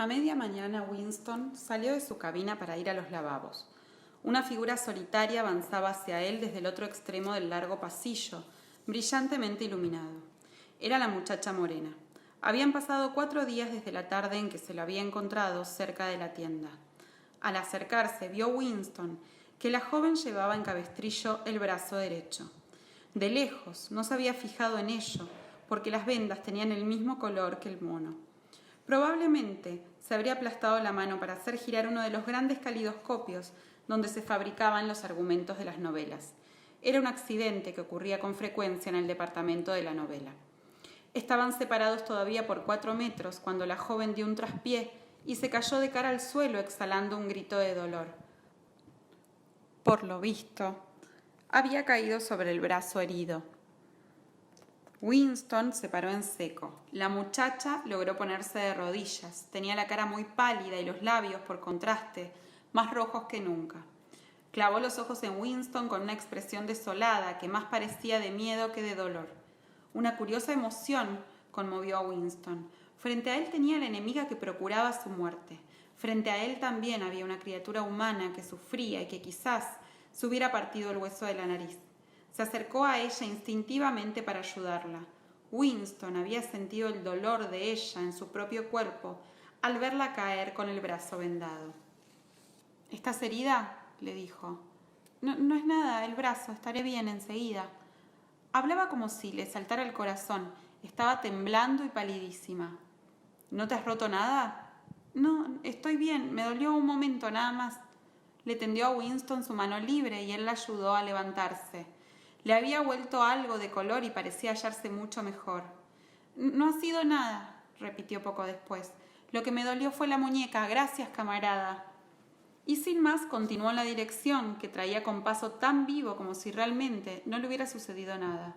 A media mañana Winston salió de su cabina para ir a los lavabos. Una figura solitaria avanzaba hacia él desde el otro extremo del largo pasillo, brillantemente iluminado. Era la muchacha morena. Habían pasado 4 días desde la tarde en que se lo había encontrado cerca de la tienda. Al acercarse vio Winston que la joven llevaba en cabestrillo el brazo derecho. De lejos no se había fijado en ello, porque las vendas tenían el mismo color que el mono. Probablemente se habría aplastado la mano para hacer girar uno de los grandes calidoscopios donde se fabricaban los argumentos de las novelas. Era un accidente que ocurría con frecuencia en el departamento de la novela. Estaban separados todavía por 4 metros cuando la joven dio un traspié y se cayó de cara al suelo exhalando un grito de dolor. Por lo visto, había caído sobre el brazo herido. Winston se paró en seco. La muchacha logró ponerse de rodillas. Tenía la cara muy pálida y los labios, por contraste, más rojos que nunca. Clavó los ojos en Winston con una expresión desolada que más parecía de miedo que de dolor. Una curiosa emoción conmovió a Winston. Frente a él tenía la enemiga que procuraba su muerte. Frente a él también había una criatura humana que sufría y que quizás se hubiera partido el hueso de la nariz. Se acercó a ella instintivamente para ayudarla. Winston había sentido el dolor de ella en su propio cuerpo al verla caer con el brazo vendado. ¿Estás herida?, le dijo. No es nada, el brazo, estaré bien enseguida. Hablaba como si le saltara el corazón. Estaba temblando y palidísima. ¿No te has roto nada? No, estoy bien, me dolió un momento nada más. Le tendió a Winston su mano libre y él la ayudó a levantarse. Le había vuelto algo de color y parecía hallarse mucho mejor. No ha sido nada, repitió poco después. Lo que me dolió fue la muñeca. Gracias, camarada. Y sin más continuó en la dirección, que traía con paso tan vivo como si realmente no le hubiera sucedido nada.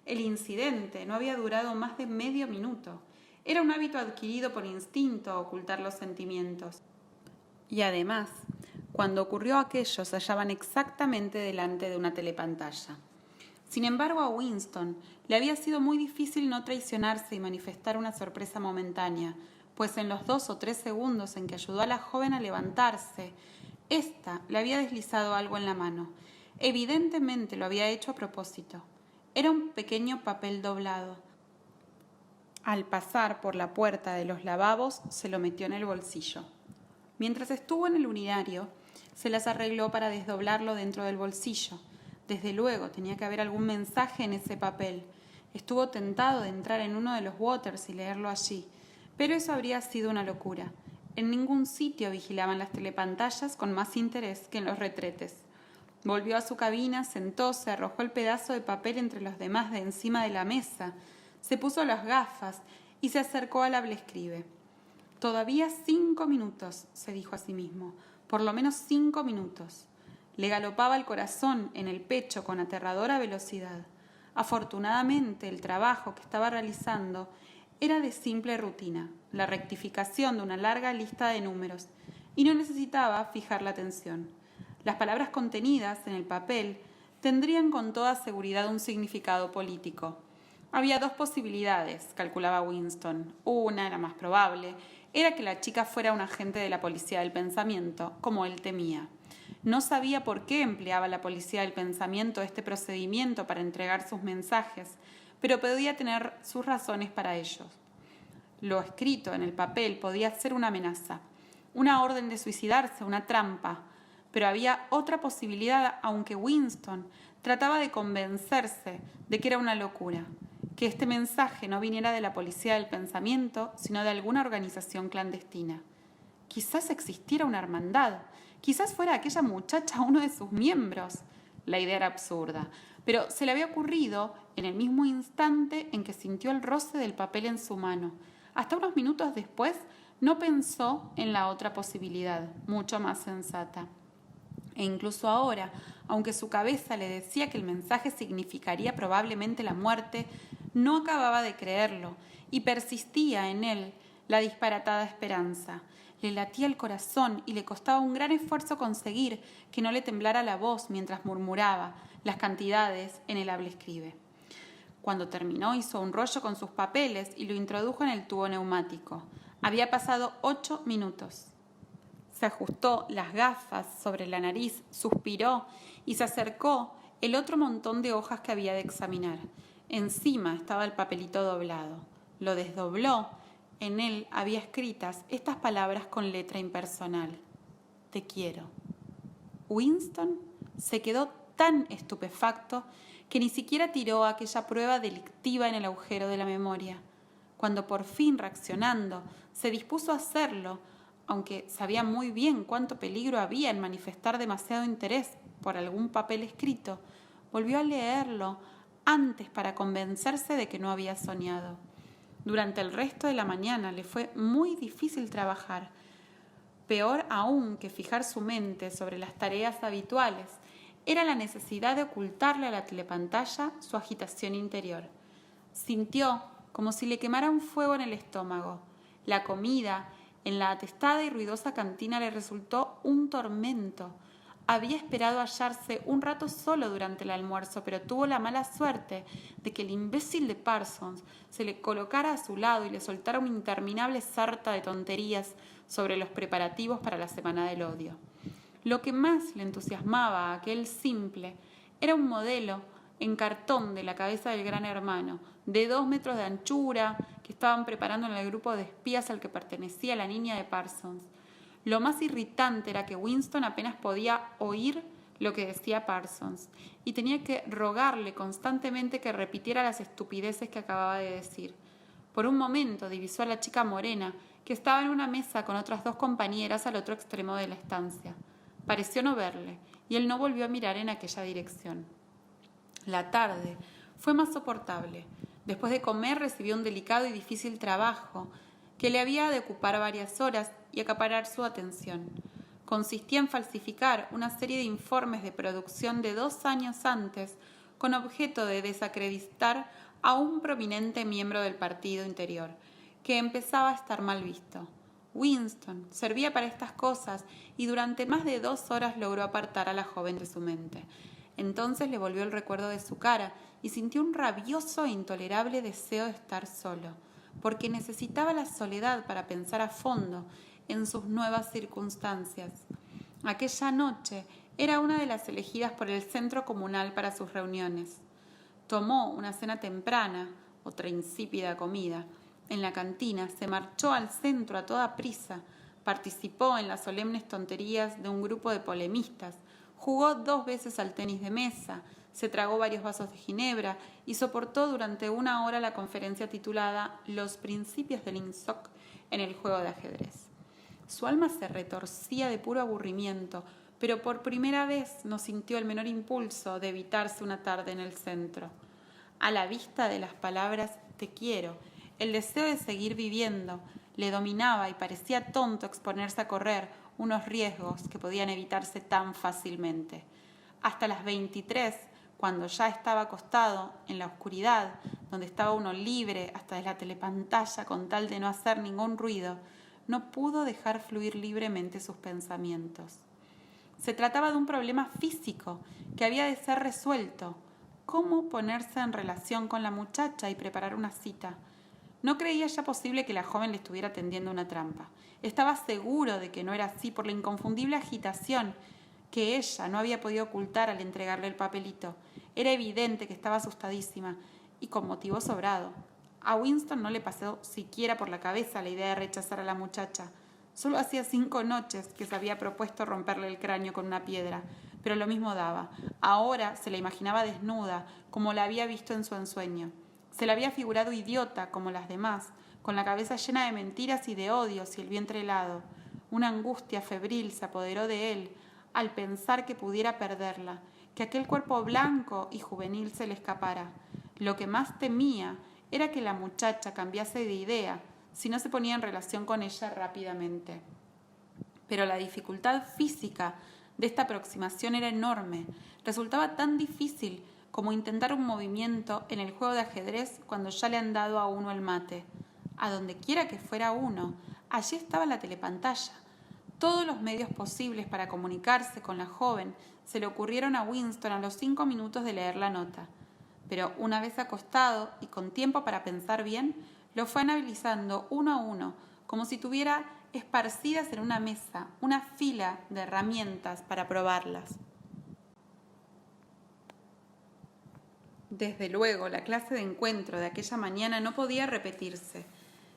El incidente no había durado más de medio minuto. Era un hábito adquirido por instinto ocultar los sentimientos. Y además, cuando ocurrió aquello, se hallaban exactamente delante de una telepantalla. Sin embargo, a Winston le había sido muy difícil no traicionarse y manifestar una sorpresa momentánea, pues en los 2 o 3 segundos en que ayudó a la joven a levantarse, ésta le había deslizado algo en la mano. Evidentemente lo había hecho a propósito. Era un pequeño papel doblado. Al pasar por la puerta de los lavabos, se lo metió en el bolsillo. Mientras estuvo en el urinario, se las arregló para desdoblarlo dentro del bolsillo. Desde luego, tenía que haber algún mensaje en ese papel. Estuvo tentado de entrar en uno de los waters y leerlo allí, pero eso habría sido una locura. En ningún sitio vigilaban las telepantallas con más interés que en los retretes. Volvió a su cabina, sentóse, arrojó el pedazo de papel entre los demás de encima de la mesa, se puso las gafas y se acercó al hablescribe. Todavía 5 minutos, se dijo a sí mismo, por lo menos 5 minutos. Le galopaba el corazón en el pecho con aterradora velocidad. Afortunadamente, el trabajo que estaba realizando era de simple rutina, la rectificación de una larga lista de números, y no necesitaba fijar la atención. Las palabras contenidas en el papel tendrían con toda seguridad un significado político. Había 2 posibilidades, calculaba Winston. Una, la más probable, era que la chica fuera un agente de la policía del pensamiento, como él temía. No sabía por qué empleaba la policía del pensamiento este procedimiento para entregar sus mensajes, pero podía tener sus razones para ello. Lo escrito en el papel podía ser una amenaza, una orden de suicidarse, una trampa, pero había otra posibilidad, aunque Winston trataba de convencerse de que era una locura, que este mensaje no viniera de la policía del pensamiento, sino de alguna organización clandestina. Quizás existiera una hermandad, quizás fuera aquella muchacha uno de sus miembros. La idea era absurda, pero se le había ocurrido en el mismo instante en que sintió el roce del papel en su mano. Hasta unos minutos después no pensó en la otra posibilidad, mucho más sensata. E incluso ahora, aunque su cabeza le decía que el mensaje significaría probablemente la muerte, no acababa de creerlo y persistía en él la disparatada esperanza. Le latía el corazón y le costaba un gran esfuerzo conseguir que no le temblara la voz mientras murmuraba las cantidades en el hablescribe. Cuando terminó, hizo un rollo con sus papeles y lo introdujo en el tubo neumático. Había pasado 8 minutos. Se ajustó las gafas sobre la nariz, suspiró y se acercó el otro montón de hojas que había de examinar. Encima estaba el papelito doblado. Lo desdobló. En él había escritas estas palabras con letra impersonal. Te quiero. Winston se quedó tan estupefacto que ni siquiera tiró aquella prueba delictiva en el agujero de la memoria. Cuando por fin, reaccionando, se dispuso a hacerlo, aunque sabía muy bien cuánto peligro había en manifestar demasiado interés por algún papel escrito, volvió a leerlo antes para convencerse de que no había soñado. Durante el resto de la mañana le fue muy difícil trabajar, peor aún que fijar su mente sobre las tareas habituales, era la necesidad de ocultarle a la telepantalla su agitación interior. Sintió como si le quemara un fuego en el estómago. La comida en la atestada y ruidosa cantina le resultó un tormento. Había esperado hallarse un rato solo durante el almuerzo, pero tuvo la mala suerte de que el imbécil de Parsons se le colocara a su lado y le soltara una interminable sarta de tonterías sobre los preparativos para la Semana del Odio. Lo que más le entusiasmaba a aquel simple era un modelo en cartón de la cabeza del Gran Hermano, de 2 metros de anchura, que estaban preparando en el grupo de espías al que pertenecía la niña de Parsons. Lo más irritante era que Winston apenas podía oír lo que decía Parsons y tenía que rogarle constantemente que repitiera las estupideces que acababa de decir. Por un momento divisó a la chica morena, que estaba en una mesa con otras 2 compañeras al otro extremo de la estancia. Pareció no verle, y él no volvió a mirar en aquella dirección. La tarde fue más soportable. Después de comer recibió un delicado y difícil trabajo que le había de ocupar varias horas y acaparar su atención. Consistía en falsificar una serie de informes de producción de 2 años antes con objeto de desacreditar a un prominente miembro del partido interior, que empezaba a estar mal visto. Winston servía para estas cosas y durante más de 2 horas logró apartar a la joven de su mente. Entonces le volvió el recuerdo de su cara y sintió un rabioso e intolerable deseo de estar solo, porque necesitaba la soledad para pensar a fondo en sus nuevas circunstancias. Aquella noche era una de las elegidas por el centro comunal para sus reuniones. Tomó una cena temprana, otra insípida comida. En la cantina se marchó al centro a toda prisa, participó en las solemnes tonterías de un grupo de polemistas, jugó 2 veces al tenis de mesa, se tragó varios vasos de ginebra y soportó durante 1 hora la conferencia titulada Los principios del INSOC en el juego de ajedrez. Su alma se retorcía de puro aburrimiento, pero por primera vez no sintió el menor impulso de evitarse una tarde en el centro. A la vista de las palabras «te quiero», el deseo de seguir viviendo le dominaba y parecía tonto exponerse a correr unos riesgos que podían evitarse tan fácilmente. Hasta las 23, cuando ya estaba acostado en la oscuridad, donde estaba uno libre hasta de la telepantalla con tal de no hacer ningún ruido, no pudo dejar fluir libremente sus pensamientos. Se trataba de un problema físico que había de ser resuelto. ¿Cómo ponerse en relación con la muchacha y preparar una cita? No creía ya posible que la joven le estuviera tendiendo una trampa. Estaba seguro de que no era así por la inconfundible agitación que ella no había podido ocultar al entregarle el papelito. Era evidente que estaba asustadísima y con motivo sobrado. A Winston no le pasó siquiera por la cabeza la idea de rechazar a la muchacha. Solo hacía 5 noches que se había propuesto romperle el cráneo con una piedra, pero lo mismo daba. Ahora se la imaginaba desnuda, como la había visto en su ensueño. Se la había figurado idiota como las demás, con la cabeza llena de mentiras y de odios y el vientre helado. Una angustia febril se apoderó de él al pensar que pudiera perderla, que aquel cuerpo blanco y juvenil se le escapara. Lo que más temía era que la muchacha cambiase de idea si no se ponía en relación con ella rápidamente. Pero la dificultad física de esta aproximación era enorme. Resultaba tan difícil como intentar un movimiento en el juego de ajedrez cuando ya le han dado a uno el mate. A donde quiera que fuera uno, allí estaba la telepantalla. Todos los medios posibles para comunicarse con la joven se le ocurrieron a Winston a los 5 minutos de leer la nota. Pero una vez acostado y con tiempo para pensar bien, lo fue analizando uno a uno, como si tuviera esparcidas en una mesa una fila de herramientas para probarlas. Desde luego, la clase de encuentro de aquella mañana no podía repetirse.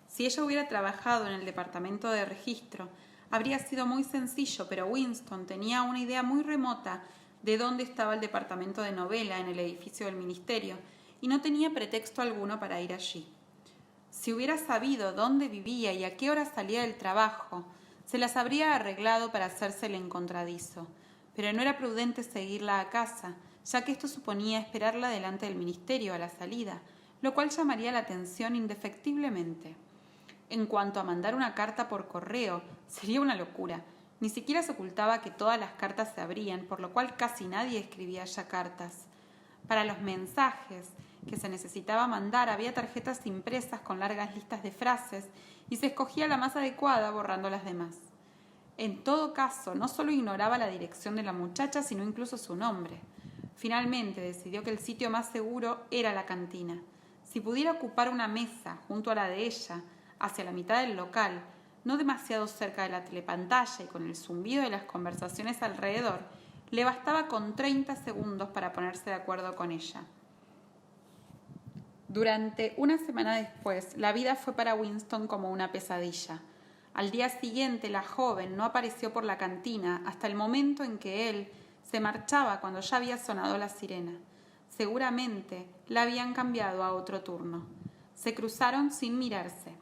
Si ella hubiera trabajado en el departamento de registro, habría sido muy sencillo, pero Winston tenía una idea muy remota de dónde estaba el departamento de novela en el edificio del ministerio y no tenía pretexto alguno para ir allí. Si hubiera sabido dónde vivía y a qué hora salía del trabajo, se las habría arreglado para hacerse el encontradizo, pero no era prudente seguirla a casa, ya que esto suponía esperarla delante del ministerio a la salida, lo cual llamaría la atención indefectiblemente. En cuanto a mandar una carta por correo, sería una locura. Ni siquiera se ocultaba que todas las cartas se abrían, por lo cual casi nadie escribía ya cartas. Para los mensajes que se necesitaba mandar había tarjetas impresas con largas listas de frases y se escogía la más adecuada borrando las demás. En todo caso, no solo ignoraba la dirección de la muchacha, sino incluso su nombre. Finalmente decidió que el sitio más seguro era la cantina. Si pudiera ocupar una mesa junto a la de ella, hacia la mitad del local, no demasiado cerca de la telepantalla y con el zumbido de las conversaciones alrededor, le bastaba con 30 segundos para ponerse de acuerdo con ella. Durante una semana después, la vida fue para Winston como una pesadilla. Al día siguiente, la joven no apareció por la cantina hasta el momento en que él se marchaba cuando ya había sonado la sirena. Seguramente la habían cambiado a otro turno. Se cruzaron sin mirarse.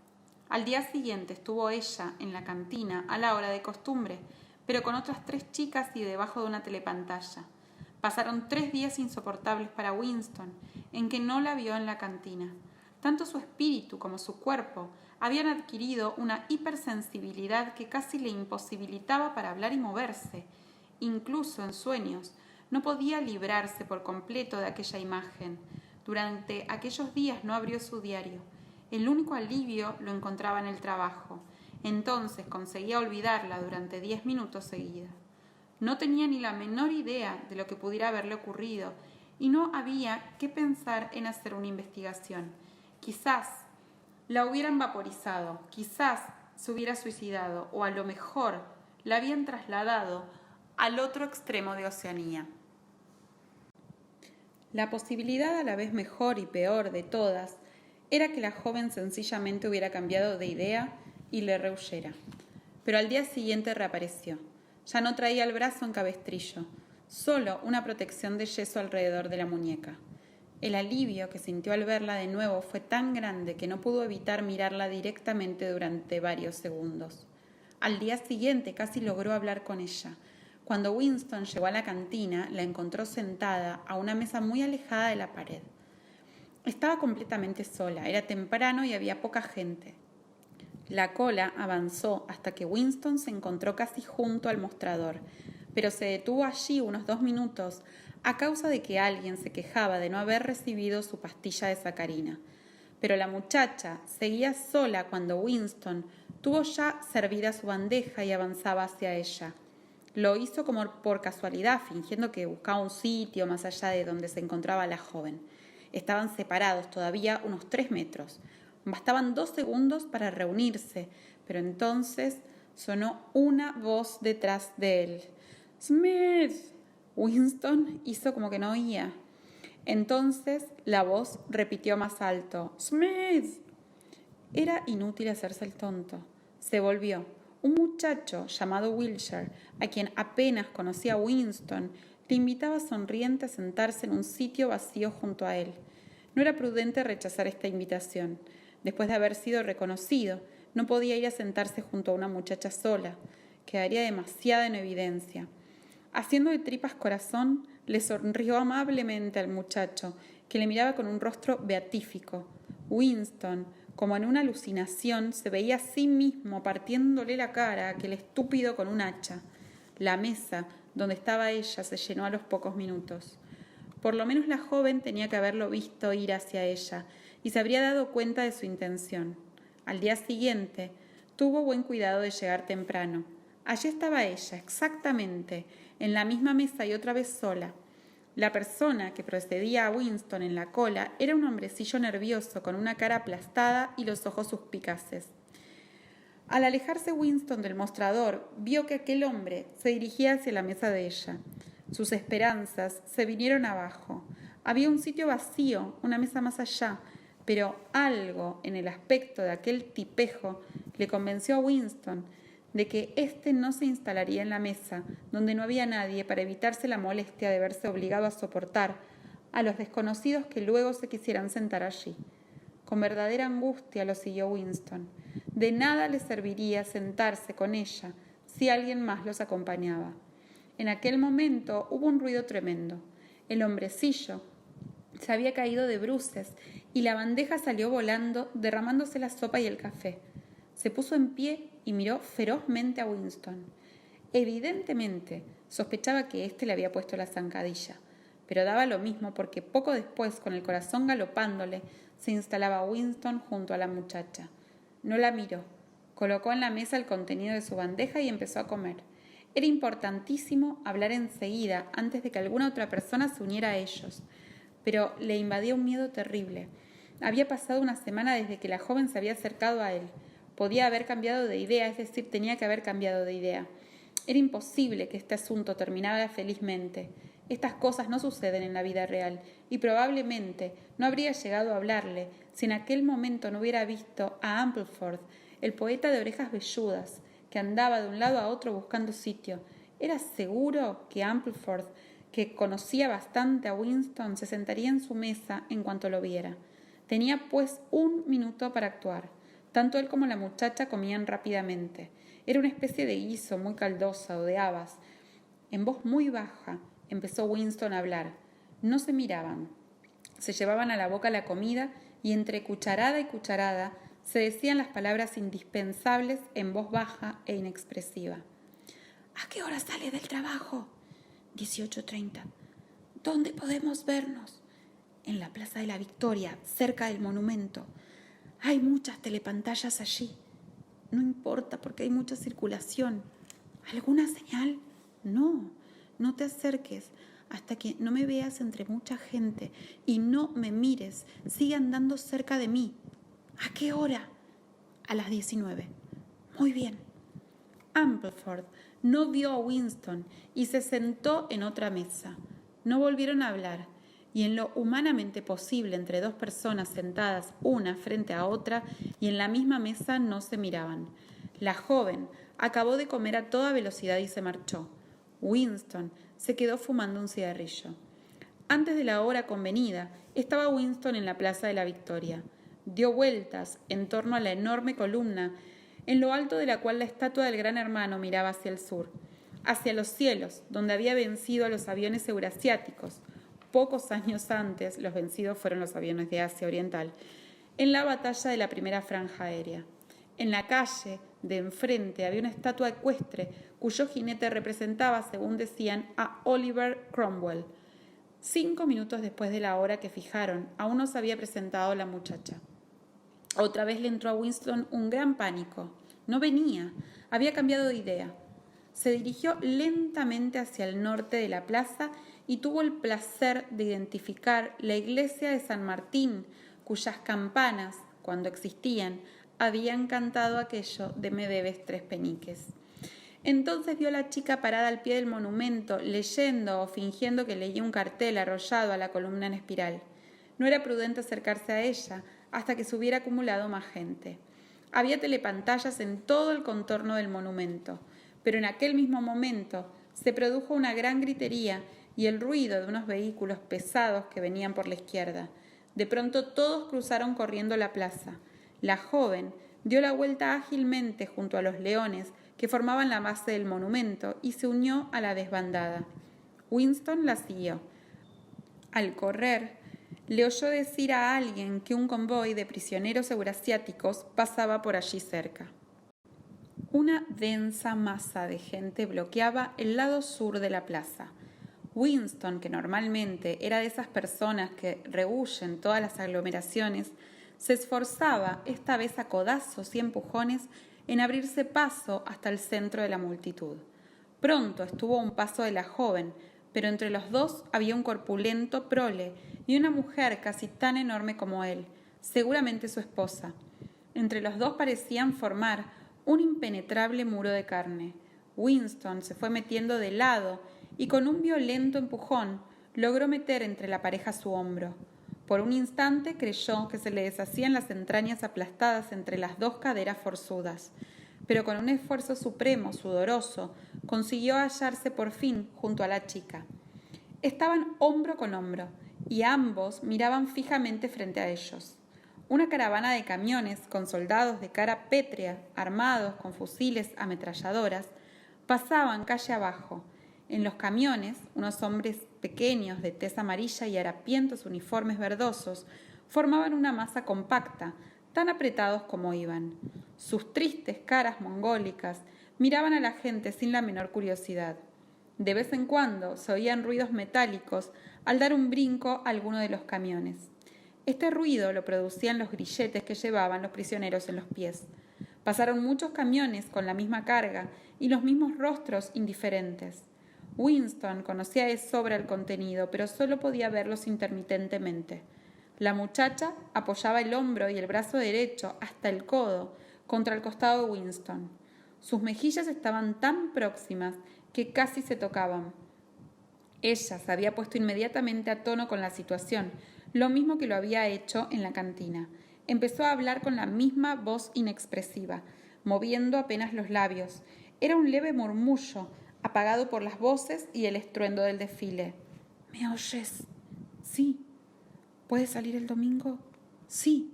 Al día siguiente estuvo ella en la cantina a la hora de costumbre, pero con otras 3 chicas y debajo de una telepantalla. Pasaron 3 días insoportables para Winston, en que no la vio en la cantina. Tanto su espíritu como su cuerpo habían adquirido una hipersensibilidad que casi le imposibilitaba para hablar y moverse. Incluso en sueños, no podía librarse por completo de aquella imagen. Durante aquellos días no abrió su diario. El único alivio lo encontraba en el trabajo. Entonces conseguía olvidarla durante 10 minutos seguidos. No tenía ni la menor idea de lo que pudiera haberle ocurrido y no había que pensar en hacer una investigación. Quizás la hubieran vaporizado, quizás se hubiera suicidado o a lo mejor la habían trasladado al otro extremo de Oceanía. La posibilidad a la vez mejor y peor de todas era que la joven sencillamente hubiera cambiado de idea y le rehuyera. Pero al día siguiente reapareció. Ya no traía el brazo en cabestrillo, solo una protección de yeso alrededor de la muñeca. El alivio que sintió al verla de nuevo fue tan grande que no pudo evitar mirarla directamente durante varios segundos. Al día siguiente casi logró hablar con ella. Cuando Winston llegó a la cantina, la encontró sentada a una mesa muy alejada de la pared. Estaba completamente sola, era temprano y había poca gente. La cola avanzó hasta que Winston se encontró casi junto al mostrador, pero se detuvo allí unos 2 minutos a causa de que alguien se quejaba de no haber recibido su pastilla de sacarina. Pero la muchacha seguía sola cuando Winston tuvo ya servida su bandeja y avanzaba hacia ella. Lo hizo como por casualidad, fingiendo que buscaba un sitio más allá de donde se encontraba la joven. Estaban separados todavía unos 3 metros. Bastaban 2 segundos para reunirse, pero entonces sonó una voz detrás de él. ¡Smith! Winston hizo como que no oía. Entonces la voz repitió más alto. ¡Smith! Era inútil hacerse el tonto. Se volvió. Un muchacho llamado Wilshire, a quien apenas conocía Winston, le invitaba sonriente a sentarse en un sitio vacío junto a él. No era prudente rechazar esta invitación. Después de haber sido reconocido, no podía ir a sentarse junto a una muchacha sola. Quedaría demasiado en evidencia. Haciendo de tripas corazón, le sonrió amablemente al muchacho, que le miraba con un rostro beatífico. Winston, como en una alucinación, se veía a sí mismo partiéndole la cara a aquel estúpido con un hacha. La mesa donde estaba ella se llenó a los pocos minutos. Por lo menos la joven tenía que haberlo visto ir hacia ella y se habría dado cuenta de su intención. Al día siguiente, tuvo buen cuidado de llegar temprano. Allí estaba ella, exactamente, en la misma mesa y otra vez sola. La persona que precedía a Winston en la cola era un hombrecillo nervioso con una cara aplastada y los ojos suspicaces. Al alejarse Winston del mostrador, vio que aquel hombre se dirigía hacia la mesa de ella. Sus esperanzas se vinieron abajo. Había un sitio vacío, una mesa más allá, pero algo en el aspecto de aquel tipejo le convenció a Winston de que éste no se instalaría en la mesa, donde no había nadie, para evitarse la molestia de verse obligado a soportar a los desconocidos que luego se quisieran sentar allí. Con verdadera angustia lo siguió Winston. De nada le serviría sentarse con ella si alguien más los acompañaba. En aquel momento hubo un ruido tremendo. El hombrecillo se había caído de bruces y la bandeja salió volando, derramándose la sopa y el café. Se puso en pie y miró ferozmente a Winston. Evidentemente sospechaba que éste le había puesto la zancadilla, pero daba lo mismo porque poco después, con el corazón galopándole, se instalaba Winston junto a la muchacha. No la miró. Colocó en la mesa el contenido de su bandeja y empezó a comer. Era importantísimo hablar enseguida, antes de que alguna otra persona se uniera a ellos, pero le invadía un miedo terrible. Había pasado una semana desde que la joven se había acercado a él. Podía haber cambiado de idea, es decir, tenía que haber cambiado de idea. Era imposible que este asunto terminara felizmente. Estas cosas no suceden en la vida real, y probablemente no habría llegado a hablarle si en aquel momento no hubiera visto a Ampleford, el poeta de orejas velludas, que andaba de un lado a otro buscando sitio. Era seguro que Ampleford, que conocía bastante a Winston, se sentaría en su mesa en cuanto lo viera. Tenía pues 1 minuto para actuar. Tanto él como la muchacha comían rápidamente. Era una especie de guiso muy caldosa o de habas. En voz muy baja empezó Winston a hablar. No se miraban. Se llevaban a la boca la comida y entre cucharada y cucharada se decían las palabras indispensables en voz baja e inexpresiva. ¿A qué hora sale del trabajo? 18:30. ¿Dónde podemos vernos? En la Plaza de la Victoria, cerca del monumento. Hay muchas telepantallas allí. No importa porque hay mucha circulación. ¿Alguna señal? No, no te acerques hasta que no me veas entre mucha gente y no me mires. Sigue andando cerca de mí. ¿A qué hora? A las 19. Muy bien. Ampleford no vio a Winston y se sentó en otra mesa. No volvieron a hablar, y en lo humanamente posible entre dos personas sentadas una frente a otra y en la misma mesa no se miraban. La joven acabó de comer a toda velocidad y se marchó. Winston se quedó fumando un cigarrillo. Antes de la hora convenida, estaba Winston en la Plaza de la Victoria. Dio vueltas en torno a la enorme columna, en lo alto de la cual la estatua del Gran Hermano miraba hacia el sur, hacia los cielos, donde había vencido a los aviones eurasiáticos. Pocos años antes, los vencidos fueron los aviones de Asia Oriental, en la batalla de la primera franja aérea. En la calle de enfrente había una estatua ecuestre cuyo jinete representaba, según decían, a Oliver Cromwell. 5 minutos después de la hora que fijaron, aún no se había presentado la muchacha. Otra vez le entró a Winston un gran pánico. No venía, había cambiado de idea. Se dirigió lentamente hacia el norte de la plaza y tuvo el placer de identificar la iglesia de San Martín, cuyas campanas, cuando existían, habían cantado aquello de "me debes 3 peniques". Entonces vio a la chica parada al pie del monumento, leyendo o fingiendo que leía un cartel arrollado a la columna en espiral. No era prudente acercarse a ella hasta que se hubiera acumulado más gente. Había telepantallas en todo el contorno del monumento, pero en aquel mismo momento se produjo una gran gritería y el ruido de unos vehículos pesados que venían por la izquierda. De pronto todos cruzaron corriendo la plaza. La joven dio la vuelta ágilmente junto a los leones que formaban la base del monumento y se unió a la desbandada. Winston la siguió. Al correr, le oyó decir a alguien que un convoy de prisioneros eurasiáticos pasaba por allí cerca. Una densa masa de gente bloqueaba el lado sur de la plaza. Winston, que normalmente era de esas personas que rehuyen todas las aglomeraciones, se esforzaba, esta vez a codazos y empujones, en abrirse paso hasta el centro de la multitud. Pronto estuvo a un paso de la joven, pero entre los dos había un corpulento prole y una mujer casi tan enorme como él, seguramente su esposa. Entre los dos parecían formar Un impenetrable muro de carne. Winston se fue metiendo de lado y con un violento empujón logró meter entre la pareja su hombro. Por un instante creyó que se le deshacían las entrañas aplastadas entre las dos caderas forzudas, pero con un esfuerzo supremo, sudoroso, consiguió hallarse por fin junto a la chica. Estaban hombro con hombro y ambos miraban fijamente frente a ellos. Una caravana de camiones con soldados de cara pétrea, armados con fusiles ametralladoras, pasaban calle abajo. En los camiones, unos hombres pequeños de tez amarilla y harapientos uniformes verdosos formaban una masa compacta, tan apretados como iban. Sus tristes caras mongólicas miraban a la gente sin la menor curiosidad. De vez en cuando se oían ruidos metálicos al dar un brinco a alguno de los camiones. Este ruido lo producían los grilletes que llevaban los prisioneros en los pies. Pasaron muchos camiones con la misma carga y los mismos rostros indiferentes. Winston conocía de sobra el contenido, pero solo podía verlos intermitentemente. La muchacha apoyaba el hombro y el brazo derecho hasta el codo contra el costado de Winston. Sus mejillas estaban tan próximas que casi se tocaban. Ella se había puesto inmediatamente a tono con la situación, lo mismo que lo había hecho en la cantina. Empezó a hablar con la misma voz inexpresiva, moviendo apenas los labios. Era un leve murmullo, apagado por las voces y el estruendo del desfile. ¿Me oyes? Sí. ¿Puedes salir el domingo? Sí.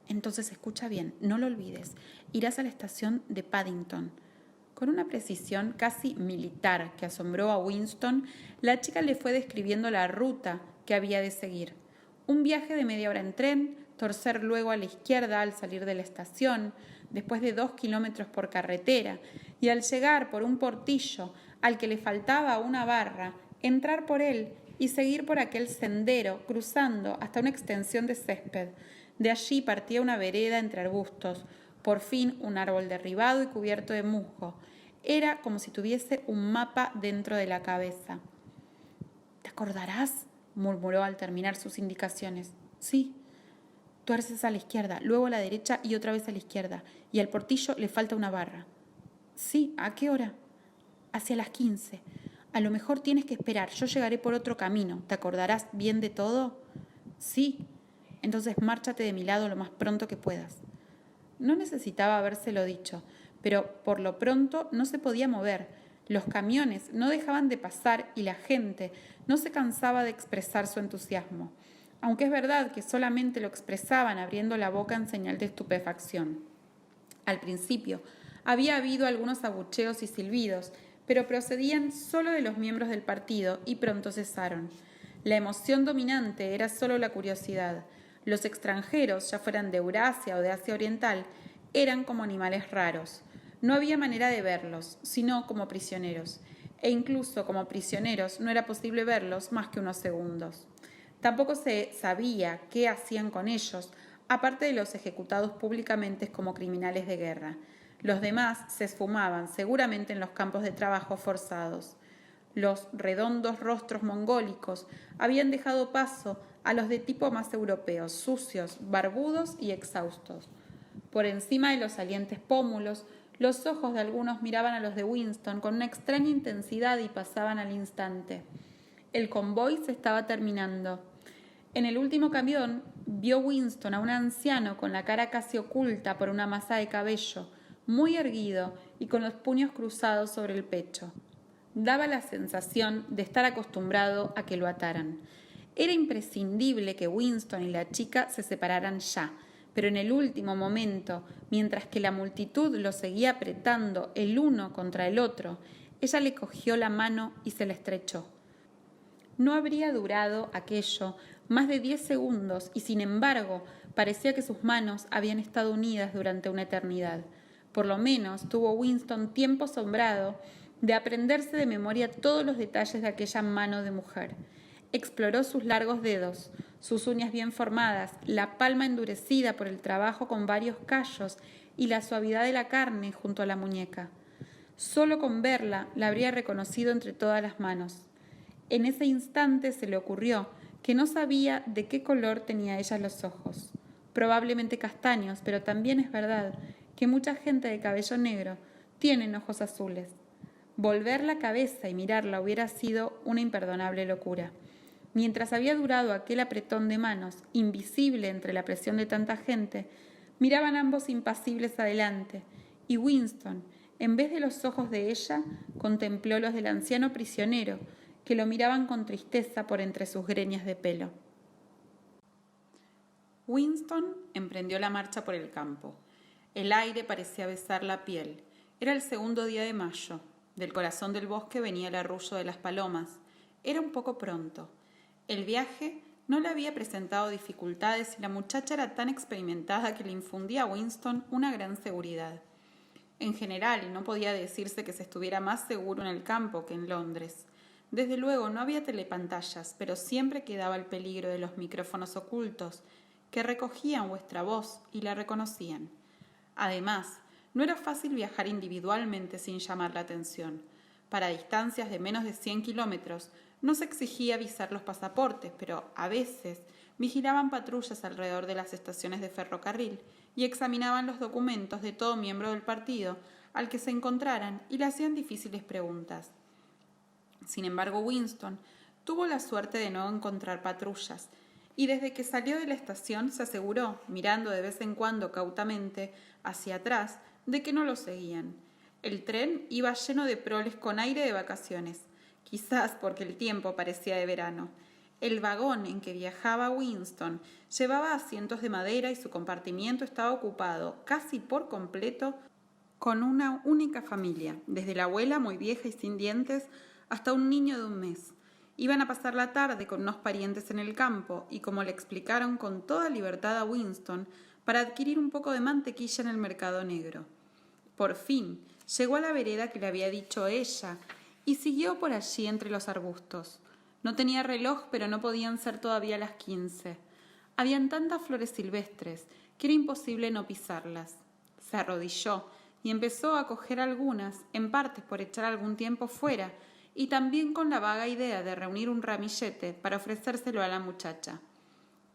Entonces escucha bien, no lo olvides. Irás a la estación de Paddington. Con una precisión casi militar que asombró a Winston, la chica le fue describiendo la ruta que había de seguir. Un viaje de media hora en tren, torcer luego a la izquierda al salir de la estación, después de 2 kilómetros por carretera, y al llegar por un portillo al que le faltaba una barra, entrar por él y seguir por aquel sendero, cruzando hasta una extensión de césped. De allí partía una vereda entre arbustos, por fin un árbol derribado y cubierto de musgo. Era como si tuviese un mapa dentro de la cabeza. ¿Te acordarás?, murmuró al terminar sus indicaciones. Sí. Tuerces a la izquierda, luego a la derecha y otra vez a la izquierda, y al portillo le falta una barra. Sí. ¿A qué hora? Hacia las 15. A lo mejor tienes que esperar, yo llegaré por otro camino. ¿Te acordarás bien de todo? Sí. Entonces márchate de mi lado lo más pronto que puedas. No necesitaba habérselo dicho, pero por lo pronto no se podía mover. Los camiones no dejaban de pasar y la gente no se cansaba de expresar su entusiasmo, aunque es verdad que solamente lo expresaban abriendo la boca en señal de estupefacción. Al principio había habido algunos abucheos y silbidos, pero procedían solo de los miembros del partido y pronto cesaron. La emoción dominante era solo la curiosidad. Los extranjeros, ya fueran de Eurasia o de Asia Oriental, eran como animales raros. No había manera de verlos, sino como prisioneros, e incluso como prisioneros no era posible verlos más que unos segundos. Tampoco se sabía qué hacían con ellos, aparte de los ejecutados públicamente como criminales de guerra. Los demás se esfumaban seguramente en los campos de trabajo forzados. Los redondos rostros mongólicos habían dejado paso a los de tipo más europeos, sucios, barbudos y exhaustos. Por encima de los salientes pómulos, los ojos de algunos miraban a los de Winston con una extraña intensidad y pasaban al instante. El convoy se estaba terminando. En el último camión vio Winston a un anciano con la cara casi oculta por una masa de cabello, muy erguido y con los puños cruzados sobre el pecho. Daba la sensación de estar acostumbrado a que lo ataran. Era imprescindible que Winston y la chica se separaran ya, pero en el último momento, mientras que la multitud lo seguía apretando el uno contra el otro, ella le cogió la mano y se la estrechó. No habría durado aquello más de 10 segundos y, sin embargo, parecía que sus manos habían estado unidas durante una eternidad. Por lo menos tuvo Winston tiempo asombrado de aprenderse de memoria todos los detalles de aquella mano de mujer. Exploró sus largos dedos, sus uñas bien formadas, la palma endurecida por el trabajo con varios callos y la suavidad de la carne junto a la muñeca. Solo con verla la habría reconocido entre todas las manos. En ese instante se le ocurrió que no sabía de qué color tenía ella los ojos. Probablemente castaños, pero también es verdad que mucha gente de cabello negro tienen ojos azules. Volver la cabeza y mirarla hubiera sido una imperdonable locura. Mientras había durado aquel apretón de manos, invisible entre la presión de tanta gente, miraban ambos impasibles adelante, y Winston, en vez de los ojos de ella, contempló los del anciano prisionero, que lo miraban con tristeza por entre sus greñas de pelo. Winston emprendió la marcha por el campo. El aire parecía besar la piel. Era el segundo día de mayo. Del corazón del bosque venía el arrullo de las palomas. Era un poco pronto. El viaje no le había presentado dificultades y la muchacha era tan experimentada que le infundía a Winston una gran seguridad. En general, no podía decirse que se estuviera más seguro en el campo que en Londres. Desde luego no había telepantallas, pero siempre quedaba el peligro de los micrófonos ocultos, que recogían vuestra voz y la reconocían. Además, no era fácil viajar individualmente sin llamar la atención. Para distancias de menos de 100 kilómetros no se exigía visar los pasaportes, pero a veces vigilaban patrullas alrededor de las estaciones de ferrocarril y examinaban los documentos de todo miembro del partido al que se encontraran y le hacían difíciles preguntas. Sin embargo, Winston tuvo la suerte de no encontrar patrullas, y desde que salió de la estación se aseguró, mirando de vez en cuando cautamente hacia atrás, de que no lo seguían. El tren iba lleno de proles con aire de vacaciones, quizás porque el tiempo parecía de verano. El vagón en que viajaba Winston llevaba asientos de madera y su compartimiento estaba ocupado casi por completo con una única familia, desde la abuela muy vieja y sin dientes hasta un niño de 1 mes. Iban a pasar la tarde con unos parientes en el campo y, como le explicaron con toda libertad a Winston, para adquirir un poco de mantequilla en el mercado negro. Por fin llegó a la vereda que le había dicho ella y siguió por allí entre los arbustos. No tenía reloj, pero no podían ser todavía las 15. Habían tantas flores silvestres que era imposible no pisarlas. Se arrodilló y empezó a coger algunas, en parte por echar algún tiempo fuera, y también con la vaga idea de reunir un ramillete para ofrecérselo a la muchacha.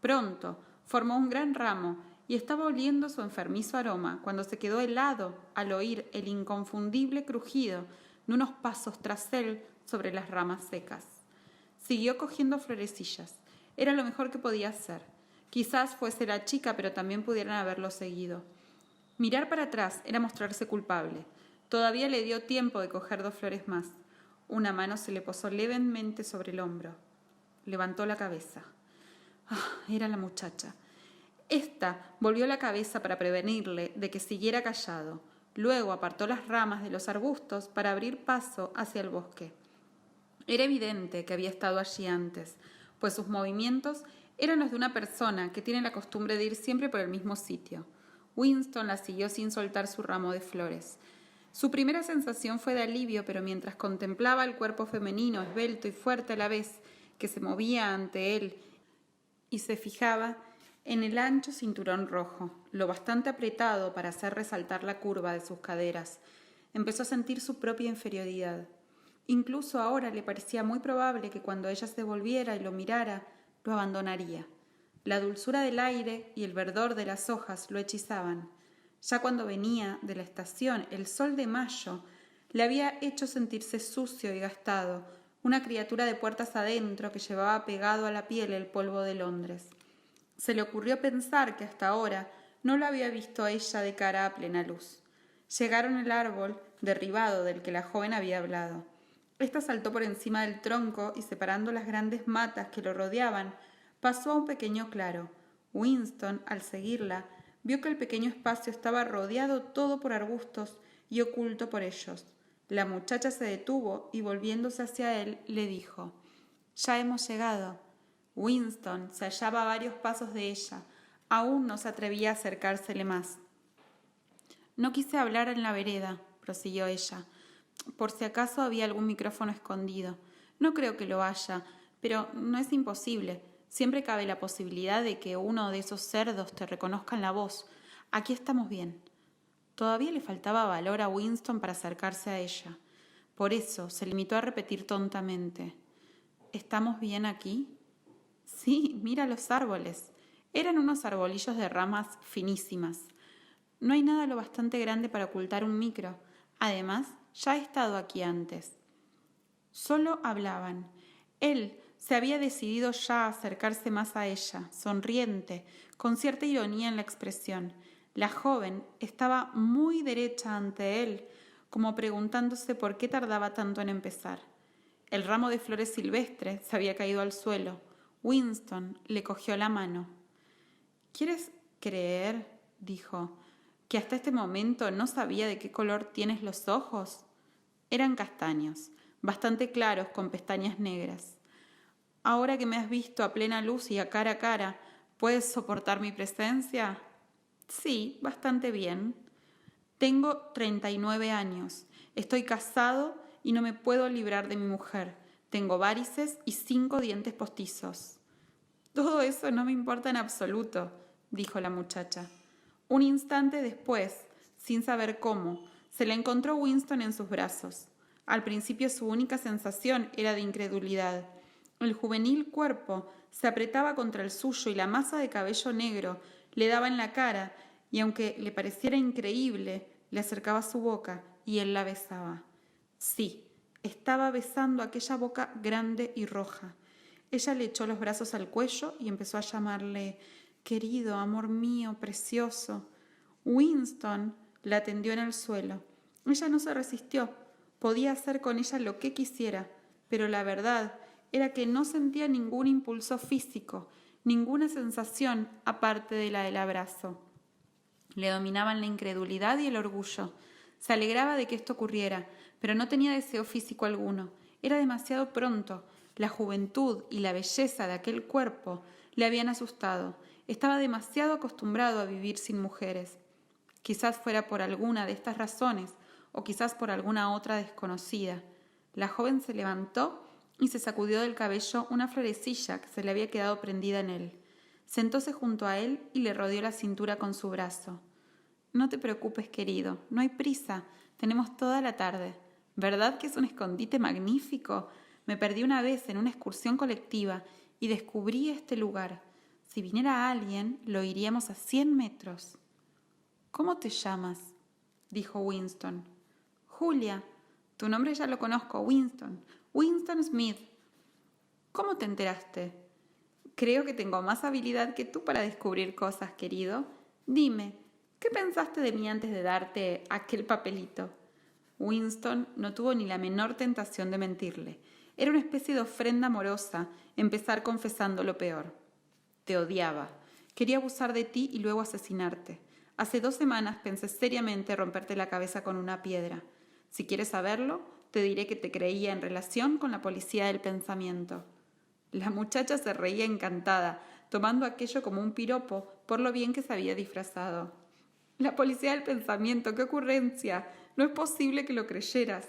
Pronto formó un gran ramo y estaba oliendo su enfermizo aroma cuando se quedó helado al oír el inconfundible crujido de unos pasos tras él sobre las ramas secas. Siguió cogiendo florecillas. Era lo mejor que podía hacer. Quizás fuese la chica, pero también pudieran haberlo seguido. Mirar para atrás era mostrarse culpable. Todavía le dio tiempo de coger 2 flores más. Una mano se le posó levemente sobre el hombro. Levantó la cabeza. Era la muchacha. Esta volvió la cabeza para prevenirle de que siguiera callado. Luego apartó las ramas de los arbustos para abrir paso hacia el bosque. Era evidente que había estado allí antes, pues sus movimientos eran los de una persona que tiene la costumbre de ir siempre por el mismo sitio. Winston la siguió sin soltar su ramo de flores. Su primera sensación fue de alivio, pero mientras contemplaba el cuerpo femenino, esbelto y fuerte a la vez, que se movía ante él y se fijaba en el ancho cinturón rojo, lo bastante apretado para hacer resaltar la curva de sus caderas, empezó a sentir su propia inferioridad. Incluso ahora le parecía muy probable que cuando ella se volviera y lo mirara, lo abandonaría. La dulzura del aire y el verdor de las hojas lo hechizaban. Ya cuando venía de la estación, el sol de mayo le había hecho sentirse sucio y gastado, una criatura de puertas adentro que llevaba pegado a la piel el polvo de Londres. Se le ocurrió pensar que hasta ahora no lo había visto a ella de cara a plena luz. Llegaron al árbol derribado del que la joven había hablado. Esta saltó por encima del tronco y, separando las grandes matas que lo rodeaban, pasó a un pequeño claro. Winston, al seguirla, vio que el pequeño espacio estaba rodeado todo por arbustos y oculto por ellos. La muchacha se detuvo y, volviéndose hacia él, le dijo: «Ya hemos llegado». Winston se hallaba a varios pasos de ella. Aún no se atrevía a acercársele más. «No quise hablar en la vereda», prosiguió ella, «por si acaso había algún micrófono escondido. No creo que lo haya, pero no es imposible. Siempre cabe la posibilidad de que uno de esos cerdos te reconozca en la voz. Aquí estamos bien». Todavía le faltaba valor a Winston para acercarse a ella. Por eso se limitó a repetir tontamente: «¿Estamos bien aquí?» «Sí, mira los árboles». Eran unos arbolillos de ramas finísimas. No hay nada lo bastante grande para ocultar un micro. Además, ya he estado aquí antes. Solo hablaban. Él se había decidido ya a acercarse más a ella, sonriente, con cierta ironía en la expresión. La joven estaba muy derecha ante él, como preguntándose por qué tardaba tanto en empezar. El ramo de flores silvestres se había caído al suelo. Winston le cogió la mano. ¿Quieres creer, dijo, que hasta este momento no sabía de qué color tienes los ojos? Eran castaños, bastante claros con pestañas negras. Ahora que me has visto a plena luz y a cara, ¿puedes soportar mi presencia? Sí, bastante bien. Tengo 39 años. Estoy casado y no me puedo librar de mi mujer. Tengo varices y 5 dientes postizos. Todo eso no me importa en absoluto, dijo la muchacha. Un instante después, sin saber cómo, se le encontró Winston en sus brazos. Al principio su única sensación era de incredulidad. El juvenil cuerpo se apretaba contra el suyo y la masa de cabello negro le daba en la cara, y aunque le pareciera increíble, le acercaba su boca y él la besaba. Sí, estaba besando aquella boca grande y roja. Ella le echó los brazos al cuello y empezó a llamarle querido, amor mío, precioso. Winston la tendió en el suelo. Ella no se resistió. Podía hacer con ella lo que quisiera, pero la verdad era que no sentía ningún impulso físico, ninguna sensación aparte de la del abrazo. Le dominaban la incredulidad y el orgullo. Se alegraba de que esto ocurriera, pero no tenía deseo físico alguno. Era demasiado pronto. La juventud y la belleza de aquel cuerpo le habían asustado. Estaba demasiado acostumbrado a vivir sin mujeres. Quizás fuera por alguna de estas razones, o quizás por alguna otra desconocida. La joven se levantó y se sacudió del cabello una florecilla que se le había quedado prendida en él. Sentóse junto a él y le rodeó la cintura con su brazo. No te preocupes, querido, no hay prisa, tenemos toda la tarde. ¿Verdad que es un escondite magnífico? Me perdí una vez en una excursión colectiva y descubrí este lugar. Si viniera alguien, lo iríamos a 100 metros. ¿Cómo te llamas?, dijo Winston. Julia. Tu nombre ya lo conozco, Winston. Winston Smith. ¿Cómo te enteraste? Creo que tengo más habilidad que tú para descubrir cosas, querido. Dime, ¿qué pensaste de mí antes de darte aquel papelito? Winston no tuvo ni la menor tentación de mentirle. Era una especie de ofrenda amorosa empezar confesando lo peor. Te odiaba. Quería abusar de ti y luego asesinarte. Hace 2 semanas pensé seriamente romperte la cabeza con una piedra. Si quieres saberlo, te diré que te creía en relación con la policía del pensamiento. La muchacha se reía encantada, tomando aquello como un piropo por lo bien que se había disfrazado. La policía del pensamiento, ¡qué ocurrencia! No es posible que lo creyeras.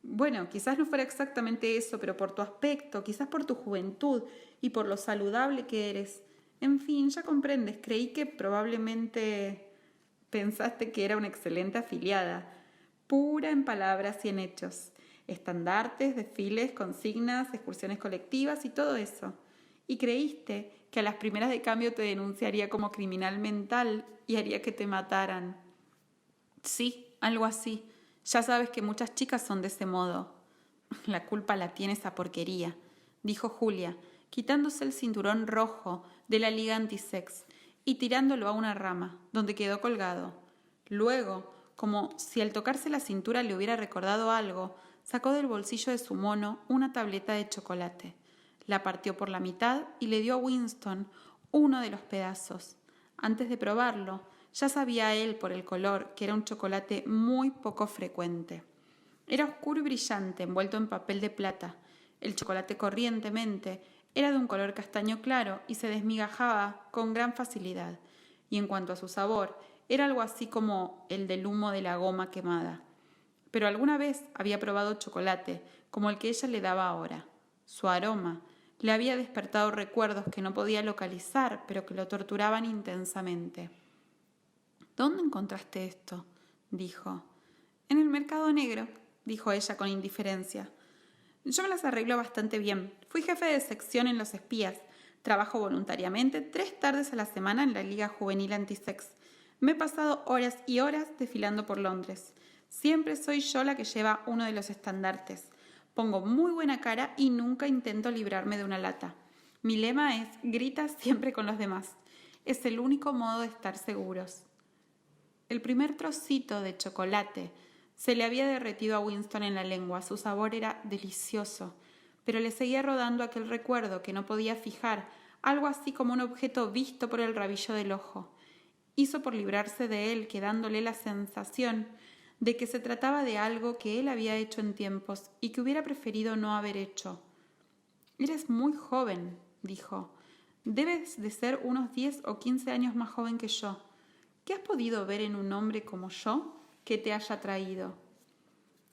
Bueno, quizás no fuera exactamente eso, pero por tu aspecto, quizás por tu juventud y por lo saludable que eres. En fin, ya comprendes, creí que probablemente pensaste que era una excelente afiliada, pura en palabras y en hechos. Estandartes, desfiles, consignas, excursiones colectivas y todo eso. Y creíste que a las primeras de cambio te denunciaría como criminal mental y haría que te mataran. Sí, algo así. Ya sabes que muchas chicas son de ese modo. La culpa la tiene esa porquería, dijo Julia, quitándose el cinturón rojo de la liga antisex y tirándolo a una rama, donde quedó colgado. Luego, como si al tocarse la cintura le hubiera recordado algo, sacó del bolsillo de su mono una tableta de chocolate. La partió por la mitad y le dio a Winston uno de los pedazos. Antes de probarlo, ya sabía él por el color que era un chocolate muy poco frecuente. Era oscuro y brillante, envuelto en papel de plata. El chocolate corrientemente era de un color castaño claro y se desmigajaba con gran facilidad. Y en cuanto a su sabor, era algo así como el del humo de la goma quemada. Pero alguna vez había probado chocolate, como el que ella le daba ahora. Su aroma le había despertado recuerdos que no podía localizar, pero que lo torturaban intensamente. ¿Dónde encontraste esto?, dijo. En el mercado negro, dijo ella con indiferencia. Yo me las arreglo bastante bien. Fui jefe de sección en Los Espías. Trabajo voluntariamente 3 tardes a la semana en la Liga Juvenil Antisex. Me he pasado horas y horas desfilando por Londres. Siempre soy yo la que lleva uno de los estandartes. Pongo muy buena cara y nunca intento librarme de una lata. Mi lema es: grita siempre con los demás. Es el único modo de estar seguros. El primer trocito de chocolate se le había derretido a Winston en la lengua. Su sabor era delicioso, pero le seguía rodando aquel recuerdo que no podía fijar, algo así como un objeto visto por el rabillo del ojo. Hizo por librarse de él, quedándole la sensación de que se trataba de algo que él había hecho en tiempos y que hubiera preferido no haber hecho. «Eres muy joven», dijo. «Debes de ser unos 10 o 15 años más joven que yo. ¿Qué has podido ver en un hombre como yo que te haya atraído?»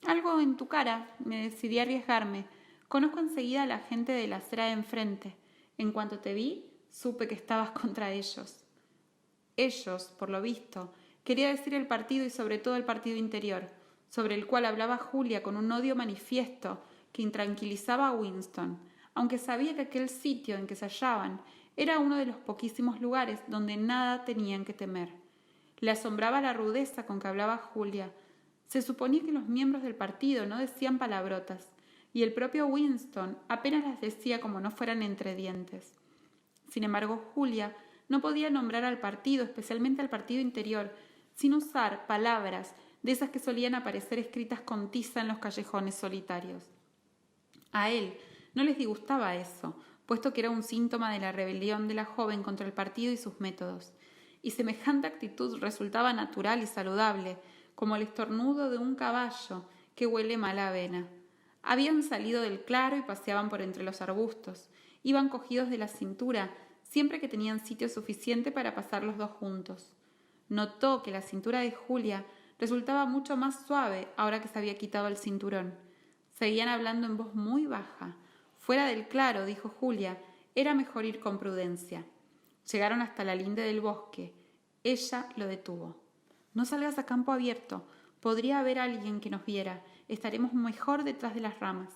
«Algo en tu cara. Me decidí a arriesgarme. Conozco enseguida a la gente de la acera de enfrente. En cuanto te vi, supe que estabas contra ellos». Ellos, por lo visto, quería decir el partido y sobre todo el partido interior, sobre el cual hablaba Julia con un odio manifiesto que intranquilizaba a Winston, aunque sabía que aquel sitio en que se hallaban era uno de los poquísimos lugares donde nada tenían que temer. Le asombraba la rudeza con que hablaba Julia. Se suponía que los miembros del partido no decían palabrotas, y el propio Winston apenas las decía como no fueran entre dientes. Sin embargo, Julia no podía nombrar al partido, especialmente al partido interior, sin usar palabras de esas que solían aparecer escritas con tiza en los callejones solitarios. A él no les disgustaba eso, puesto que era un síntoma de la rebelión de la joven contra el partido y sus métodos, y semejante actitud resultaba natural y saludable, como el estornudo de un caballo que huele mala avena. Habían salido del claro y paseaban por entre los arbustos. Iban cogidos de la cintura siempre que tenían sitio suficiente para pasar los dos juntos. Notó que la cintura de Julia resultaba mucho más suave ahora que se había quitado el cinturón. Seguían hablando en voz muy baja. Fuera del claro, dijo Julia, era mejor ir con prudencia. Llegaron hasta la linde del bosque. Ella lo detuvo. «No salgas a campo abierto. Podría haber alguien que nos viera. Estaremos mejor detrás de las ramas».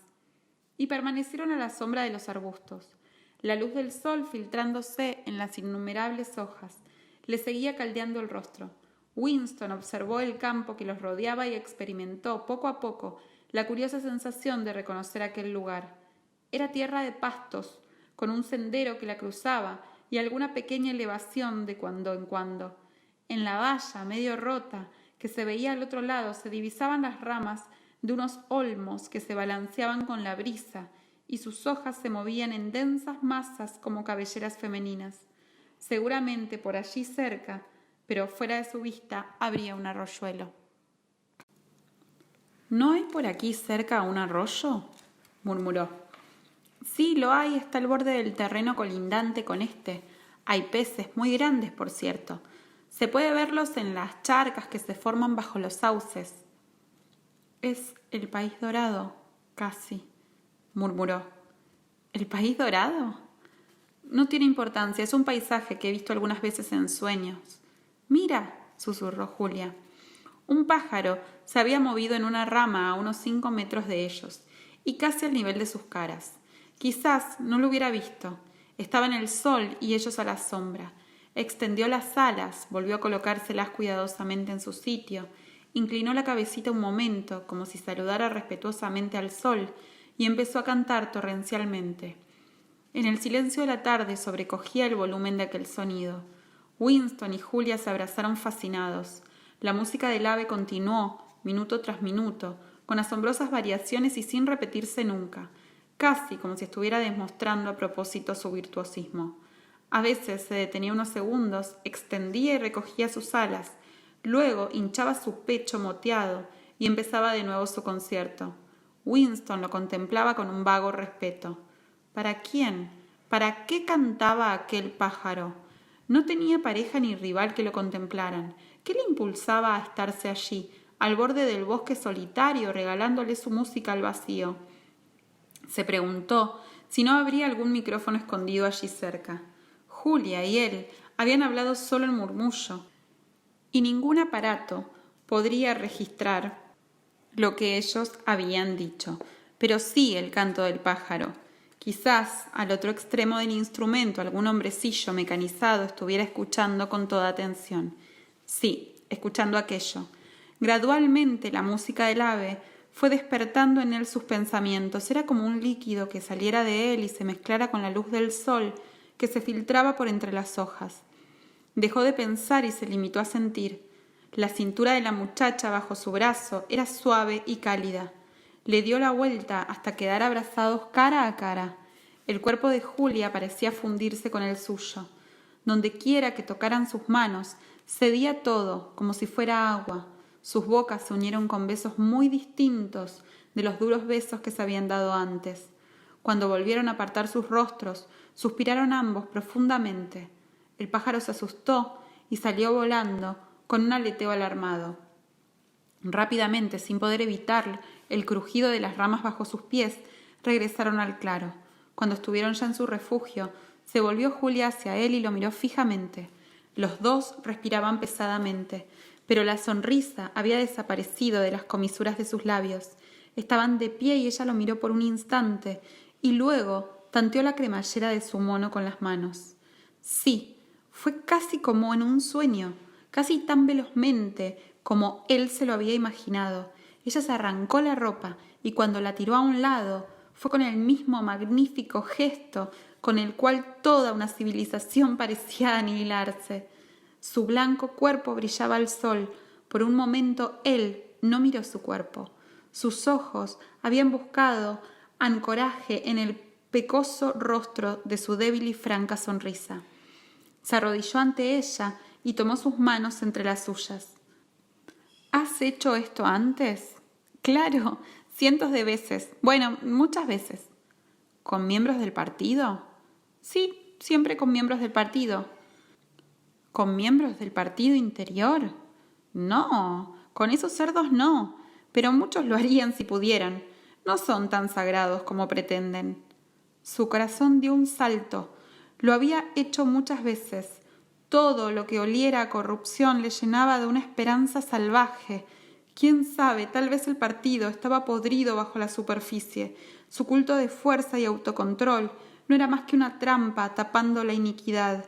Y permanecieron a la sombra de los arbustos. La luz del sol, filtrándose en las innumerables hojas, le seguía caldeando el rostro. Winston observó el campo que los rodeaba y experimentó, poco a poco, la curiosa sensación de reconocer aquel lugar. Era tierra de pastos, con un sendero que la cruzaba y alguna pequeña elevación de cuando en cuando. En la valla, medio rota, que se veía al otro lado, se divisaban las ramas de unos olmos que se balanceaban con la brisa, y sus hojas se movían en densas masas como cabelleras femeninas. Seguramente por allí cerca, pero fuera de su vista, habría un arroyuelo. «¿No hay por aquí cerca un arroyo?», murmuró. «Sí, lo hay, está al borde del terreno colindante con este. Hay peces, muy grandes, por cierto. Se puede verlos en las charcas que se forman bajo los sauces». «Es el país dorado, casi», murmuró. «¿El país dorado?». «No tiene importancia, es un paisaje que he visto algunas veces en sueños». «Mira», susurró Julia. Un pájaro se había movido en una rama a unos 5 metros de ellos, y casi al nivel de sus caras. Quizás no lo hubiera visto. Estaba en el sol y ellos a la sombra. Extendió las alas, volvió a colocárselas cuidadosamente en su sitio, inclinó la cabecita un momento, como si saludara respetuosamente al sol, y empezó a cantar torrencialmente. En el silencio de la tarde sobrecogía el volumen de aquel sonido. Winston y Julia se abrazaron fascinados. La música del ave continuó, minuto tras minuto, con asombrosas variaciones y sin repetirse nunca, casi como si estuviera demostrando a propósito su virtuosismo. A veces se detenía unos segundos, extendía y recogía sus alas, luego hinchaba su pecho moteado y empezaba de nuevo su concierto. Winston lo contemplaba con un vago respeto. ¿Para quién? ¿Para qué cantaba aquel pájaro? No tenía pareja ni rival que lo contemplaran. ¿Qué le impulsaba a estarse allí, al borde del bosque solitario, regalándole su música al vacío? Se preguntó si no habría algún micrófono escondido allí cerca. Julia y él habían hablado solo en murmullo, y ningún aparato podría registrar lo que ellos habían dicho, pero sí el canto del pájaro. Quizás al otro extremo del instrumento algún hombrecillo mecanizado estuviera escuchando con toda atención. Sí, escuchando aquello. Gradualmente la música del ave fue despertando en él sus pensamientos. Era como un líquido que saliera de él y se mezclara con la luz del sol que se filtraba por entre las hojas. Dejó de pensar y se limitó a sentir. La cintura de la muchacha bajo su brazo era suave y cálida. Le dio la vuelta hasta quedar abrazados cara a cara. El cuerpo de Julia parecía fundirse con el suyo. Donde quiera que tocaran sus manos, cedía todo, como si fuera agua. Sus bocas se unieron con besos muy distintos de los duros besos que se habían dado antes. Cuando volvieron a apartar sus rostros, suspiraron ambos profundamente. El pájaro se asustó y salió volando con un aleteo alarmado. Rápidamente, sin poder evitar el crujido de las ramas bajo sus pies, regresaron al claro. Cuando estuvieron ya en su refugio, se volvió Julia hacia él y lo miró fijamente. Los dos respiraban pesadamente, pero la sonrisa había desaparecido de las comisuras de sus labios. Estaban de pie y ella lo miró por un instante, y luego tanteó la cremallera de su mono con las manos. Sí, fue casi como en un sueño, casi tan velozmente como él se lo había imaginado. Ella se arrancó la ropa y cuando la tiró a un lado, fue con el mismo magnífico gesto con el cual toda una civilización parecía aniquilarse. Su blanco cuerpo brillaba al sol. Por un momento él no miró su cuerpo. Sus ojos habían buscado ancoraje en el pecoso rostro de su débil y franca sonrisa. Se arrodilló ante ella y tomó sus manos entre las suyas. ¿Has hecho esto antes? Claro, cientos de veces. Bueno, muchas veces. ¿Con miembros del partido? Sí, siempre con miembros del partido. ¿Con miembros del partido interior? No, con esos cerdos no, pero muchos lo harían si pudieran. No son tan sagrados como pretenden. Su corazón dio un salto. Lo había hecho muchas veces. Todo lo que oliera a corrupción le llenaba de una esperanza salvaje. Quién sabe, tal vez el partido estaba podrido bajo la superficie. Su culto de fuerza y autocontrol no era más que una trampa tapando la iniquidad.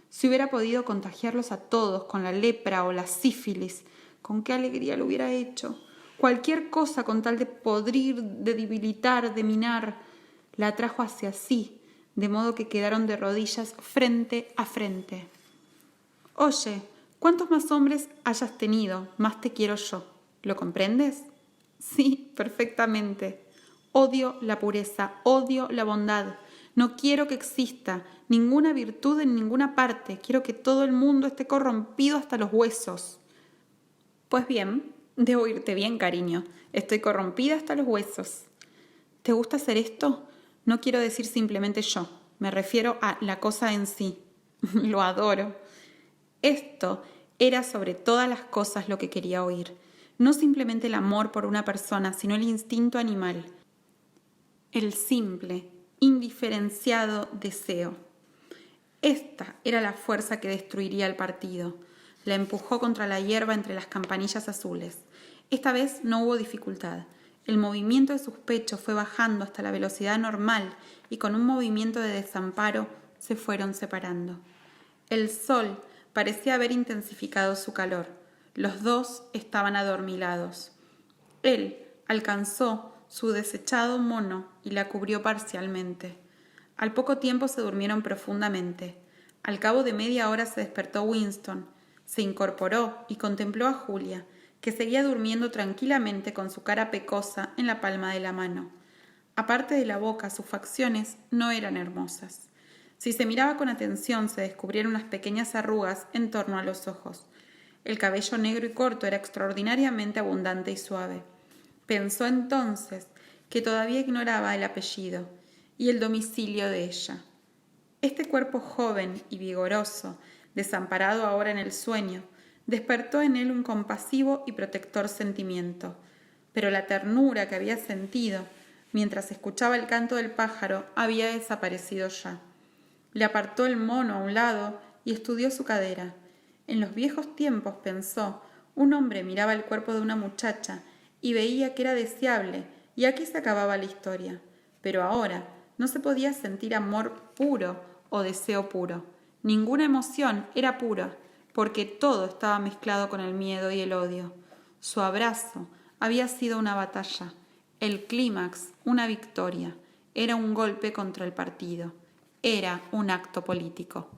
Si hubiera podido contagiarlos a todos con la lepra o la sífilis, con qué alegría lo hubiera hecho. Cualquier cosa con tal de podrir, de debilitar, de minar, la atrajo hacia sí, de modo que quedaron de rodillas frente a frente. Oye, cuantos más hombres hayas tenido, más te quiero yo. ¿Lo comprendes? Sí, perfectamente. Odio la pureza, odio la bondad. No quiero que exista ninguna virtud en ninguna parte. Quiero que todo el mundo esté corrompido hasta los huesos. Pues bien, debo oírte bien, cariño. Estoy corrompida hasta los huesos. ¿Te gusta hacer esto? No quiero decir simplemente yo. Me refiero a la cosa en sí. Lo adoro. Esto era sobre todas las cosas lo que quería oír. No simplemente el amor por una persona, sino el instinto animal. El simple, indiferenciado deseo. Esta era la fuerza que destruiría el partido. La empujó contra la hierba entre las campanillas azules. Esta vez no hubo dificultad. El movimiento de sus pechos fue bajando hasta la velocidad normal y con un movimiento de desamparo se fueron separando. El sol parecía haber intensificado su calor. Los dos estaban adormilados. Él alcanzó su desechado mono y la cubrió parcialmente. Al poco tiempo se durmieron profundamente. Al cabo de media hora se despertó Winston, se incorporó y contempló a Julia, que seguía durmiendo tranquilamente con su cara pecosa en la palma de la mano. Aparte de la boca, sus facciones no eran hermosas. Si se miraba con atención, se descubrieron unas pequeñas arrugas en torno a los ojos. El cabello negro y corto era extraordinariamente abundante y suave. Pensó entonces que todavía ignoraba el apellido y el domicilio de ella. Este cuerpo joven y vigoroso, desamparado ahora en el sueño, despertó en él un compasivo y protector sentimiento, pero la ternura que había sentido mientras escuchaba el canto del pájaro había desaparecido ya. Le apartó el mono a un lado y estudió su cadera. En los viejos tiempos, pensó, un hombre miraba el cuerpo de una muchacha y veía que era deseable, y aquí se acababa la historia. Pero ahora no se podía sentir amor puro o deseo puro. Ninguna emoción era pura. porque todo estaba mezclado con el miedo y el odio. Su abrazo había sido una batalla, el clímax una victoria, era un golpe contra el partido, era un acto político.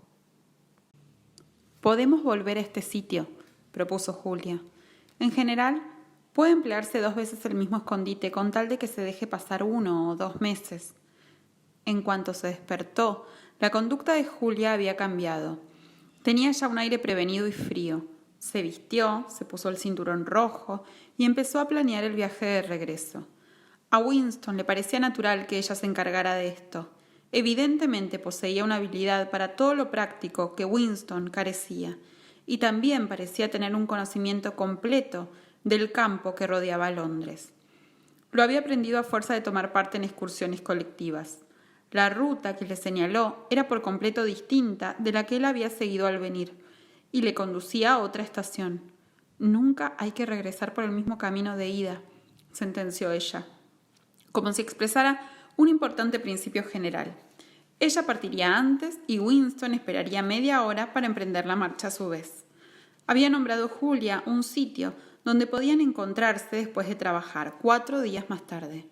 «Podemos volver a este sitio», propuso Julia. «En general, puede emplearse 2 veces el mismo escondite con tal de que se deje pasar 1 o 2 meses». En cuanto se despertó, la conducta de Julia había cambiado. Tenía ya un aire prevenido y frío. Se vistió, se puso el cinturón rojo y empezó a planear el viaje de regreso. A Winston le parecía natural que ella se encargara de esto. Evidentemente poseía una habilidad para todo lo práctico que Winston carecía, y también parecía tener un conocimiento completo del campo que rodeaba a Londres. Lo había aprendido a fuerza de tomar parte en excursiones colectivas. La ruta que le señaló era por completo distinta de la que él había seguido al venir, y le conducía a otra estación. «Nunca hay que regresar por el mismo camino de ida», sentenció ella, como si expresara un importante principio general. Ella partiría antes y Winston esperaría media hora para emprender la marcha a su vez. Había nombrado Julia un sitio donde podían encontrarse después de trabajar 4 días más tarde.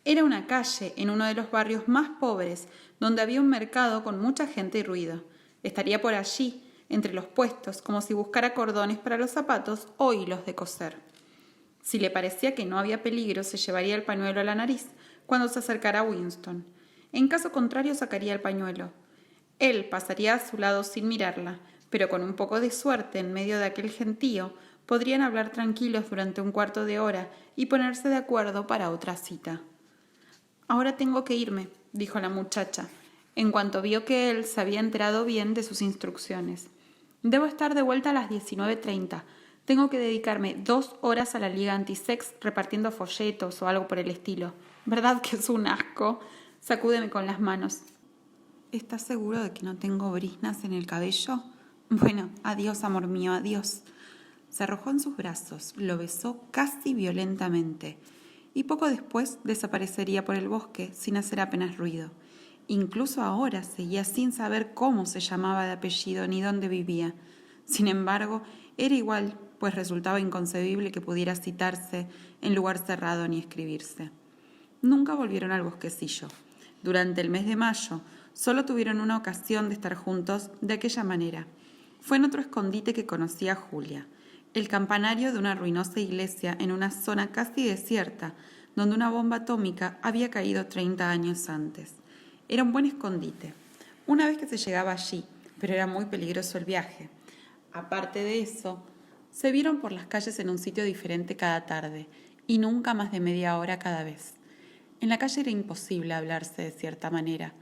Era una calle en uno de los barrios más pobres, donde había un mercado con mucha gente y ruido. Estaría por allí, entre los puestos, como si buscara cordones para los zapatos o hilos de coser. Si le parecía que no había peligro, se llevaría el pañuelo a la nariz cuando se acercara a Winston. En caso contrario, sacaría el pañuelo. Él pasaría a su lado sin mirarla, pero con un poco de suerte, en medio de aquel gentío, podrían hablar tranquilos durante 1/4 de hora y ponerse de acuerdo para otra cita. «Ahora tengo que irme», dijo la muchacha, en cuanto vio que él se había enterado bien de sus instrucciones. «Debo estar de vuelta a las 19:30. Tengo que dedicarme 2 horas a la Liga Antisex repartiendo folletos o algo por el estilo. ¿Verdad que es un asco? Sacúdeme con las manos». «¿Estás seguro de que no tengo briznas en el cabello? Bueno, adiós, amor mío, adiós». Se arrojó en sus brazos, lo besó casi violentamente y poco después desaparecería por el bosque sin hacer apenas ruido. Incluso ahora seguía sin saber cómo se llamaba de apellido ni dónde vivía. Sin embargo, era igual, pues resultaba inconcebible que pudiera citarse en lugar cerrado ni escribirse. Nunca volvieron al bosquecillo. Durante el mes de mayo, solo tuvieron una ocasión de estar juntos de aquella manera. Fue en otro escondite que conocía a Julia, el campanario de una ruinosa iglesia en una zona casi desierta, donde una bomba atómica había caído 30 años antes. Era un buen escondite, una vez que se llegaba allí, pero era muy peligroso el viaje. Aparte de eso, se vieron por las calles en un sitio diferente cada tarde, y nunca más de media hora cada vez. En la calle era imposible hablarse de cierta manera.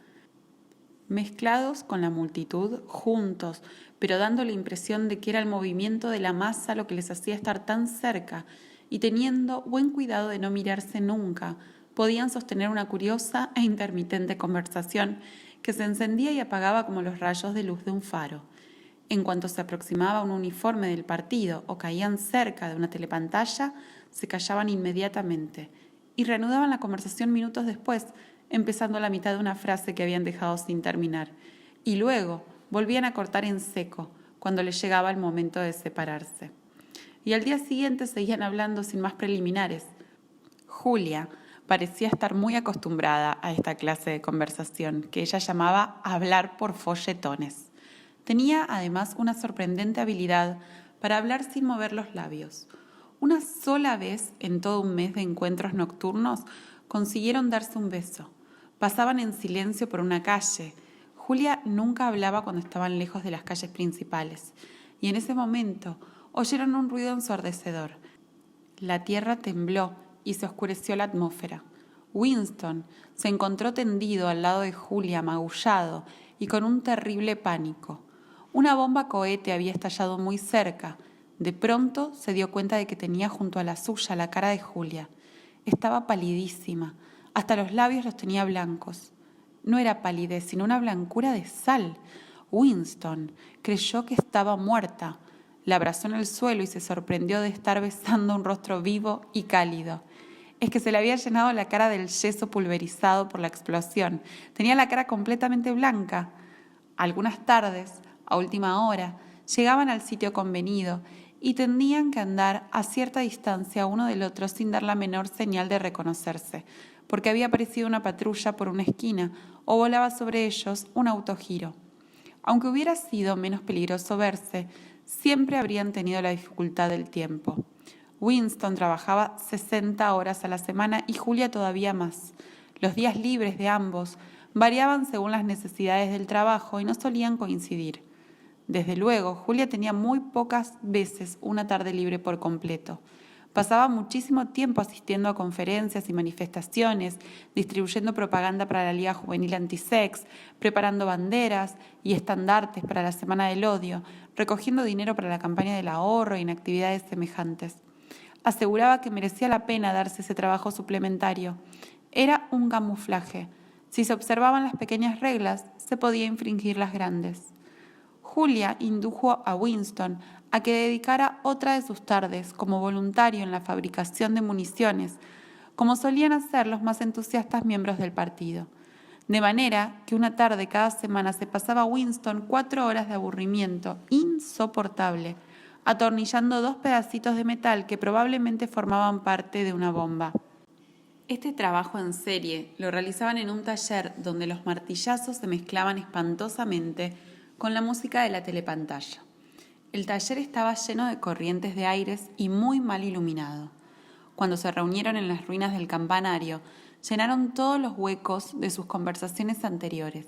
Mezclados con la multitud, juntos, pero dando la impresión de que era el movimiento de la masa lo que les hacía estar tan cerca, y teniendo buen cuidado de no mirarse nunca, podían sostener una curiosa e intermitente conversación que se encendía y apagaba como los rayos de luz de un faro. En cuanto se aproximaba un uniforme del partido o caían cerca de una telepantalla, se callaban inmediatamente y reanudaban la conversación minutos después, empezando la mitad de una frase que habían dejado sin terminar, y luego volvían a cortar en seco cuando les llegaba el momento de separarse. Y al día siguiente seguían hablando sin más preliminares. Julia parecía estar muy acostumbrada a esta clase de conversación, que ella llamaba hablar por folletones. Tenía además una sorprendente habilidad para hablar sin mover los labios. Una sola vez en todo un mes de encuentros nocturnos consiguieron darse un beso. Pasaban en silencio por una calle. Julia nunca hablaba cuando estaban lejos de las calles principales, y en ese momento oyeron un ruido ensordecedor. La tierra tembló y se oscureció la atmósfera. Winston se encontró tendido al lado de Julia, magullado y con un terrible pánico. Una bomba cohete había estallado muy cerca. De pronto se dio cuenta de que tenía junto a la suya la cara de Julia. Estaba palidísima, hasta los labios los tenía blancos. No era palidez, sino una blancura de sal. Winston creyó que estaba muerta. La abrazó en el suelo y se sorprendió de estar besando un rostro vivo y cálido. Es que se le había llenado la cara del yeso pulverizado por la explosión. Tenía la cara completamente blanca. Algunas tardes, a última hora, llegaban al sitio convenido y tendían que andar a cierta distancia uno del otro sin dar la menor señal de reconocerse, porque había aparecido una patrulla por una esquina o volaba sobre ellos un autogiro. Aunque hubiera sido menos peligroso verse, siempre habrían tenido la dificultad del tiempo. Winston trabajaba 60 horas a la semana y Julia todavía más. Los días libres de ambos variaban según las necesidades del trabajo y no solían coincidir. Desde luego, Julia tenía muy pocas veces una tarde libre por completo. Pasaba muchísimo tiempo asistiendo a conferencias y manifestaciones, distribuyendo propaganda para la Liga Juvenil Antisex, preparando banderas y estandartes para la Semana del Odio, recogiendo dinero para la campaña del ahorro y en actividades semejantes. Aseguraba que merecía la pena darse ese trabajo suplementario. Era un camuflaje. Si se observaban las pequeñas reglas, se podía infringir las grandes. Julia indujo a Winston a que dedicara otra de sus tardes como voluntario en la fabricación de municiones, como solían hacer los más entusiastas miembros del partido. De manera que una tarde cada semana se pasaba Winston 4 horas de aburrimiento insoportable, atornillando 2 pedacitos de metal que probablemente formaban parte de una bomba. Este trabajo en serie lo realizaban en un taller donde los martillazos se mezclaban espantosamente con la música de la telepantalla. El taller estaba lleno de corrientes de aires y muy mal iluminado. Cuando se reunieron en las ruinas del campanario, llenaron todos los huecos de sus conversaciones anteriores.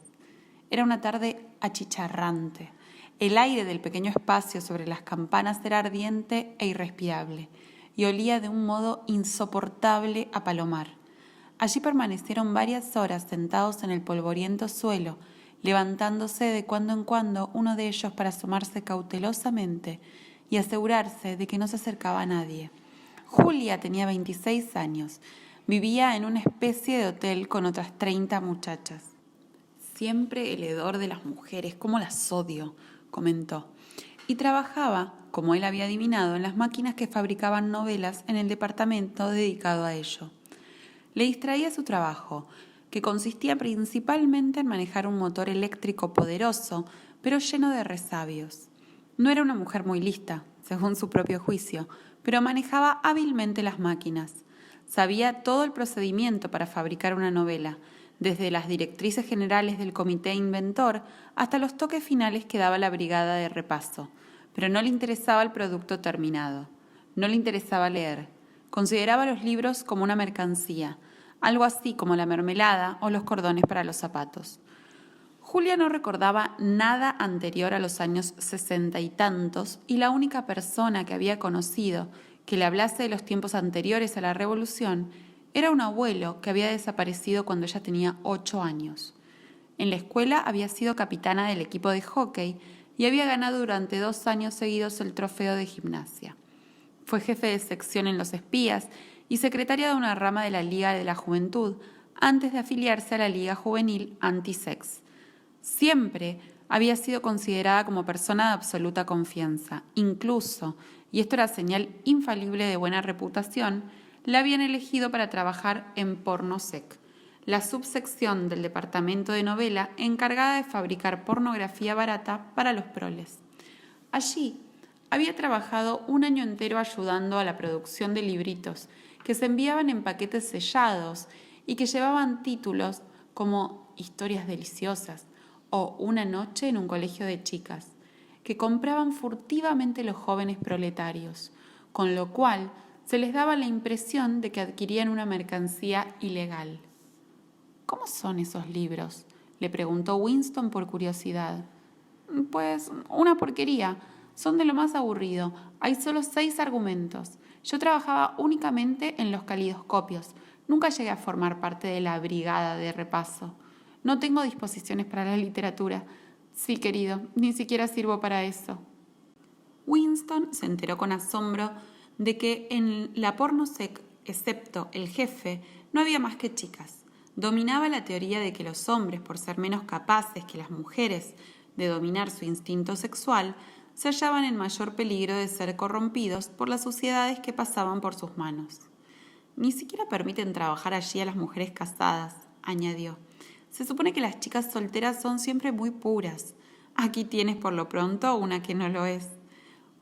Era una tarde achicharrante. El aire del pequeño espacio sobre las campanas era ardiente e irrespirable y olía de un modo insoportable a palomar. Allí permanecieron varias horas sentados en el polvoriento suelo, levantándose de cuando en cuando uno de ellos para asomarse cautelosamente y asegurarse de que no se acercaba a nadie. Julia tenía 26 años. Vivía en una especie de hotel con otras 30 muchachas. Siempre el hedor de las mujeres, cómo las odio, comentó. Y trabajaba, como él había adivinado, en las máquinas que fabricaban novelas en el departamento dedicado a ello. Le distraía su trabajo, que consistía principalmente en manejar un motor eléctrico poderoso, pero lleno de resabios. No era una mujer muy lista, según su propio juicio, pero manejaba hábilmente las máquinas. Sabía todo el procedimiento para fabricar una novela, desde las directrices generales del comité inventor hasta los toques finales que daba la brigada de repaso, pero no le interesaba el producto terminado. No le interesaba leer. Consideraba los libros como una mercancía, algo así como la mermelada o los cordones para los zapatos. Julia no recordaba nada anterior a los años 60 y tantos, y la única persona que había conocido que le hablase de los tiempos anteriores a la Revolución era un abuelo que había desaparecido cuando ella tenía 8 años. En la escuela había sido capitana del equipo de hockey y había ganado durante 2 años seguidos el trofeo de gimnasia. Fue jefe de sección en Los Espías y secretaria de una rama de la Liga de la Juventud antes de afiliarse a la Liga Juvenil Antisex. Siempre había sido considerada como persona de absoluta confianza. Incluso, y esto era señal infalible de buena reputación, la habían elegido para trabajar en Pornosec, la subsección del departamento de novela encargada de fabricar pornografía barata para los proles. Allí había trabajado 1 año entero ayudando a la producción de libritos que se enviaban en paquetes sellados y que llevaban títulos como Historias deliciosas o Una noche en un colegio de chicas, que compraban furtivamente los jóvenes proletarios, con lo cual se les daba la impresión de que adquirían una mercancía ilegal. ¿Cómo son esos libros?, le preguntó Winston por curiosidad. Pues una porquería. Son de lo más aburrido. Hay solo 6 argumentos. Yo trabajaba únicamente en los calidoscopios. Nunca llegué a formar parte de la brigada de repaso. No tengo disposiciones para la literatura. Sí, querido, ni siquiera sirvo para eso. Winston se enteró con asombro de que en la Pornosec, excepto el jefe, no había más que chicas. Dominaba la teoría de que los hombres, por ser menos capaces que las mujeres de dominar su instinto sexual, se hallaban en mayor peligro de ser corrompidos por las suciedades que pasaban por sus manos. Ni siquiera permiten trabajar allí a las mujeres casadas, añadió. Se supone que las chicas solteras son siempre muy puras. Aquí tienes por lo pronto una que no lo es.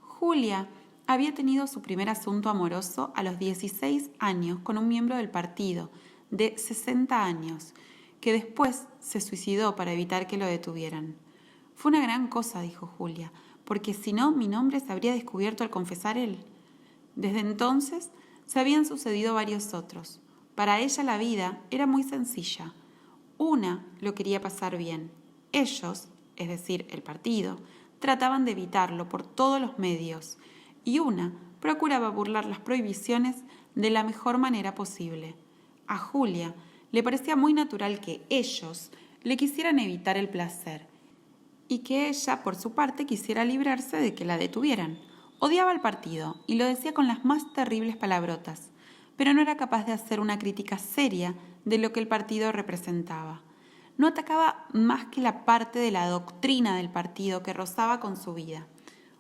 Julia había tenido su primer asunto amoroso a los 16 años con un miembro del partido, de 60 años, que después se suicidó para evitar que lo detuvieran. Fue una gran cosa, dijo Julia, porque si no, mi nombre se habría descubierto al confesar él. Desde entonces se habían sucedido varios otros. Para ella la vida era muy sencilla. Una lo quería pasar bien. Ellos, es decir, el partido, trataban de evitarlo por todos los medios, y una procuraba burlar las prohibiciones de la mejor manera posible. A Julia le parecía muy natural que ellos le quisieran evitar el placer, y que ella, por su parte, quisiera librarse de que la detuvieran. Odiaba al partido, y lo decía con las más terribles palabrotas, pero no era capaz de hacer una crítica seria de lo que el partido representaba. No atacaba más que la parte de la doctrina del partido que rozaba con su vida.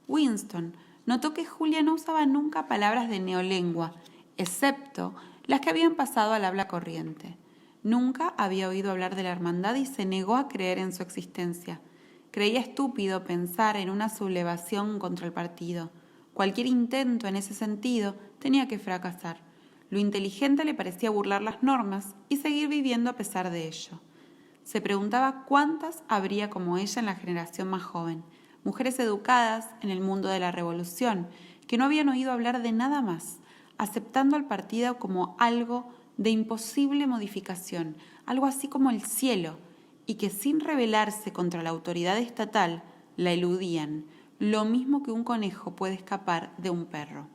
Winston notó que Julia no usaba nunca palabras de neolengua, excepto las que habían pasado al habla corriente. Nunca había oído hablar de la hermandad y se negó a creer en su existencia. Creía estúpido pensar en una sublevación contra el partido. Cualquier intento en ese sentido tenía que fracasar. Lo inteligente le parecía burlar las normas y seguir viviendo a pesar de ello. Se preguntaba cuántas habría como ella en la generación más joven, mujeres educadas en el mundo de la revolución, que no habían oído hablar de nada más, aceptando al partido como algo de imposible modificación, algo así como el cielo, y que sin rebelarse contra la autoridad estatal, la eludían, lo mismo que un conejo puede escapar de un perro.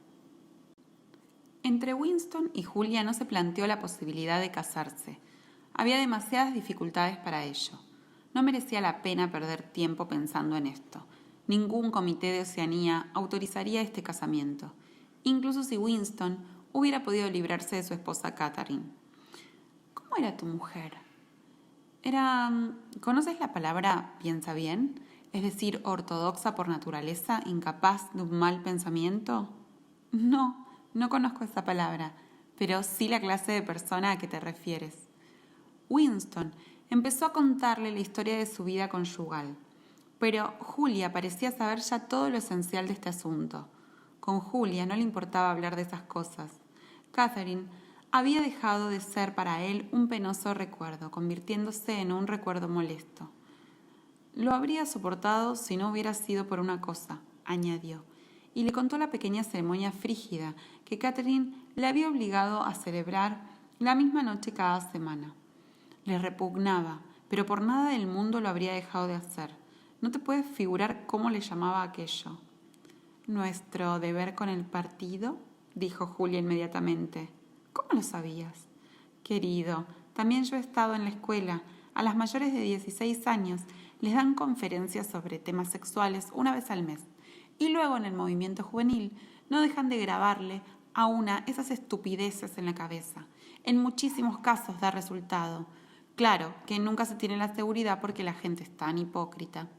Entre Winston y Julia no se planteó la posibilidad de casarse. Había demasiadas dificultades para ello. No merecía la pena perder tiempo pensando en esto. Ningún comité de Oceanía autorizaría este casamiento, incluso si Winston hubiera podido librarse de su esposa Catherine. ¿Cómo era tu mujer? ¿Conoces la palabra piensa bien? Es decir, ortodoxa por naturaleza, incapaz de un mal pensamiento. No conozco esa palabra, pero sí la clase de persona a que te refieres. Winston empezó a contarle la historia de su vida conyugal, pero Julia parecía saber ya todo lo esencial de este asunto. Con Julia no le importaba hablar de esas cosas. Catherine había dejado de ser para él un penoso recuerdo, convirtiéndose en un recuerdo molesto. Lo habría soportado si no hubiera sido por una cosa, añadió, y le contó la pequeña ceremonia frígida que Catherine le había obligado a celebrar la misma noche cada semana. Le repugnaba, pero por nada del mundo lo habría dejado de hacer. No te puedes figurar cómo le llamaba aquello. ¿Nuestro deber con el partido?, dijo Julia inmediatamente. ¿Cómo lo sabías? Querido, también yo he estado en la escuela. A las mayores de 16 años les dan conferencias sobre temas sexuales una vez al mes. Y luego en el movimiento juvenil no dejan de grabarle a una esas estupideces en la cabeza. En muchísimos casos da resultado. Claro que nunca se tiene la seguridad porque la gente es tan hipócrita.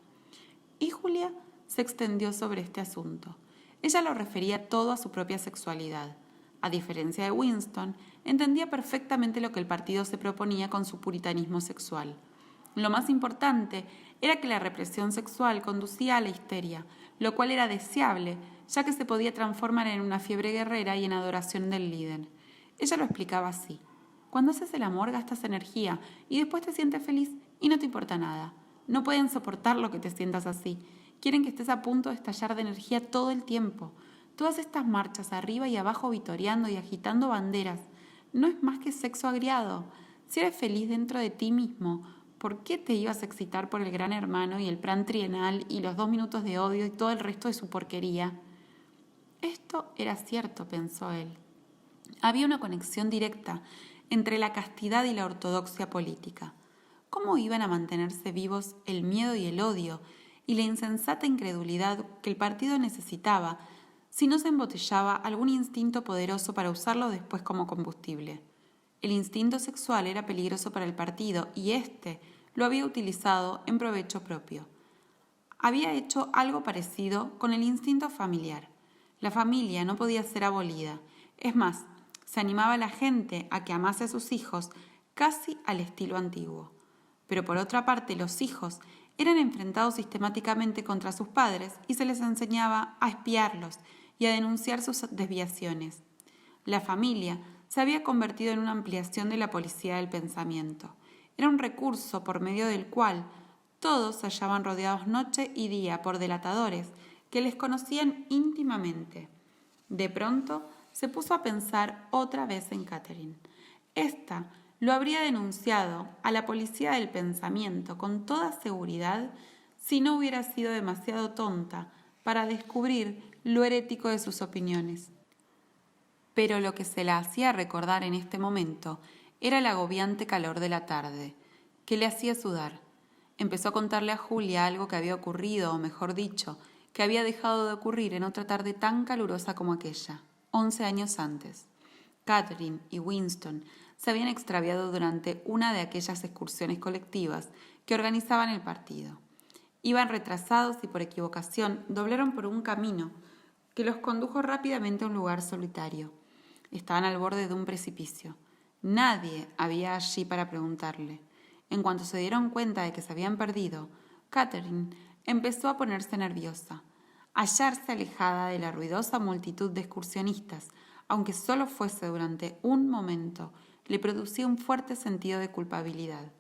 Y Julia se extendió sobre este asunto. Ella lo refería todo a su propia sexualidad. A diferencia de Winston, entendía perfectamente lo que el partido se proponía con su puritanismo sexual. Lo más importante era que la represión sexual conducía a la histeria, lo cual era deseable, ya que se podía transformar en una fiebre guerrera y en adoración del líder. Ella lo explicaba así. Cuando haces el amor gastas energía y después te sientes feliz y no te importa nada. No pueden soportar lo que te sientas así. Quieren que estés a punto de estallar de energía todo el tiempo. Todas estas marchas arriba y abajo vitoreando y agitando banderas no es más que sexo agriado. Si eres feliz dentro de ti mismo, ¿por qué te ibas a excitar por el Gran Hermano y el plan trienal y los 2 minutos de odio y todo el resto de su porquería? Esto era cierto, pensó él. Había una conexión directa entre la castidad y la ortodoxia política. ¿Cómo iban a mantenerse vivos el miedo y el odio y la insensata incredulidad que el partido necesitaba si no se embotellaba algún instinto poderoso para usarlo después como combustible? El instinto sexual era peligroso para el partido y éste lo había utilizado en provecho propio. Había hecho algo parecido con el instinto familiar. La familia no podía ser abolida. Es más, se animaba a la gente a que amase a sus hijos casi al estilo antiguo. Pero por otra parte, los hijos eran enfrentados sistemáticamente contra sus padres y se les enseñaba a espiarlos y a denunciar sus desviaciones. La familia se había convertido en una ampliación de la policía del pensamiento. Era un recurso por medio del cual todos se hallaban rodeados noche y día por delatadores que les conocían íntimamente. De pronto se puso a pensar otra vez en Catherine. Esta lo habría denunciado a la policía del pensamiento con toda seguridad si no hubiera sido demasiado tonta para descubrir lo herético de sus opiniones. Pero lo que se la hacía recordar en este momento era el agobiante calor de la tarde, que le hacía sudar. Empezó a contarle a Julia algo que había ocurrido, o mejor dicho, que había dejado de ocurrir en otra tarde tan calurosa como aquella, 11 años antes. Catherine y Winston se habían extraviado durante una de aquellas excursiones colectivas que organizaban el partido. Iban retrasados y por equivocación doblaron por un camino que los condujo rápidamente a un lugar solitario. Estaban al borde de un precipicio. Nadie había allí para preguntarle. En cuanto se dieron cuenta de que se habían perdido, Catherine empezó a ponerse nerviosa. Hallarse alejada de la ruidosa multitud de excursionistas, aunque solo fuese durante un momento, le producía un fuerte sentido de culpabilidad.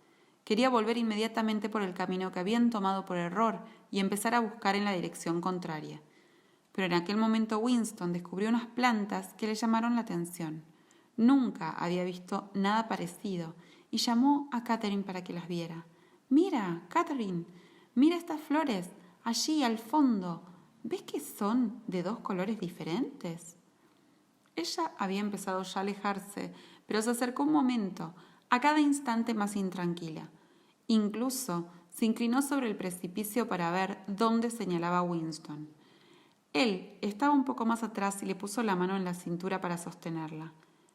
Quería volver inmediatamente por el camino que habían tomado por error y empezar a buscar en la dirección contraria. Pero en aquel momento Winston descubrió unas plantas que le llamaron la atención. Nunca había visto nada parecido y llamó a Catherine para que las viera. «Mira, Catherine, mira estas flores, allí al fondo. ¿Ves que son de 2 colores diferentes?» Ella había empezado ya a alejarse, pero se acercó un momento, a cada instante más intranquila. Incluso se inclinó sobre el precipicio para ver dónde señalaba Winston. Él estaba un poco más atrás y le puso la mano en la cintura para sostenerla.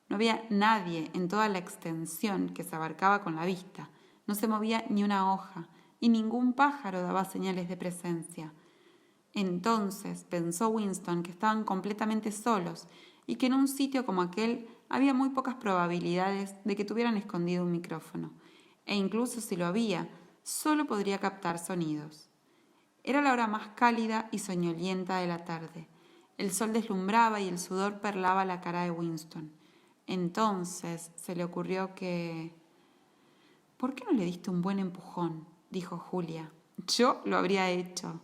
No había nadie en toda la extensión que se abarcaba con la vista. No se movía ni una hoja, y ningún pájaro daba señales de presencia. Entonces pensó Winston que estaban completamente solos y que en un sitio como aquel había muy pocas probabilidades de que tuvieran escondido un micrófono, e incluso si lo había, solo podría captar sonidos. Era la hora más cálida y soñolienta de la tarde. El sol deslumbraba y el sudor perlaba la cara de Winston. Entonces se le ocurrió que... «¿Por qué no le diste un buen empujón?», dijo Julia. «Yo lo habría hecho».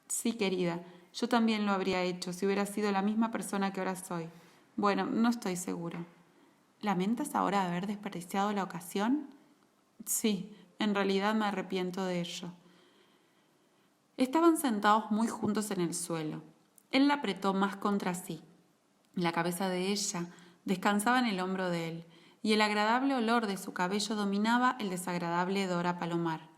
«Sí, querida, yo también lo habría hecho si hubiera sido la misma persona que ahora soy. Bueno, no estoy seguro». «¿Lamentas ahora haber desperdiciado la ocasión?» «Sí, en realidad me arrepiento de ello». Estaban sentados muy juntos en el suelo. Él la apretó más contra sí. La cabeza de ella descansaba en el hombro de él, y el agradable olor de su cabello dominaba el desagradable hedor a palomar.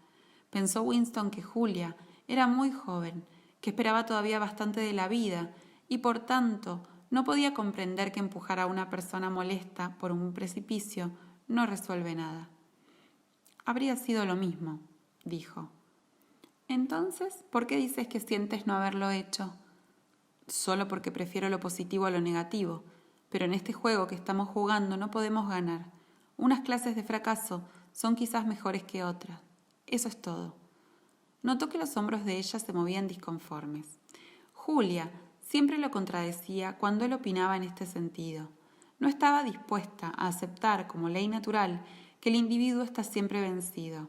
Pensó Winston que Julia era muy joven, que esperaba todavía bastante de la vida, y por tanto no podía comprender que empujar a una persona molesta por un precipicio no resuelve nada. «Habría sido lo mismo», dijo. «Entonces, ¿por qué dices que sientes no haberlo hecho?» «Solo porque prefiero lo positivo a lo negativo, pero en este juego que estamos jugando no podemos ganar. Unas clases de fracaso son quizás mejores que otras. Eso es todo». Notó que los hombros de ella se movían disconformes. Julia siempre lo contradecía cuando él opinaba en este sentido. No estaba dispuesta a aceptar como ley natural que el individuo está siempre vencido.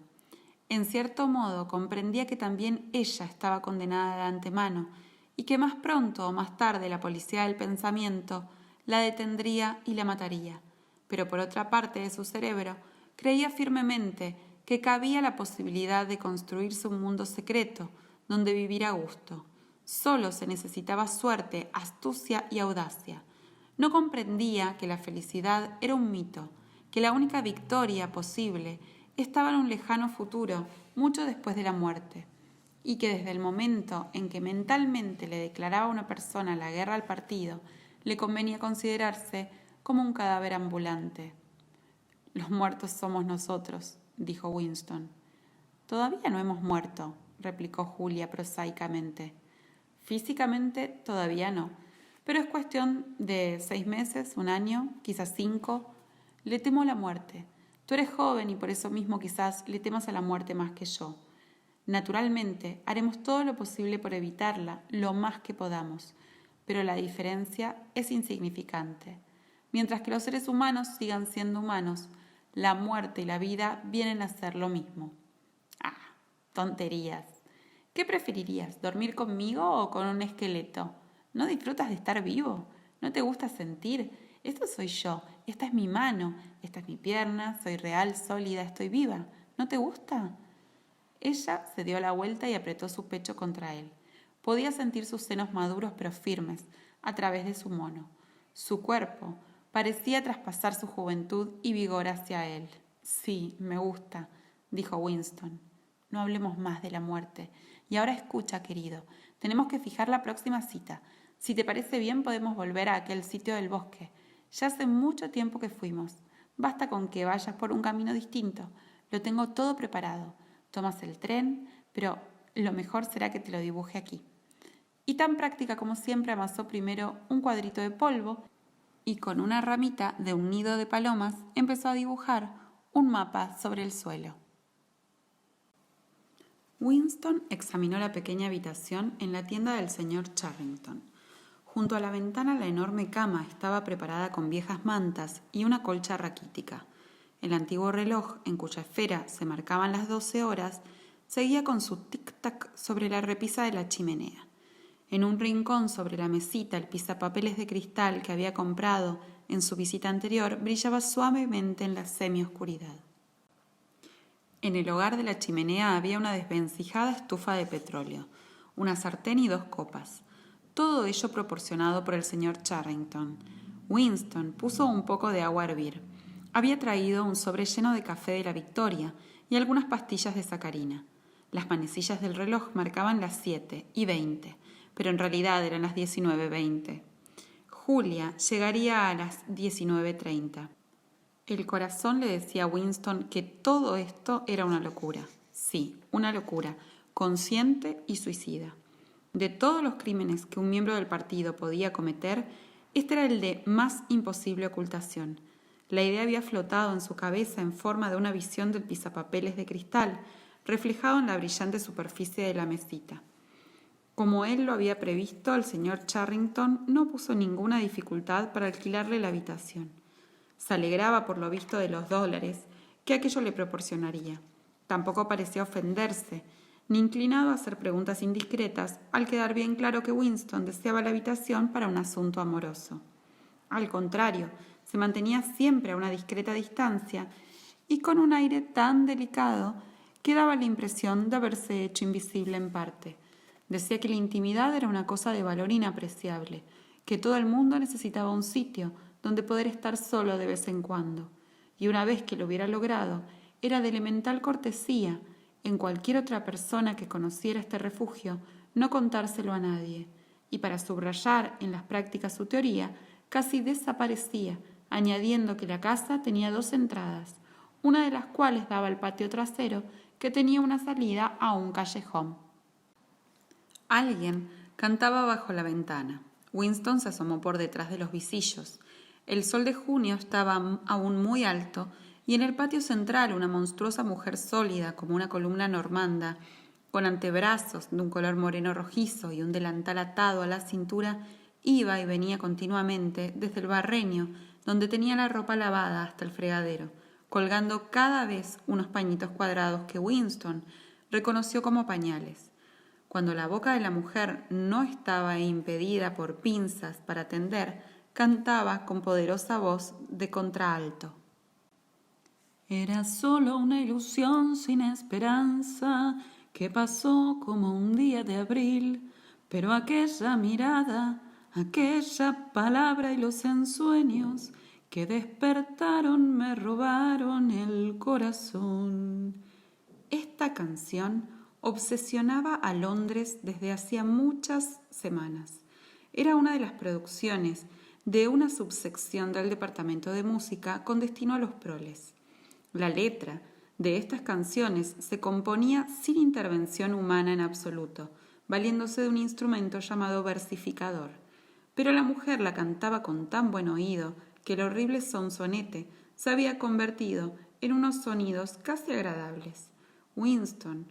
En cierto modo comprendía que también ella estaba condenada de antemano y que más pronto o más tarde la policía del pensamiento la detendría y la mataría. Pero por otra parte de su cerebro creía firmemente que cabía la posibilidad de construirse un mundo secreto donde vivir a gusto. Solo se necesitaba suerte, astucia y audacia. No comprendía que la felicidad era un mito, que la única victoria posible estaba en un lejano futuro, mucho después de la muerte, y que desde el momento en que mentalmente le declaraba a una persona la guerra al partido, le convenía considerarse como un cadáver ambulante. «Los muertos somos nosotros», dijo Winston. «Todavía no hemos muerto», replicó Julia prosaicamente. «Físicamente todavía no, pero es cuestión de 6 meses, 1 año, quizás 5. Le temo la muerte. Tú eres joven y por eso mismo quizás le temas a la muerte más que yo. Naturalmente, haremos todo lo posible por evitarla, lo más que podamos, pero la diferencia es insignificante. Mientras que los seres humanos sigan siendo humanos, la muerte y la vida vienen a ser lo mismo. Ah, tonterías. ¿Qué preferirías, dormir conmigo o con un esqueleto? ¿No disfrutas de estar vivo? ¿No te gusta sentir? Esto soy yo, esta es mi mano, esta es mi pierna, soy real, sólida, estoy viva. ¿No te gusta? Ella se dio la vuelta y apretó su pecho contra él. Podía sentir sus senos maduros pero firmes a través de su mono. Su cuerpo parecía traspasar su juventud y vigor hacia él. Sí, me gusta, dijo Winston. No hablemos más de la muerte. Y ahora escucha, querido, tenemos que fijar la próxima cita. Si te parece bien, podemos volver a aquel sitio del bosque. Ya hace mucho tiempo que fuimos. Basta con que vayas por un camino distinto. Lo tengo todo preparado. Tomas el tren, pero lo mejor será que te lo dibuje aquí. Y tan práctica como siempre amasó primero un cuadrito de polvo y con una ramita de un nido de palomas empezó a dibujar un mapa sobre el suelo. Winston examinó la pequeña habitación en la tienda del señor Charrington. Junto a la ventana la enorme cama estaba preparada con viejas mantas y una colcha raquítica. El antiguo reloj, en cuya esfera se marcaban las 12 horas, seguía con su tic-tac sobre la repisa de la chimenea. En un rincón sobre la mesita el pisapapeles de cristal que había comprado en su visita anterior brillaba suavemente en la semioscuridad. En el hogar de la chimenea había una desvencijada estufa de petróleo, una sartén y 2 copas. Todo ello proporcionado por el señor Charrington. Winston puso un poco de agua a hervir. Había traído un sobre lleno de café de la Victoria y algunas pastillas de sacarina. Las manecillas del reloj marcaban las 7:20, pero en realidad eran las 19:20. Julia llegaría a las 19:30. El corazón le decía a Winston que todo esto era una locura. Sí, una locura, consciente y suicida. De todos los crímenes que un miembro del partido podía cometer, este era el de más imposible ocultación. La idea había flotado en su cabeza en forma de una visión del pisapapeles de cristal, reflejado en la brillante superficie de la mesita. Como él lo había previsto, el señor Charrington no puso ninguna dificultad para alquilarle la habitación. Se alegraba por lo visto de los $2 que aquello le proporcionaría. Tampoco parecía ofenderse, ni inclinado a hacer preguntas indiscretas, al quedar bien claro que Winston deseaba la habitación para un asunto amoroso. Al contrario, se mantenía siempre a una discreta distancia y con un aire tan delicado que daba la impresión de haberse hecho invisible en parte. Decía que la intimidad era una cosa de valor inapreciable, que todo el mundo necesitaba un sitio donde poder estar solo de vez en cuando, y una vez que lo hubiera logrado, era de elemental cortesía en cualquier otra persona que conociera este refugio no contárselo a nadie, y para subrayar en las prácticas su teoría, casi desaparecía, añadiendo que la casa tenía 2 entradas, una de las cuales daba al patio trasero, que tenía una salida a un callejón. Alguien cantaba bajo la ventana. Winston se asomó por detrás de los visillos. El sol de junio estaba aún muy alto y en el patio central una monstruosa mujer sólida como una columna normanda, con antebrazos de un color moreno rojizo y un delantal atado a la cintura, iba y venía continuamente desde el barreño, donde tenía la ropa lavada, hasta el fregadero, colgando cada vez unos pañitos cuadrados que Winston reconoció como pañales. Cuando la boca de la mujer no estaba impedida por pinzas para tender, cantaba con poderosa voz de contraalto. Era solo una ilusión sin esperanza que pasó como un día de abril, pero aquella mirada, aquella palabra y los ensueños que despertaron me robaron el corazón. Esta canción obsesionaba a Londres desde hacía muchas semanas. Era una de las producciones de una subsección del Departamento de Música con destino a los proles. La letra de estas canciones se componía sin intervención humana en absoluto, valiéndose de un instrumento llamado versificador. Pero la mujer la cantaba con tan buen oído que el horrible sonsonete se había convertido en unos sonidos casi agradables. Winston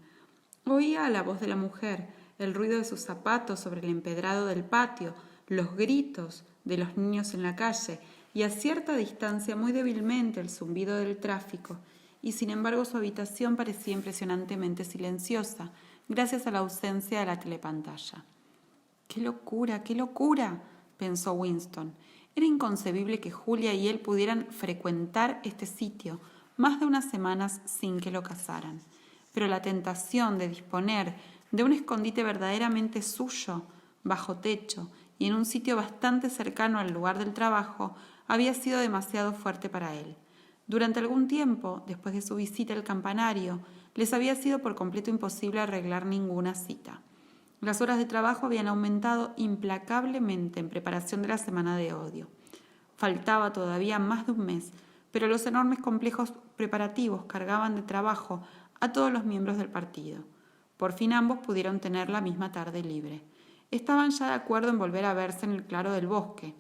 Oía la voz de la mujer, el ruido de sus zapatos sobre el empedrado del patio, los gritos de los niños en la calle y a cierta distancia muy débilmente el zumbido del tráfico, y sin embargo su habitación parecía impresionantemente silenciosa, gracias a la ausencia de la telepantalla. ¡Qué locura, qué locura!, pensó Winston. Era inconcebible que Julia y él pudieran frecuentar este sitio más de unas semanas sin que lo casaran. Pero la tentación de disponer de un escondite verdaderamente suyo, bajo techo y en un sitio bastante cercano al lugar del trabajo, había sido demasiado fuerte para él. Durante algún tiempo, después de su visita al campanario, les había sido por completo imposible arreglar ninguna cita. Las horas de trabajo habían aumentado implacablemente en preparación de la semana de odio. Faltaba todavía más de un mes, pero los enormes complejos preparativos cargaban de trabajo a todos los miembros del partido. Por fin ambos pudieron tener la misma tarde libre. Estaban ya de acuerdo en volver a verse en el claro del bosque.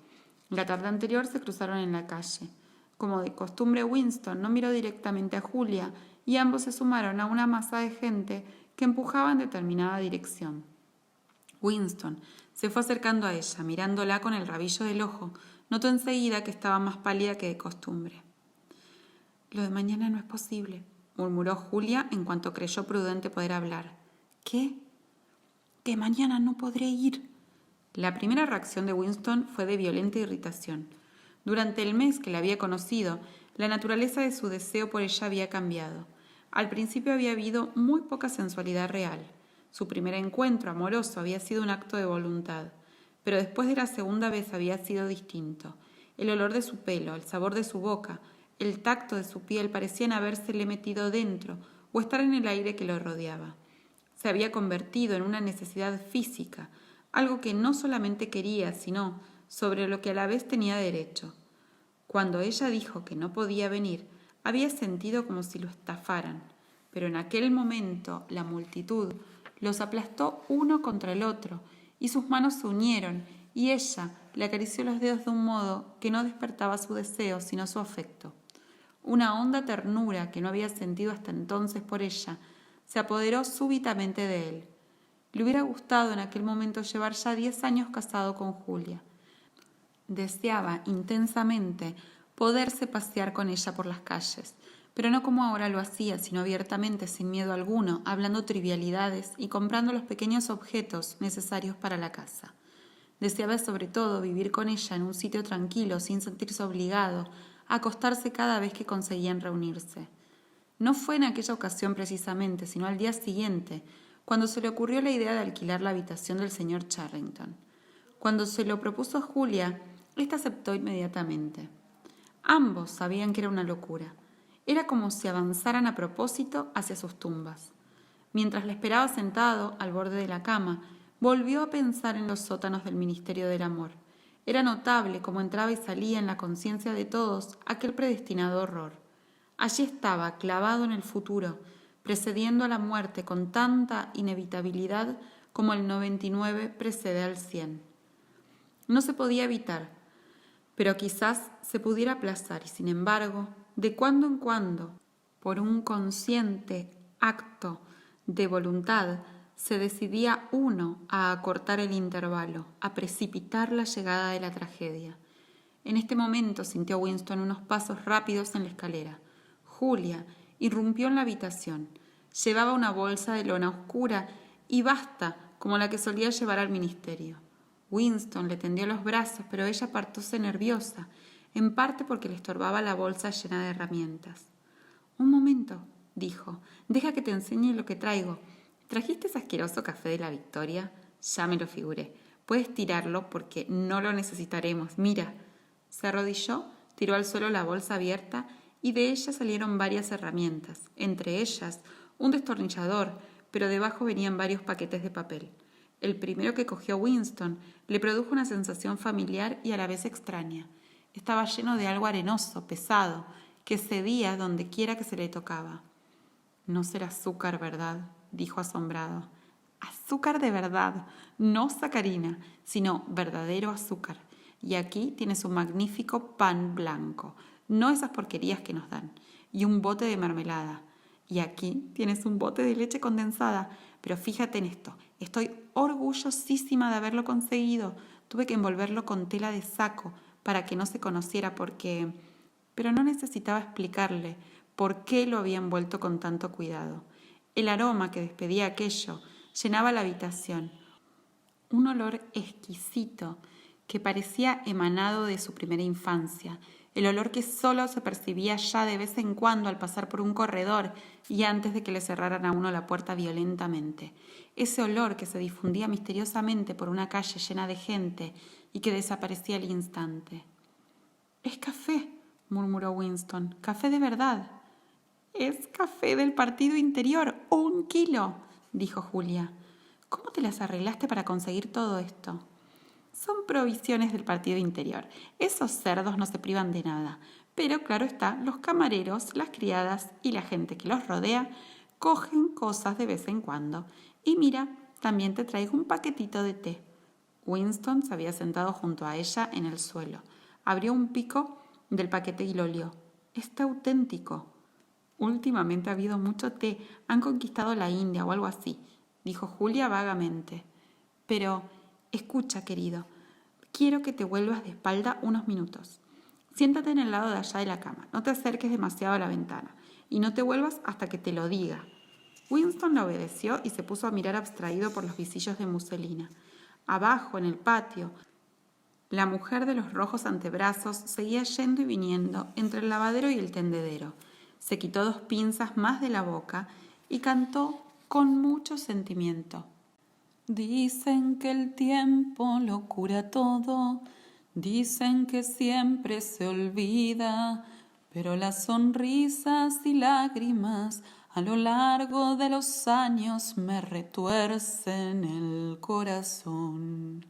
La tarde anterior se cruzaron en la calle. Como de costumbre, Winston no miró directamente a Julia y ambos se sumaron a una masa de gente que empujaba en determinada dirección. Winston se fue acercando a ella, mirándola con el rabillo del ojo. Notó enseguida que estaba más pálida que de costumbre. «Lo de mañana no es posible», murmuró Julia en cuanto creyó prudente poder hablar. «¿Qué?» «Que mañana no podré ir». La primera reacción de Winston fue de violenta irritación. Durante el mes que la había conocido, la naturaleza de su deseo por ella había cambiado. Al principio había habido muy poca sensualidad real. Su primer encuentro amoroso había sido un acto de voluntad, pero después de la segunda vez había sido distinto. El olor de su pelo, el sabor de su boca, el tacto de su piel parecían habérsele metido dentro o estar en el aire que lo rodeaba. Se había convertido en una necesidad física, algo que no solamente quería, sino sobre lo que a la vez tenía derecho. Cuando ella dijo que no podía venir, había sentido como si lo estafaran, pero en aquel momento la multitud los aplastó uno contra el otro, y sus manos se unieron, y ella le acarició los dedos de un modo que no despertaba su deseo, sino su afecto. Una honda ternura que no había sentido hasta entonces por ella se apoderó súbitamente de él. Le hubiera gustado en aquel momento llevar ya 10 años casado con Julia. Deseaba intensamente poderse pasear con ella por las calles, pero no como ahora lo hacía, sino abiertamente, sin miedo alguno, hablando trivialidades y comprando los pequeños objetos necesarios para la casa. Deseaba sobre todo vivir con ella en un sitio tranquilo, sin sentirse obligado a acostarse cada vez que conseguían reunirse. No fue en aquella ocasión precisamente, sino al día siguiente, cuando se le ocurrió la idea de alquilar la habitación del señor Charrington. Cuando se lo propuso a Julia, ésta aceptó inmediatamente. Ambos sabían que era una locura. Era como si avanzaran a propósito hacia sus tumbas. Mientras le esperaba sentado al borde de la cama, volvió a pensar en los sótanos del Ministerio del Amor. Era notable cómo entraba y salía en la conciencia de todos aquel predestinado horror. Allí estaba, clavado en el futuro, precediendo a la muerte con tanta inevitabilidad como el 99 precede al 100. No se podía evitar, pero quizás se pudiera aplazar, y sin embargo, de cuando en cuando, por un consciente acto de voluntad, se decidía uno a acortar el intervalo, a precipitar la llegada de la tragedia. En este momento sintió Winston unos pasos rápidos en la escalera. Julia irrumpió en la habitación. Llevaba una bolsa de lona oscura y vasta como la que solía llevar al ministerio. Winston le tendió los brazos, pero ella apartóse nerviosa, en parte porque le estorbaba la bolsa llena de herramientas. «Un momento», dijo, «deja que te enseñe lo que traigo. ¿Trajiste ese asqueroso café de la Victoria? Ya me lo figuré. Puedes tirarlo porque no lo necesitaremos. Mira». Se arrodilló, tiró al suelo la bolsa abierta y de ella salieron varias herramientas, entre ellas un destornillador, pero debajo venían varios paquetes de papel. El primero que cogió Winston le produjo una sensación familiar y a la vez extraña. Estaba lleno de algo arenoso, pesado, que cedía donde quiera que se le tocaba. «No será azúcar, ¿verdad?», dijo asombrado. «Azúcar de verdad, no sacarina, sino verdadero azúcar. Y aquí tienes un magnífico pan blanco, no esas porquerías que nos dan, y un bote de mermelada. Y aquí tienes un bote de leche condensada, Pero fíjate en esto, estoy orgullosísima de haberlo conseguido. Tuve que envolverlo con tela de saco para que no se conociera porque... Pero no necesitaba explicarle por qué lo había envuelto con tanto cuidado. El aroma que despedía aquello llenaba la habitación. Un olor exquisito que parecía emanado de su primera infancia, el olor que solo se percibía ya de vez en cuando al pasar por un corredor y antes de que le cerraran a uno la puerta violentamente. Ese olor que se difundía misteriosamente por una calle llena de gente y que desaparecía al instante. «Es café», murmuró Winston, «café de verdad». «Es café del partido interior, 1 kilo», dijo Julia. «¿Cómo te las arreglaste para conseguir todo esto?» «Son provisiones del partido interior. Esos cerdos no se privan de nada. Pero claro está, los camareros, las criadas y la gente que los rodea cogen cosas de vez en cuando. Y mira, también te traigo un paquetito de té». Winston se había sentado junto a ella en el suelo. Abrió un pico del paquete y lo olió. «Está auténtico». «Últimamente ha habido mucho té. Han conquistado la India o algo así», dijo Julia vagamente. «Pero, escucha, querido, quiero que te vuelvas de espalda unos minutos. Siéntate en el lado de allá de la cama. No te acerques demasiado a la ventana. Y no te vuelvas hasta que te lo diga». Winston le obedeció y se puso a mirar abstraído por los visillos de muselina. Abajo, en el patio, la mujer de los rojos antebrazos seguía yendo y viniendo entre el lavadero y el tendedero. Se quitó 2 pinzas más de la boca y cantó con mucho sentimiento. «Dicen que el tiempo lo cura todo, dicen que siempre se olvida, pero las sonrisas y lágrimas a lo largo de los años me retuercen el corazón».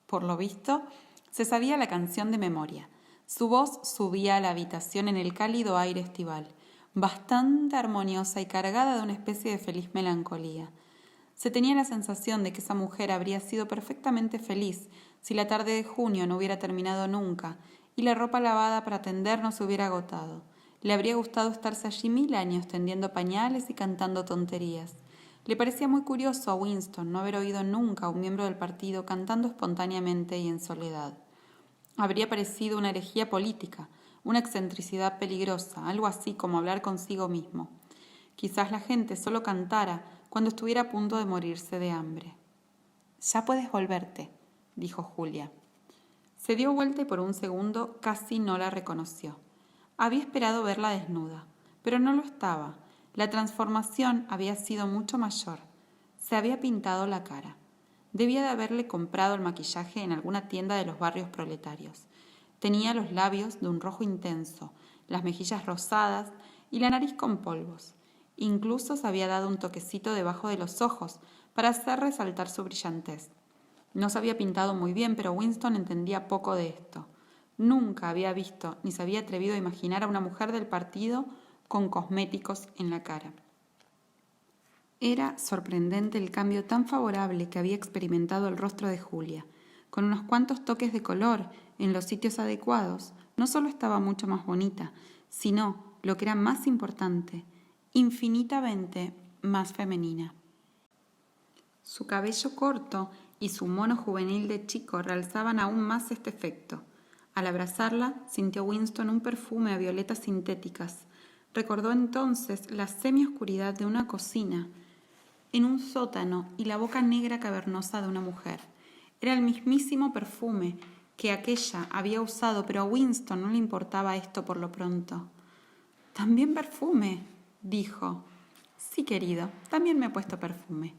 Por lo visto, se sabía la canción de memoria. Su voz subía a la habitación en el cálido aire estival, bastante armoniosa y cargada de una especie de feliz melancolía. Se tenía la sensación de que esa mujer habría sido perfectamente feliz si la tarde de junio no hubiera terminado nunca y la ropa lavada para tender no se hubiera agotado. Le habría gustado estarse allí 1000 años tendiendo pañales y cantando tonterías. Le parecía muy curioso a Winston no haber oído nunca a un miembro del partido cantando espontáneamente y en soledad. Habría parecido una herejía política, una excentricidad peligrosa, algo así como hablar consigo mismo. Quizás la gente solo cantara cuando estuviera a punto de morirse de hambre. «Ya puedes volverte», dijo Julia. Se dio vuelta y por un segundo casi no la reconoció. Había esperado verla desnuda, pero no lo estaba. La transformación había sido mucho mayor. Se había pintado la cara. Debía de haberle comprado el maquillaje en alguna tienda de los barrios proletarios. Tenía los labios de un rojo intenso, las mejillas rosadas y la nariz con polvos. Incluso se había dado un toquecito debajo de los ojos para hacer resaltar su brillantez. No se había pintado muy bien, pero Winston entendía poco de esto. Nunca había visto ni se había atrevido a imaginar a una mujer del partido con cosméticos en la cara. Era sorprendente el cambio tan favorable que había experimentado el rostro de Julia. Con unos cuantos toques de color en los sitios adecuados, no solo estaba mucho más bonita, sino, lo que era más importante, infinitamente más femenina. Su cabello corto y su mono juvenil de chico realzaban aún más este efecto. Al abrazarla, sintió Winston un perfume a violetas sintéticas. Recordó entonces la semioscuridad de una cocina en un sótano y la boca negra cavernosa de una mujer. Era el mismísimo perfume que aquella había usado, pero a Winston no le importaba esto por lo pronto. «¿También perfume?», dijo. «Sí, querido, también me he puesto perfume.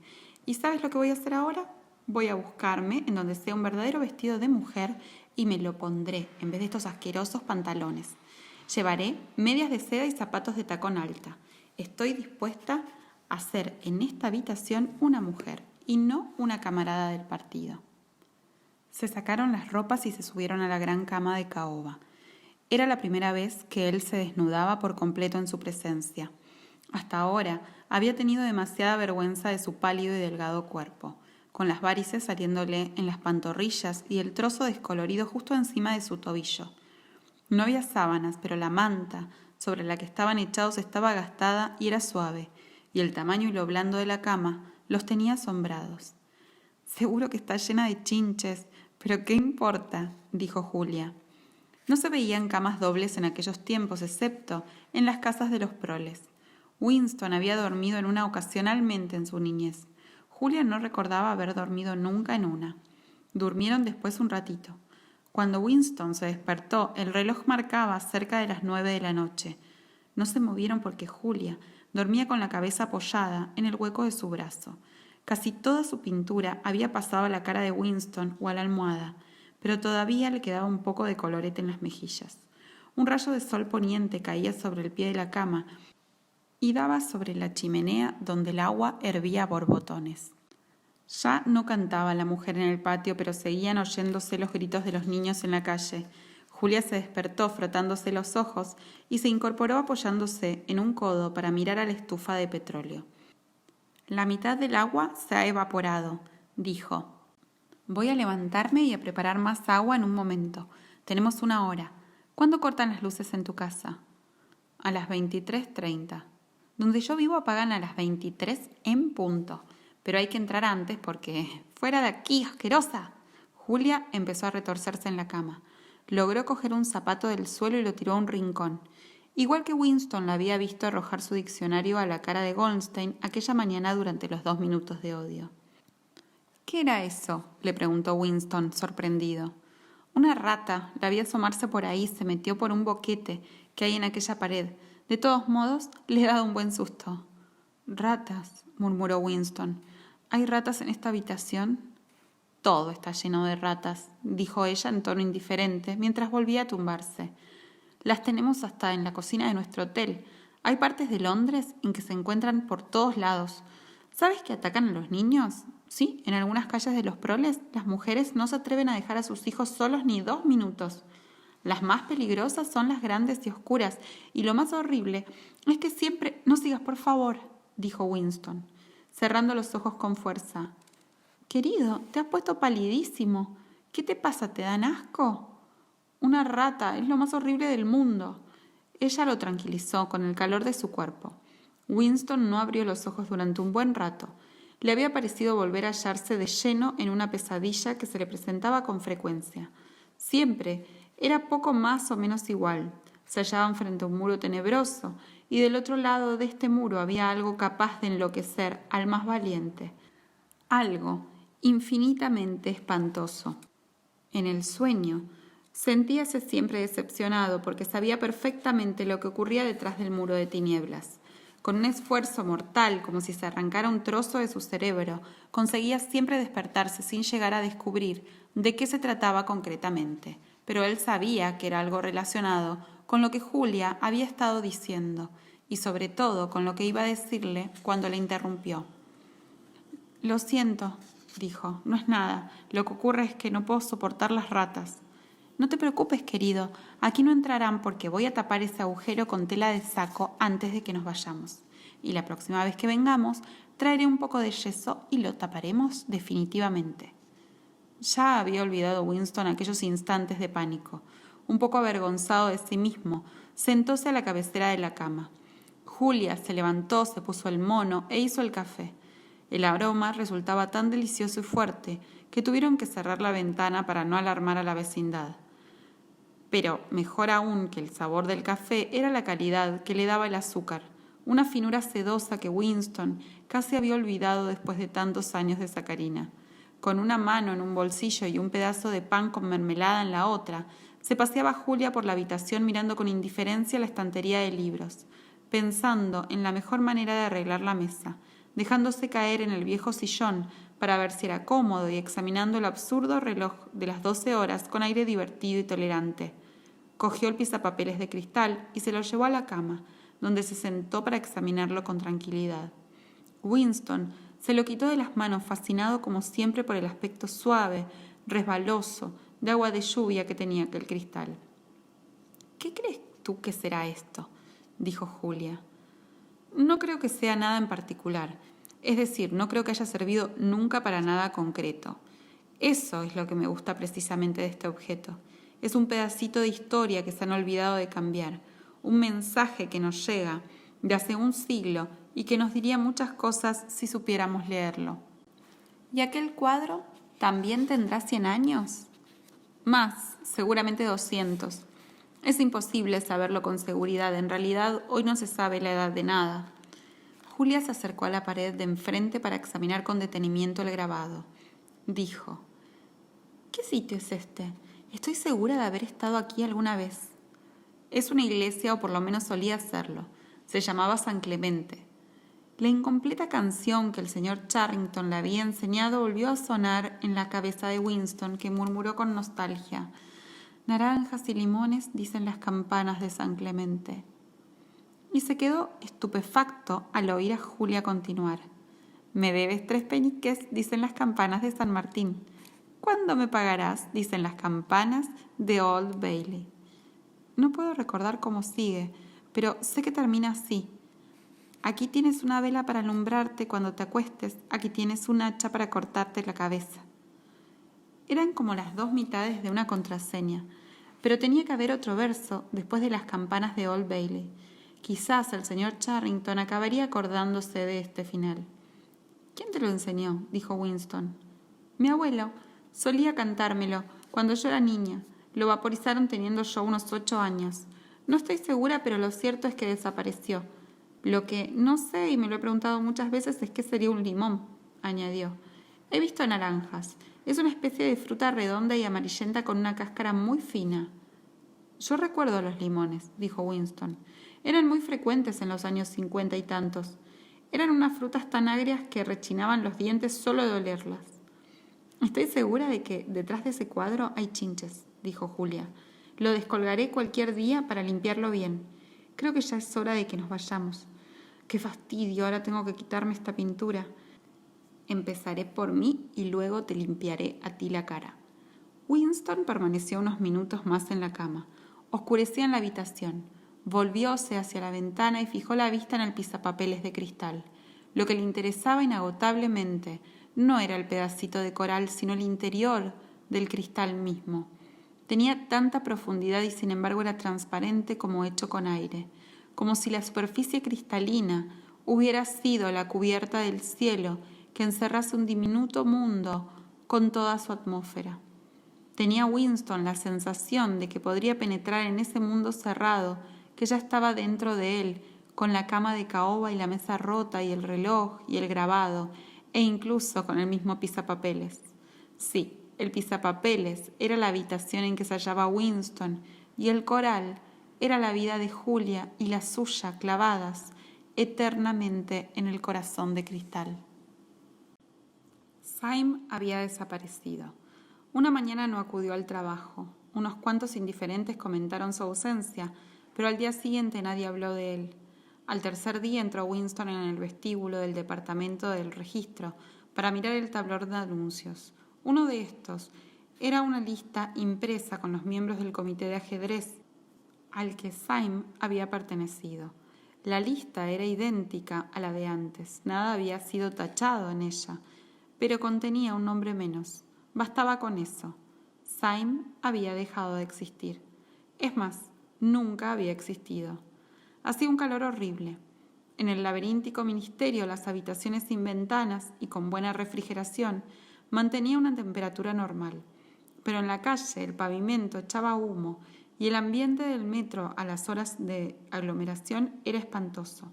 ¿Y sabes lo que voy a hacer ahora? Voy a buscarme en donde sea un verdadero vestido de mujer y me lo pondré en vez de estos asquerosos pantalones. Llevaré medias de seda y zapatos de tacón alta. Estoy dispuesta a ser en esta habitación una mujer y no una camarada del partido». Se sacaron las ropas y se subieron a la gran cama de caoba. Era la primera vez que él se desnudaba por completo en su presencia. Hasta ahora había tenido demasiada vergüenza de su pálido y delgado cuerpo, con las varices saliéndole en las pantorrillas y el trozo descolorido justo encima de su tobillo. No había sábanas, pero la manta sobre la que estaban echados estaba gastada y era suave, y el tamaño y lo blando de la cama Los tenía asombrados. «Seguro que está llena de chinches, pero ¿qué importa?», dijo Julia. No se veían camas dobles en aquellos tiempos, excepto en las casas de los proles. Winston había dormido en una ocasionalmente en su niñez. Julia no recordaba haber dormido nunca en una. Durmieron después un ratito. Cuando Winston se despertó, el reloj marcaba cerca de las 9 de la noche. No se movieron porque Julia dormía con la cabeza apoyada en el hueco de su brazo. Casi toda su pintura había pasado a la cara de Winston o a la almohada, pero todavía le quedaba un poco de colorete en las mejillas. Un rayo de sol poniente caía sobre el pie de la cama y daba sobre la chimenea donde el agua hervía a borbotones. Ya no cantaba la mujer en el patio, pero seguían oyéndose los gritos de los niños en la calle. Julia se despertó frotándose los ojos y se incorporó apoyándose en un codo para mirar a la estufa de petróleo. «La mitad del agua se ha evaporado», dijo. «Voy a levantarme y a preparar más agua en un momento. Tenemos 1 hora. ¿Cuándo cortan las luces en tu casa?» «A las 23:30. Donde yo vivo apagan a las 23 en punto. Pero hay que entrar antes porque... ¡Fuera de aquí, asquerosa!». Julia empezó a retorcerse en la cama. Logró coger un zapato del suelo y lo tiró a un rincón. Igual que Winston la había visto arrojar su diccionario a la cara de Goldstein aquella mañana durante los 2 minutos de odio. «¿Qué era eso?», le preguntó Winston, sorprendido. «Una rata. La vi asomarse por ahí, se metió por un boquete que hay en aquella pared. De todos modos, le he dado un buen susto». «Ratas», murmuró Winston. «¿Hay ratas en esta habitación?» «Todo está lleno de ratas», dijo ella en tono indiferente, mientras volvía a tumbarse. «Las tenemos hasta en la cocina de nuestro hotel. Hay partes de Londres en que se encuentran por todos lados. ¿Sabes que atacan a los niños? Sí, en algunas calles de los proles, las mujeres no se atreven a dejar a sus hijos solos ni 2 minutos. Las más peligrosas son las grandes y oscuras, y lo más horrible es que siempre... No sigas, por favor», dijo Winston, cerrando los ojos con fuerza. «Querido, te has puesto palidísimo. ¿Qué te pasa? ¿Te dan asco?» «Una rata, es lo más horrible del mundo». Ella lo tranquilizó con el calor de su cuerpo. Winston no abrió los ojos durante un buen rato. Le había parecido volver a hallarse de lleno en una pesadilla que se le presentaba con frecuencia. Siempre era poco más o menos igual. Se hallaban frente a un muro tenebroso, y del otro lado de este muro había algo capaz de enloquecer al más valiente. Algo infinitamente espantoso. En el sueño, sentíase siempre decepcionado porque sabía perfectamente lo que ocurría detrás del muro de tinieblas. Con un esfuerzo mortal, como si se arrancara un trozo de su cerebro, conseguía siempre despertarse sin llegar a descubrir de qué se trataba concretamente. Pero él sabía que era algo relacionado con lo que Julia había estado diciendo, y sobre todo con lo que iba a decirle cuando le interrumpió. «Lo siento», dijo, «no es nada. Lo que ocurre es que no puedo soportar las ratas». «No te preocupes, querido. Aquí no entrarán porque voy a tapar ese agujero con tela de saco antes de que nos vayamos. Y la próxima vez que vengamos, traeré un poco de yeso y lo taparemos definitivamente». Ya había olvidado Winston aquellos instantes de pánico. Un poco avergonzado de sí mismo, sentóse a la cabecera de la cama. Julia se levantó, se puso el mono e hizo el café. El aroma resultaba tan delicioso y fuerte que tuvieron que cerrar la ventana para no alarmar a la vecindad. Pero mejor aún que el sabor del café era la calidad que le daba el azúcar, una finura sedosa que Winston casi había olvidado después de tantos años de sacarina. Con una mano en un bolsillo y un pedazo de pan con mermelada en la otra, se paseaba Julia por la habitación mirando con indiferencia la estantería de libros, pensando en la mejor manera de arreglar la mesa, dejándose caer en el viejo sillón para ver si era cómodo y examinando el absurdo reloj de las 12 horas con aire divertido y tolerante. Cogió el pisapapeles de cristal y se lo llevó a la cama, donde se sentó para examinarlo con tranquilidad. Winston se lo quitó de las manos, fascinado como siempre por el aspecto suave, resbaloso, de agua de lluvia que tenía aquel cristal. «¿Qué crees tú que será esto?», dijo Julia. «No creo que sea nada en particular. Es decir, no creo que haya servido nunca para nada concreto. Eso es lo que me gusta precisamente de este objeto. Es un pedacito de historia que se han olvidado de cambiar, un mensaje que nos llega, de hace un siglo, y que nos diría muchas cosas si supiéramos leerlo. ¿Y aquel cuadro también tendrá 100 años? Más, seguramente 200. Es imposible saberlo con seguridad. En realidad, hoy no se sabe la edad de nada. Julia se acercó a la pared de enfrente para examinar con detenimiento el grabado. Dijo: ¿Qué sitio es este? Estoy segura de haber estado aquí alguna vez. Es una iglesia, o por lo menos solía serlo. Se llamaba San Clemente. La incompleta canción que el señor Charrington le había enseñado volvió a sonar en la cabeza de Winston, que murmuró con nostalgia: naranjas y limones, dicen las campanas de San Clemente. Y se quedó estupefacto al oír a Julia continuar: me debes 3 peniques, dicen las campanas de San Martín. ¿Cuándo me pagarás?, dicen las campanas de Old Bailey. No puedo recordar cómo sigue, pero sé que termina así: aquí tienes una vela para alumbrarte cuando te acuestes, aquí tienes un hacha para cortarte la cabeza. Eran como las 2 mitades de una contraseña, pero tenía que haber otro verso después de las campanas de Old Bailey. Quizás el señor Charrington acabaría acordándose de este final. ¿Quién te lo enseñó?, dijo Winston. Mi abuelo. Solía cantármelo cuando yo era niña. Lo vaporizaron teniendo yo unos 8 años. No estoy segura, pero lo cierto es que desapareció. Lo que no sé, y me lo he preguntado muchas veces, es qué sería un limón, añadió. He visto naranjas. Es una especie de fruta redonda y amarillenta con una cáscara muy fina. Yo recuerdo los limones, dijo Winston. Eran muy frecuentes en los años 50 y tantos. Eran unas frutas tan agrias que rechinaban los dientes solo de olerlas. Estoy segura de que detrás de ese cuadro hay chinches, dijo Julia. Lo descolgaré cualquier día para limpiarlo bien. Creo que ya es hora de que nos vayamos. ¡Qué fastidio! Ahora tengo que quitarme esta pintura. Empezaré por mí y luego te limpiaré a ti la cara. Winston permaneció unos minutos más en la cama. Oscurecía en la habitación. Volvióse hacia la ventana y fijó la vista en el pisapapeles de cristal. Lo que le interesaba inagotablemente no era el pedacito de coral, sino el interior del cristal mismo. Tenía tanta profundidad y sin embargo era transparente como hecho con aire, como si la superficie cristalina hubiera sido la cubierta del cielo que encerrase un diminuto mundo con toda su atmósfera. Tenía Winston la sensación de que podría penetrar en ese mundo cerrado que ya estaba dentro de él, con la cama de caoba y la mesa rota y el reloj y el grabado, e incluso con el mismo pisapapeles. Sí, el pisapapeles era la habitación en que se hallaba Winston, y el coral era la vida de Julia y la suya clavadas eternamente en el corazón de cristal. Syme había desaparecido. Una mañana no acudió al trabajo. Unos cuantos indiferentes comentaron su ausencia, pero al día siguiente nadie habló de él. Al tercer día entró Winston en el vestíbulo del departamento del registro para mirar el tablón de anuncios. Uno de estos era una lista impresa con los miembros del comité de ajedrez al que Syme había pertenecido. La lista era idéntica a la de antes. Nada había sido tachado en ella, pero contenía un nombre menos. Bastaba con eso. Syme había dejado de existir. Es más, nunca había existido. Hacía un calor horrible. En el laberíntico ministerio, las habitaciones sin ventanas y con buena refrigeración mantenían una temperatura normal. Pero en la calle el pavimento echaba humo y el ambiente del metro a las horas de aglomeración era espantoso.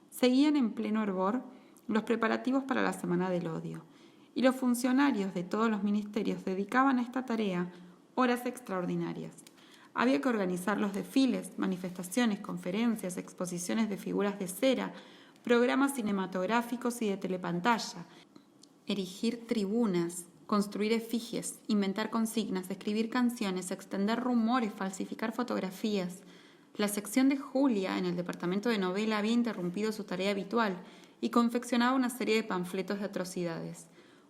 Seguían en pleno hervor los preparativos para la Semana del Odio, y los funcionarios de todos los ministerios dedicaban a esta tarea horas extraordinarias. Había que organizar los desfiles, manifestaciones, conferencias, exposiciones de figuras de cera, programas cinematográficos y de telepantalla, erigir tribunas, construir efigies, inventar consignas, escribir canciones, extender rumores, falsificar fotografías. La sección de Julia en el departamento de novela había interrumpido su tarea habitual y confeccionaba una serie de panfletos de atrocidades.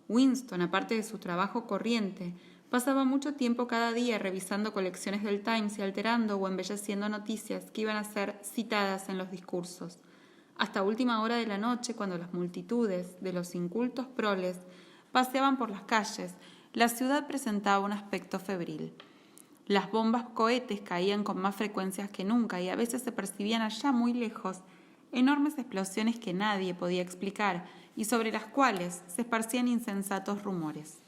Winston, aparte de su trabajo corriente, pasaba mucho tiempo cada día revisando colecciones del Times y alterando o embelleciendo noticias que iban a ser citadas en los discursos. Hasta última hora de la noche, cuando las multitudes de los incultos proles paseaban por las calles, la ciudad presentaba un aspecto febril. Las bombas cohetes caían con más frecuencias que nunca y a veces se percibían allá muy lejos enormes explosiones que nadie podía explicar y sobre las cuales se esparcían insensatos rumores.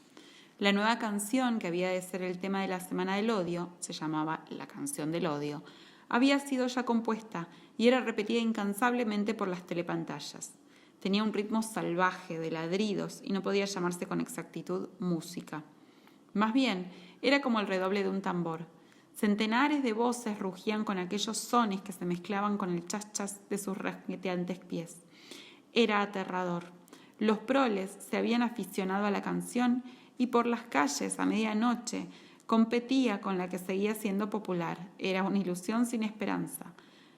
La nueva canción, que había de ser el tema de la Semana del Odio, se llamaba La Canción del Odio, había sido ya compuesta y era repetida incansablemente por las telepantallas. Tenía un ritmo salvaje de ladridos y no podía llamarse con exactitud música. Más bien, era como el redoble de un tambor. Centenares de voces rugían con aquellos sones que se mezclaban con el chas-chas de sus rasgueteantes pies. Era aterrador. Los proles se habían aficionado a la canción y por las calles a medianoche competía con la que seguía siendo popular. Era una ilusión sin esperanza.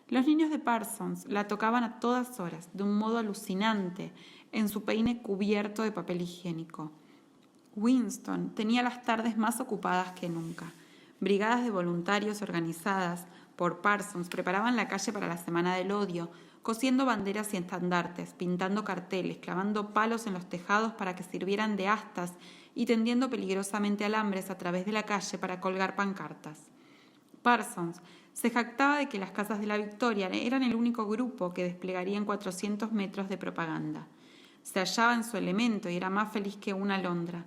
Los niños de Parsons la tocaban a todas horas, de un modo alucinante, en su peine cubierto de papel higiénico. Winston tenía las tardes más ocupadas que nunca. Brigadas de voluntarios organizadas por Parsons preparaban la calle para la Semana del Odio, cosiendo banderas y estandartes, pintando carteles, clavando palos en los tejados para que sirvieran de astas y tendiendo peligrosamente alambres a través de la calle para colgar pancartas. Parsons se jactaba de que las Casas de la Victoria eran el único grupo que desplegaría en 400 metros de propaganda. Se hallaba en su elemento y era más feliz que una alondra.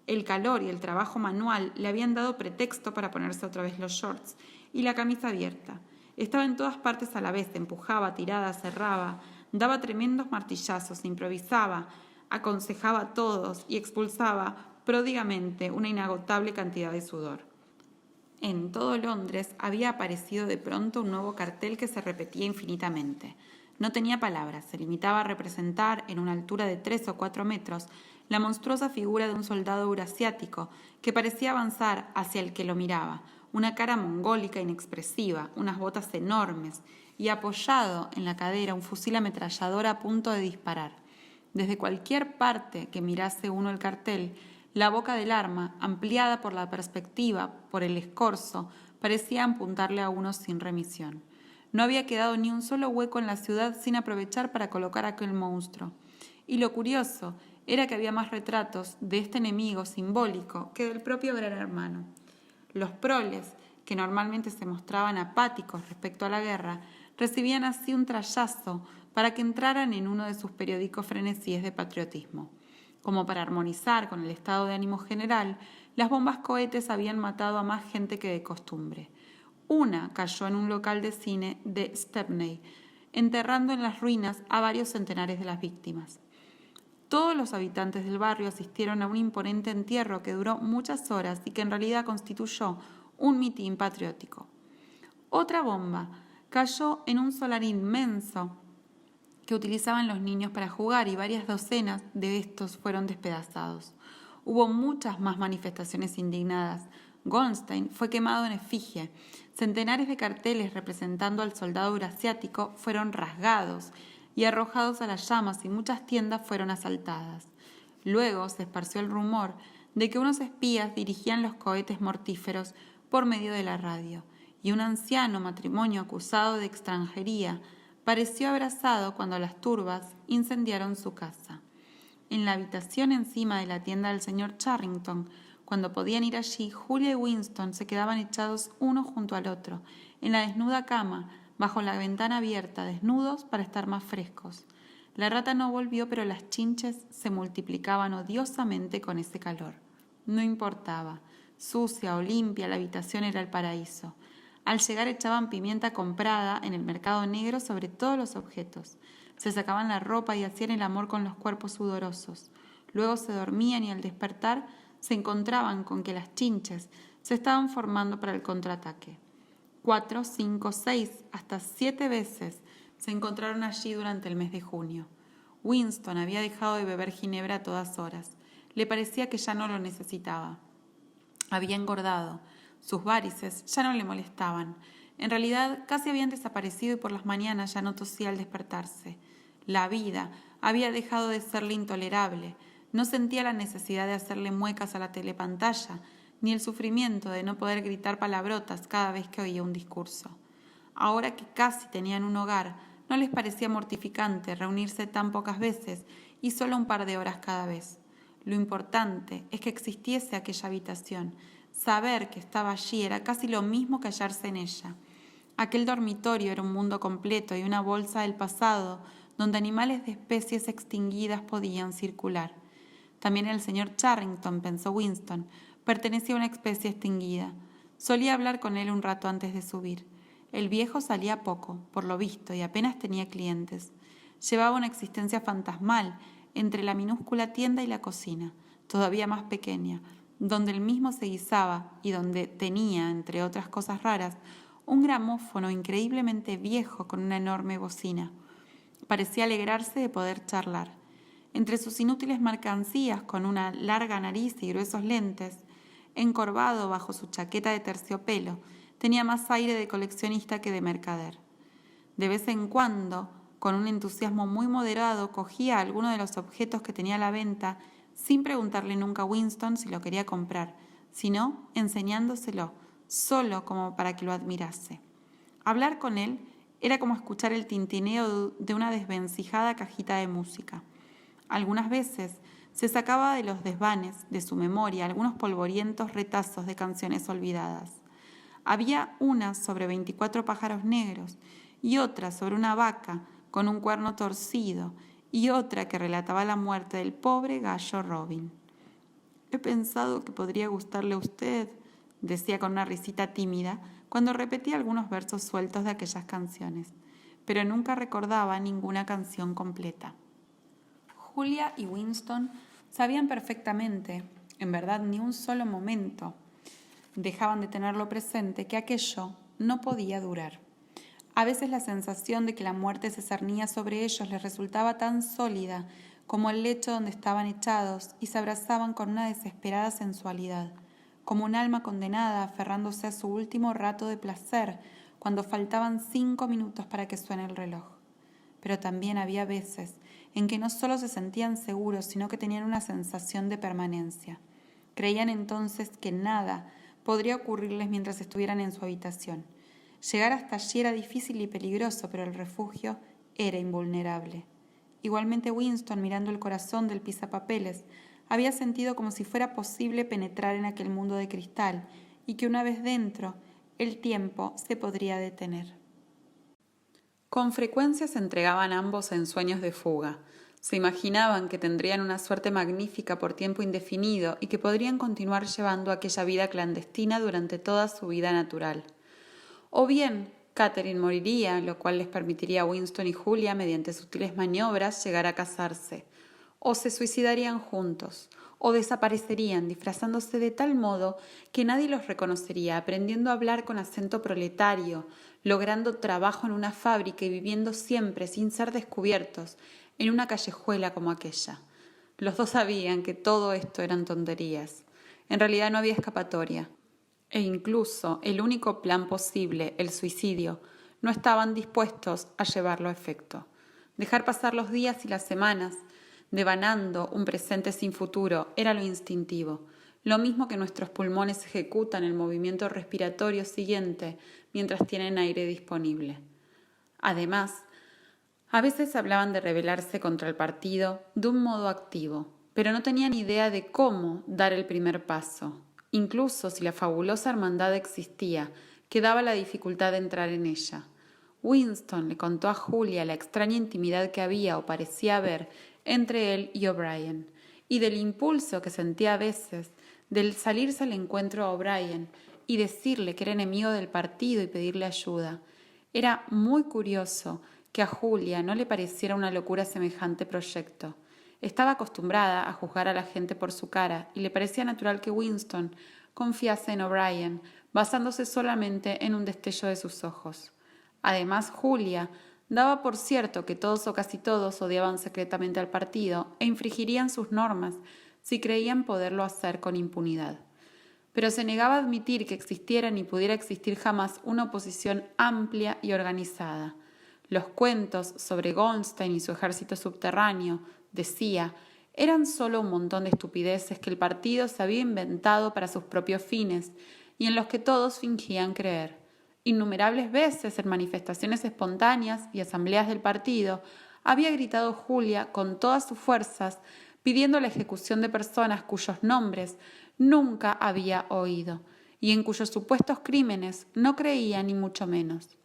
El calor y el trabajo manual le habían dado pretexto para ponerse otra vez los shorts y la camisa abierta. Estaba en todas partes a la vez, empujaba, tiraba, cerraba, daba tremendos martillazos, improvisaba, aconsejaba a todos y expulsaba pródigamente una inagotable cantidad de sudor. En todo Londres había aparecido de pronto un nuevo cartel que se repetía infinitamente. No tenía palabras, se limitaba a representar, en una altura de 3 o 4 metros, la monstruosa figura de un soldado eurasiático que parecía avanzar hacia el que lo miraba, una cara mongólica inexpresiva, unas botas enormes y apoyado en la cadera un fusil ametrallador a punto de disparar. Desde cualquier parte que mirase uno el cartel, la boca del arma, ampliada por la perspectiva, por el escorzo, parecía apuntarle a uno sin remisión. No había quedado ni un solo hueco en la ciudad sin aprovechar para colocar aquel monstruo. Y lo curioso era que había más retratos de este enemigo simbólico que del propio Gran Hermano. Los proles, que normalmente se mostraban apáticos respecto a la guerra, recibían así un trayazo para que entraran en uno de sus periódicos frenesíes de patriotismo. Como para armonizar con el estado de ánimo general, las bombas cohetes habían matado a más gente que de costumbre. Una cayó en un local de cine de Stepney, enterrando en las ruinas a varios centenares de las víctimas. Todos los habitantes del barrio asistieron a un imponente entierro que duró muchas horas y que en realidad constituyó un mitin patriótico. Otra bomba cayó en un solar inmenso que utilizaban los niños para jugar y varias docenas de estos fueron despedazados. Hubo muchas más manifestaciones indignadas. Goldstein fue quemado en efigie. Centenares de carteles representando al soldado eurasiático fueron rasgados y arrojados a las llamas y muchas tiendas fueron asaltadas. Luego se esparció el rumor de que unos espías dirigían los cohetes mortíferos por medio de la radio y un anciano matrimonio acusado de extranjería pareció abrazado cuando las turbas incendiaron su casa. En la habitación encima de la tienda del señor Charrington, cuando podían ir allí, Julia y Winston se quedaban echados uno junto al otro, en la desnuda cama, bajo la ventana abierta, desnudos para estar más frescos. La rata no volvió, pero las chinches se multiplicaban odiosamente con ese calor. No importaba, sucia o limpia, la habitación era el paraíso. Al llegar echaban pimienta comprada en el mercado negro sobre todos los objetos. Se sacaban la ropa y hacían el amor con los cuerpos sudorosos. Luego se dormían y al despertar se encontraban con que las chinches se estaban formando para el contraataque. 4, 5, 6, hasta 7 veces se encontraron allí durante el mes de junio. Winston había dejado de beber ginebra a todas horas. Le parecía que ya no lo necesitaba. Había engordado. Sus varices ya no le molestaban. En realidad casi habían desaparecido y por las mañanas ya no tosía al despertarse. La vida había dejado de serle intolerable. No sentía la necesidad de hacerle muecas a la telepantalla, ni el sufrimiento de no poder gritar palabrotas cada vez que oía un discurso. Ahora que casi tenían un hogar, no les parecía mortificante reunirse tan pocas veces y solo un par de horas cada vez. Lo importante es que existiese aquella habitación. Saber que estaba allí era casi lo mismo que hallarse en ella. Aquel dormitorio era un mundo completo y una bolsa del pasado donde animales de especies extinguidas podían circular. También el señor Charrington, pensó Winston, pertenecía a una especie extinguida. Solía hablar con él un rato antes de subir. El viejo salía poco, por lo visto, y apenas tenía clientes. Llevaba una existencia fantasmal entre la minúscula tienda y la cocina, todavía más pequeña, donde él mismo se guisaba y donde tenía, entre otras cosas raras, un gramófono increíblemente viejo con una enorme bocina. Parecía alegrarse de poder charlar. Entre sus inútiles mercancías, con una larga nariz y gruesos lentes, encorvado bajo su chaqueta de terciopelo, tenía más aire de coleccionista que de mercader. De vez en cuando, con un entusiasmo muy moderado, cogía alguno de los objetos que tenía a la venta, sin preguntarle nunca a Winston si lo quería comprar, sino enseñándoselo, solo como para que lo admirase. Hablar con él era como escuchar el tintineo de una desvencijada cajita de música. Algunas veces se sacaba de los desvanes de su memoria algunos polvorientos retazos de canciones olvidadas. Había una sobre 24 pájaros negros y otra sobre una vaca con un cuerno torcido y otra que relataba la muerte del pobre gallo Robin. «He pensado que podría gustarle a usted», decía con una risita tímida cuando repetía algunos versos sueltos de aquellas canciones, pero nunca recordaba ninguna canción completa. Julia y Winston sabían perfectamente, en verdad ni un solo momento dejaban de tenerlo presente, que aquello no podía durar. A veces la sensación de que la muerte se cernía sobre ellos les resultaba tan sólida como el lecho donde estaban echados y se abrazaban con una desesperada sensualidad, como un alma condenada aferrándose a su último rato de placer cuando faltaban 5 minutos para que suene el reloj. Pero también había veces en que no solo se sentían seguros, sino que tenían una sensación de permanencia. Creían entonces que nada podría ocurrirles mientras estuvieran en su habitación. Llegar hasta allí era difícil y peligroso, pero el refugio era invulnerable. Igualmente Winston, mirando el corazón del pisapapeles, había sentido como si fuera posible penetrar en aquel mundo de cristal y que una vez dentro, el tiempo se podría detener. Con frecuencia se entregaban ambos en sueños de fuga. Se imaginaban que tendrían una suerte magnífica por tiempo indefinido y que podrían continuar llevando aquella vida clandestina durante toda su vida natural. O bien, Catherine moriría, lo cual les permitiría a Winston y Julia, mediante sutiles maniobras, llegar a casarse. O se suicidarían juntos, o desaparecerían, disfrazándose de tal modo que nadie los reconocería, aprendiendo a hablar con acento proletario, logrando trabajo en una fábrica y viviendo siempre, sin ser descubiertos, en una callejuela como aquella. Los dos sabían que todo esto eran tonterías. En realidad no había escapatoria. E incluso el único plan posible, el suicidio, no estaban dispuestos a llevarlo a efecto. Dejar pasar los días y las semanas, devanando un presente sin futuro, era lo instintivo, lo mismo que nuestros pulmones ejecutan el movimiento respiratorio siguiente mientras tienen aire disponible. Además, a veces hablaban de rebelarse contra el partido de un modo activo, pero no tenían idea de cómo dar el primer paso. Incluso si la fabulosa hermandad existía, quedaba la dificultad de entrar en ella. Winston le contó a Julia la extraña intimidad que había o parecía haber entre él y O'Brien, y del impulso que sentía a veces del salirse al encuentro a O'Brien y decirle que era enemigo del partido y pedirle ayuda. Era muy curioso que a Julia no le pareciera una locura semejante proyecto. Estaba acostumbrada a juzgar a la gente por su cara y le parecía natural que Winston confiase en O'Brien, basándose solamente en un destello de sus ojos. Además, Julia daba por cierto que todos o casi todos odiaban secretamente al partido e infringirían sus normas si creían poderlo hacer con impunidad. Pero se negaba a admitir que existiera ni pudiera existir jamás una oposición amplia y organizada. Los cuentos sobre Goldstein y su ejército subterráneo, decía, eran solo un montón de estupideces que el partido se había inventado para sus propios fines y en los que todos fingían creer. Innumerables veces en manifestaciones espontáneas y asambleas del partido había gritado Julia con todas sus fuerzas pidiendo la ejecución de personas cuyos nombres nunca había oído y en cuyos supuestos crímenes no creía ni mucho menos.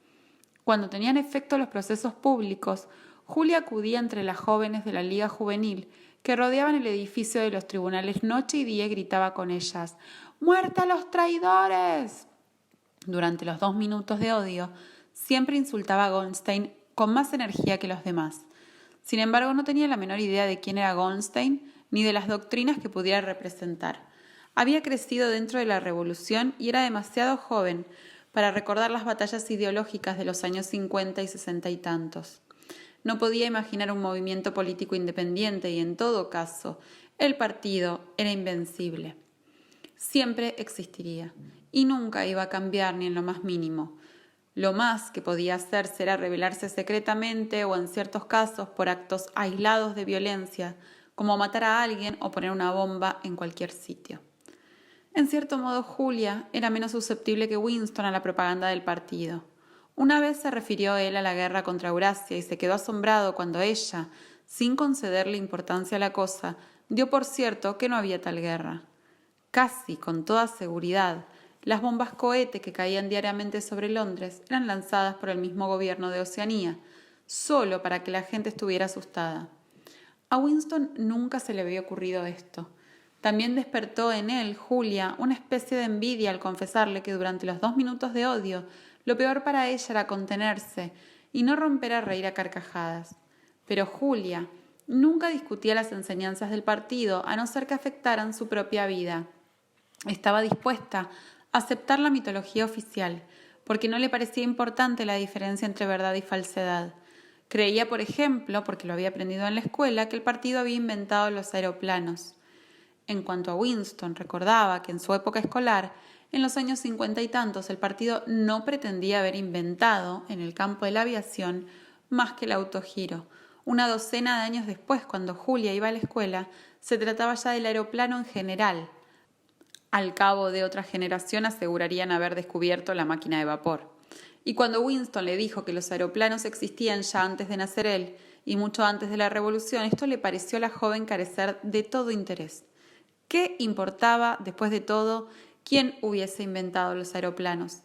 Cuando tenían efecto los procesos públicos, Julia acudía entre las jóvenes de la Liga Juvenil que rodeaban el edificio de los tribunales noche y día y gritaba con ellas: ¡Muerte a los traidores! Durante los 2 minutos de odio, siempre insultaba a Goldstein con más energía que los demás. Sin embargo, no tenía la menor idea de quién era Goldstein ni de las doctrinas que pudiera representar. Había crecido dentro de la Revolución y era demasiado joven para recordar las batallas ideológicas de los años 50 y 60 y tantos. No podía imaginar un movimiento político independiente y, en todo caso, el partido era invencible. Siempre existiría y nunca iba a cambiar ni en lo más mínimo. Lo más que podía hacerse era rebelarse secretamente o, en ciertos casos, por actos aislados de violencia, como matar a alguien o poner una bomba en cualquier sitio. En cierto modo, Julia era menos susceptible que Winston a la propaganda del partido. Una vez se refirió él a la guerra contra Eurasia y se quedó asombrado cuando ella, sin concederle importancia a la cosa, dio por cierto que no había tal guerra. Casi con toda seguridad, las bombas cohete que caían diariamente sobre Londres eran lanzadas por el mismo gobierno de Oceanía, solo para que la gente estuviera asustada. A Winston nunca se le había ocurrido esto. También despertó en él, Julia, una especie de envidia al confesarle que durante los 2 minutos de odio, lo peor para ella era contenerse y no romper a reír a carcajadas. Pero Julia nunca discutía las enseñanzas del partido, a no ser que afectaran su propia vida. Estaba dispuesta a aceptar la mitología oficial, porque no le parecía importante la diferencia entre verdad y falsedad. Creía, por ejemplo, porque lo había aprendido en la escuela, que el partido había inventado los aeroplanos. En cuanto a Winston, recordaba que en su época escolar, en los años 50 y tantos, el partido no pretendía haber inventado, en el campo de la aviación, más que el autogiro. Una docena de años después, cuando Julia iba a la escuela, se trataba ya del aeroplano en general. Al cabo de otra generación asegurarían haber descubierto la máquina de vapor. Y cuando Winston le dijo que los aeroplanos existían ya antes de nacer él y mucho antes de la Revolución, esto le pareció a la joven carecer de todo interés. ¿Qué importaba, después de todo, quién hubiese inventado los aeroplanos?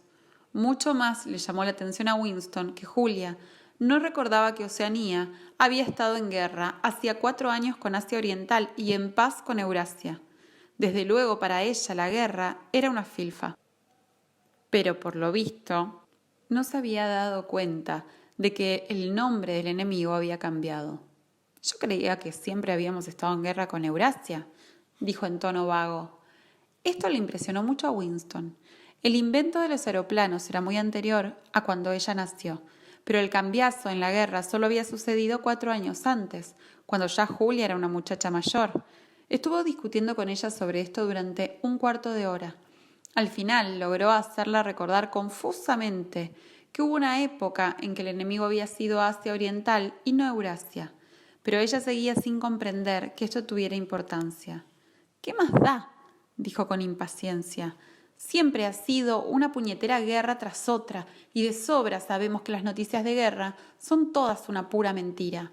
Mucho más le llamó la atención a Winston que Julia no recordaba que Oceanía había estado en guerra hacía 4 años con Asia Oriental y en paz con Eurasia. Desde luego, para ella la guerra era una filfa. Pero por lo visto, no se había dado cuenta de que el nombre del enemigo había cambiado. Yo creía que siempre habíamos estado en guerra con Eurasia, dijo en tono vago. Esto le impresionó mucho a Winston. El invento de los aeroplanos era muy anterior a cuando ella nació, pero el cambiazo en la guerra solo había sucedido 4 años antes, cuando ya Julia era una muchacha mayor. Estuvo discutiendo con ella sobre esto durante 1/4 de hora. Al final logró hacerla recordar confusamente que hubo una época en que el enemigo había sido Asia Oriental y no Eurasia, pero ella seguía sin comprender que esto tuviera importancia. ¿Qué más da?, dijo con impaciencia. Siempre ha sido una puñetera guerra tras otra, y de sobra sabemos que las noticias de guerra son todas una pura mentira.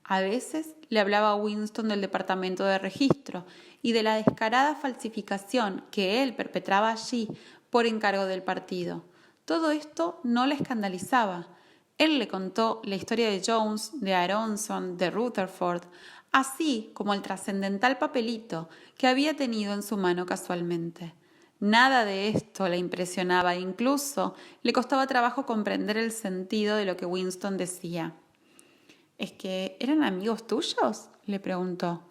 A veces le hablaba a Winston del departamento de registro y de la descarada falsificación que él perpetraba allí por encargo del partido. Todo esto no le escandalizaba. Él le contó la historia de Jones, de Aronson, de Rutherford, así como el trascendental papelito que había tenido en su mano casualmente. Nada de esto le impresionaba, incluso le costaba trabajo comprender el sentido de lo que Winston decía. ¿Es que eran amigos tuyos?, le preguntó.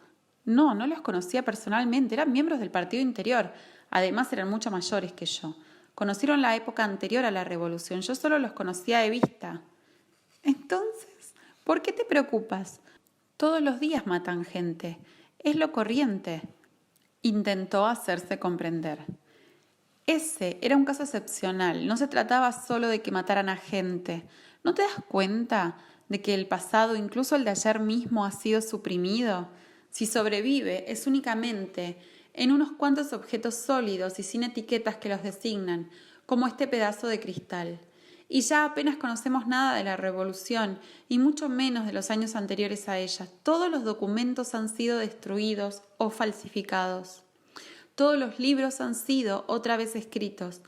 No los conocía personalmente, eran miembros del partido interior. Además eran mucho mayores que yo. Conocieron la época anterior a la Revolución, yo solo los conocía de vista. Entonces, ¿por qué te preocupas? Todos los días matan gente. Es lo corriente. Intentó hacerse comprender. Ese era un caso excepcional. No se trataba solo de que mataran a gente. ¿No te das cuenta de que el pasado, incluso el de ayer mismo, ha sido suprimido? Si sobrevive, es únicamente en unos cuantos objetos sólidos y sin etiquetas que los designan, como este pedazo de cristal. Y ya apenas conocemos nada de la Revolución, y mucho menos de los años anteriores a ella. Todos los documentos han sido destruidos o falsificados. Todos los libros han sido otra vez escritos.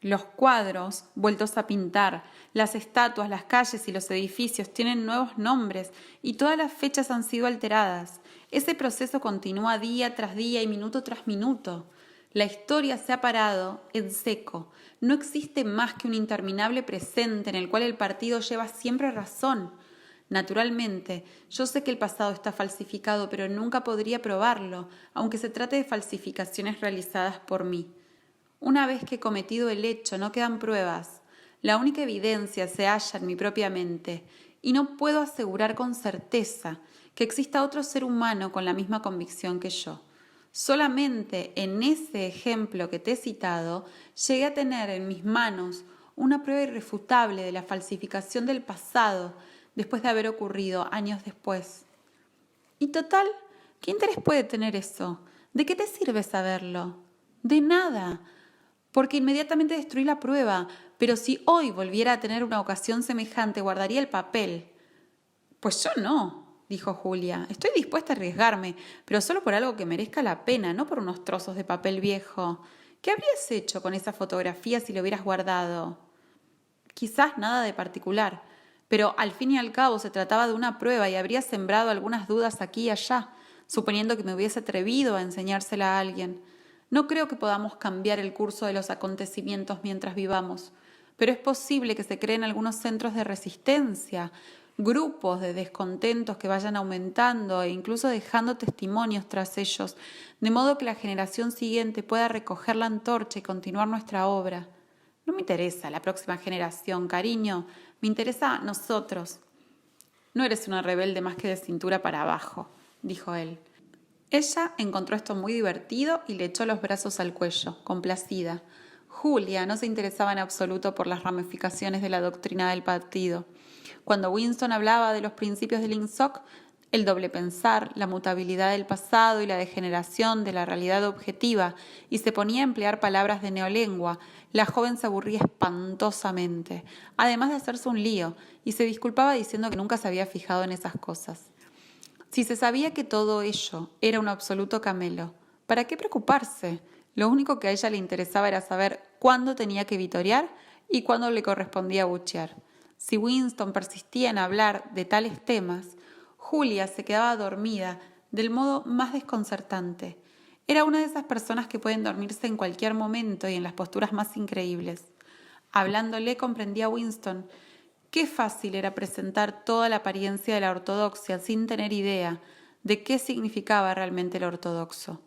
Los cuadros, vueltos a pintar, las estatuas, las calles y los edificios tienen nuevos nombres y todas las fechas han sido alteradas. Ese proceso continúa día tras día y minuto tras minuto. La historia se ha parado en seco. No existe más que un interminable presente en el cual el partido lleva siempre razón. Naturalmente, yo sé que el pasado está falsificado, pero nunca podría probarlo, aunque se trate de falsificaciones realizadas por mí. Una vez que he cometido el hecho, no quedan pruebas. La única evidencia se halla en mi propia mente, y no puedo asegurar con certeza que exista otro ser humano con la misma convicción que yo. Solamente en ese ejemplo que te he citado, llegué a tener en mis manos una prueba irrefutable de la falsificación del pasado después de haber ocurrido años después. Y total, ¿qué interés puede tener eso? ¿De qué te sirve saberlo? De nada, porque inmediatamente destruí la prueba, pero si hoy volviera a tener una ocasión semejante, guardaría el papel. Pues yo no, dijo Julia. Estoy dispuesta a arriesgarme, pero solo por algo que merezca la pena, no por unos trozos de papel viejo. ¿Qué habrías hecho con esa fotografía si lo hubieras guardado? Quizás nada de particular, pero al fin y al cabo se trataba de una prueba y habría sembrado algunas dudas aquí y allá, suponiendo que me hubiese atrevido a enseñársela a alguien. No creo que podamos cambiar el curso de los acontecimientos mientras vivamos, pero es posible que se creen algunos centros de resistencia, grupos de descontentos que vayan aumentando e incluso dejando testimonios tras ellos, de modo que la generación siguiente pueda recoger la antorcha y continuar nuestra obra. No me interesa la próxima generación, cariño, me interesa a nosotros. No eres una rebelde más que de cintura para abajo, dijo él. Ella encontró esto muy divertido y le echó los brazos al cuello, complacida. Julia no se interesaba en absoluto por las ramificaciones de la doctrina del partido. Cuando Winston hablaba de los principios del INSOC, el doble pensar, la mutabilidad del pasado y la degeneración de la realidad objetiva, y se ponía a emplear palabras de neolengua, la joven se aburría espantosamente, además de hacerse un lío, y se disculpaba diciendo que nunca se había fijado en esas cosas. Si se sabía que todo ello era un absoluto camelo, ¿para qué preocuparse? Lo único que a ella le interesaba era saber cuándo tenía que vitorear y cuándo le correspondía buchear. Si Winston persistía en hablar de tales temas, Julia se quedaba dormida del modo más desconcertante. Era una de esas personas que pueden dormirse en cualquier momento y en las posturas más increíbles. Hablándole comprendía a Winston. Qué fácil era presentar toda la apariencia de la ortodoxia sin tener idea de qué significaba realmente el ortodoxo.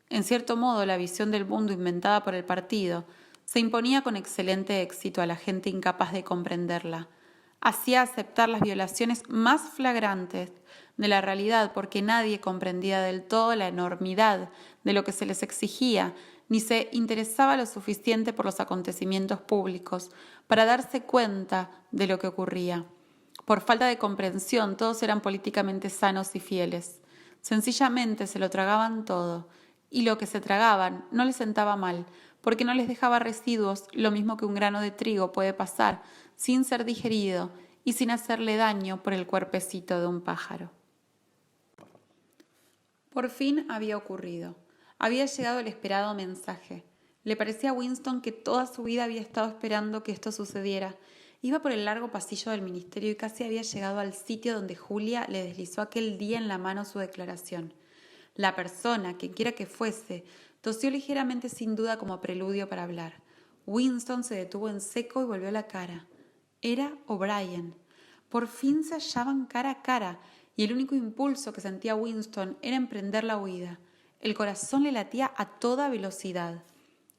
En cierto modo, la visión del mundo inventada por el partido se imponía con excelente éxito a la gente incapaz de comprenderla. Hacía aceptar las violaciones más flagrantes de la realidad porque nadie comprendía del todo la enormidad de lo que se les exigía ni se interesaba lo suficiente por los acontecimientos públicos para darse cuenta de lo que ocurría. Por falta de comprensión, todos eran políticamente sanos y fieles. Sencillamente se lo tragaban todo, y lo que se tragaban no les sentaba mal, porque no les dejaba residuos, lo mismo que un grano de trigo puede pasar sin ser digerido y sin hacerle daño por el cuerpecito de un pájaro. Por fin había ocurrido. Había llegado el esperado mensaje. Le parecía a Winston que toda su vida había estado esperando que esto sucediera. Iba por el largo pasillo del ministerio y casi había llegado al sitio donde Julia le deslizó aquel día en la mano su declaración. La persona, quien quiera que fuese, tosió ligeramente sin duda como preludio para hablar. Winston se detuvo en seco y volvió la cara. Era O'Brien. Por fin se hallaban cara a cara, y el único impulso que sentía Winston era emprender la huida. El corazón le latía a toda velocidad.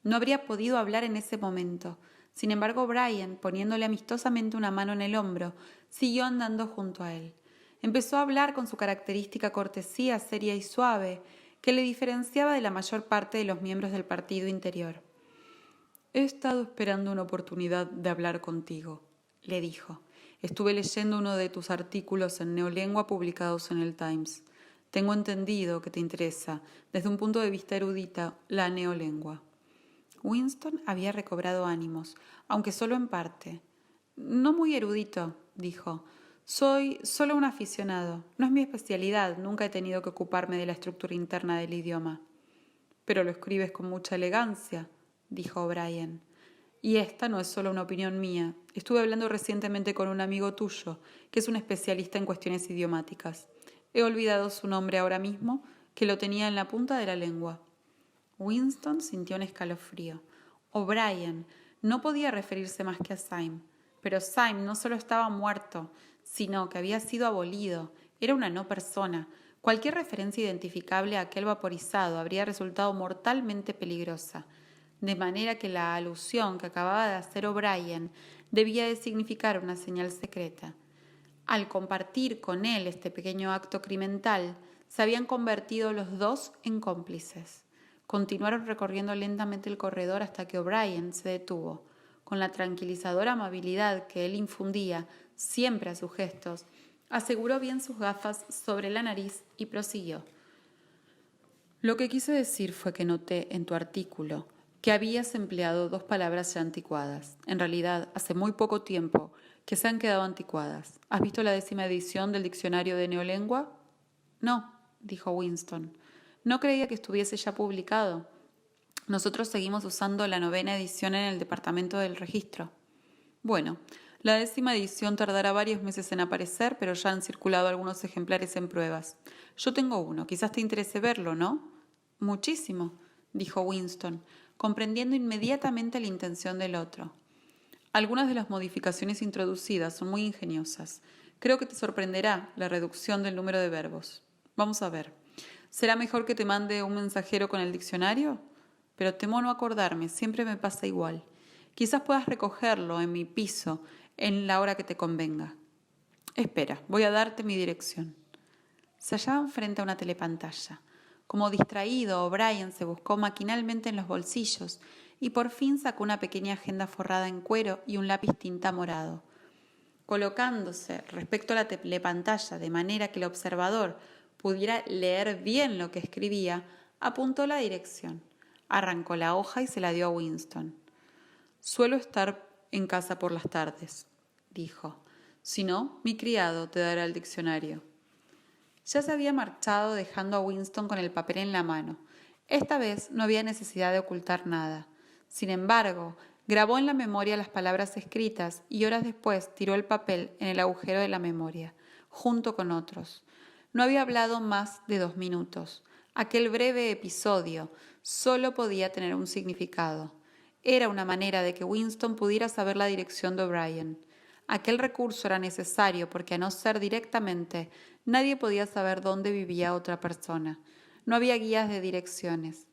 No habría podido hablar en ese momento. Sin embargo, O'Brien, poniéndole amistosamente una mano en el hombro, siguió andando junto a él. Empezó a hablar con su característica cortesía seria y suave, que le diferenciaba de la mayor parte de los miembros del partido interior. «He estado esperando una oportunidad de hablar contigo», le dijo. «Estuve leyendo uno de tus artículos en neolengua publicados en el Times. Tengo entendido que te interesa, desde un punto de vista erudita, la neolengua». Winston había recobrado ánimos, aunque solo en parte. «No muy erudito», dijo. «Soy solo un aficionado. No es mi especialidad. Nunca he tenido que ocuparme de la estructura interna del idioma». «Pero lo escribes con mucha elegancia», dijo O'Brien. Y esta no es solo una opinión mía. Estuve hablando recientemente con un amigo tuyo, que es un especialista en cuestiones idiomáticas. He olvidado su nombre ahora mismo, que lo tenía en la punta de la lengua. Winston sintió un escalofrío. O'Brien no podía referirse más que a Syme. Pero Syme no solo estaba muerto, sino que había sido abolido. Era una no persona. Cualquier referencia identificable a aquel vaporizado habría resultado mortalmente peligrosa. De manera que la alusión que acababa de hacer O'Brien debía de significar una señal secreta. Al compartir con él este pequeño acto criminal, se habían convertido los dos en cómplices. Continuaron recorriendo lentamente el corredor hasta que O'Brien se detuvo. Con la tranquilizadora amabilidad que él infundía siempre a sus gestos, aseguró bien sus gafas sobre la nariz y prosiguió. Lo que quise decir fue que noté en tu artículo que habías empleado 2 palabras ya anticuadas. En realidad, hace muy poco tiempo que se han quedado anticuadas. ¿Has visto la 10ª edición del diccionario de neolengua? No, dijo Winston. No creía que estuviese ya publicado. Nosotros seguimos usando la 9ª edición en el departamento del registro. Bueno, la 10ª edición tardará varios meses en aparecer, pero ya han circulado algunos ejemplares en pruebas. Yo tengo uno, quizás te interese verlo, ¿no? Muchísimo, dijo Winston, comprendiendo inmediatamente la intención del otro. Algunas de las modificaciones introducidas son muy ingeniosas. Creo que te sorprenderá la reducción del número de verbos. Vamos a ver. ¿Será mejor que te mande un mensajero con el diccionario? Pero temo no acordarme, siempre me pasa igual. Quizás puedas recogerlo en mi piso en la hora que te convenga. Espera, voy a darte mi dirección. Se hallaban frente a una telepantalla. Como distraído, O'Brien se buscó maquinalmente en los bolsillos y por fin sacó una pequeña agenda forrada en cuero y un lápiz tinta morado. Colocándose respecto a la telepantalla de manera que el observador pudiera leer bien lo que escribía, apuntó la dirección. Arrancó la hoja y se la dio a Winston. Suelo estar en casa por las tardes, dijo. Si no, mi criado te dará el diccionario. Ya se había marchado dejando a Winston con el papel en la mano. Esta vez no había necesidad de ocultar nada. Sin embargo, grabó en la memoria las palabras escritas y horas después tiró el papel en el agujero de la memoria, junto con otros. No había hablado más de 2 minutos. Aquel breve episodio solo podía tener un significado. Era una manera de que Winston pudiera saber la dirección de O'Brien. Aquel recurso era necesario porque, a no ser directamente, nadie podía saber dónde vivía otra persona. No había guías de direcciones.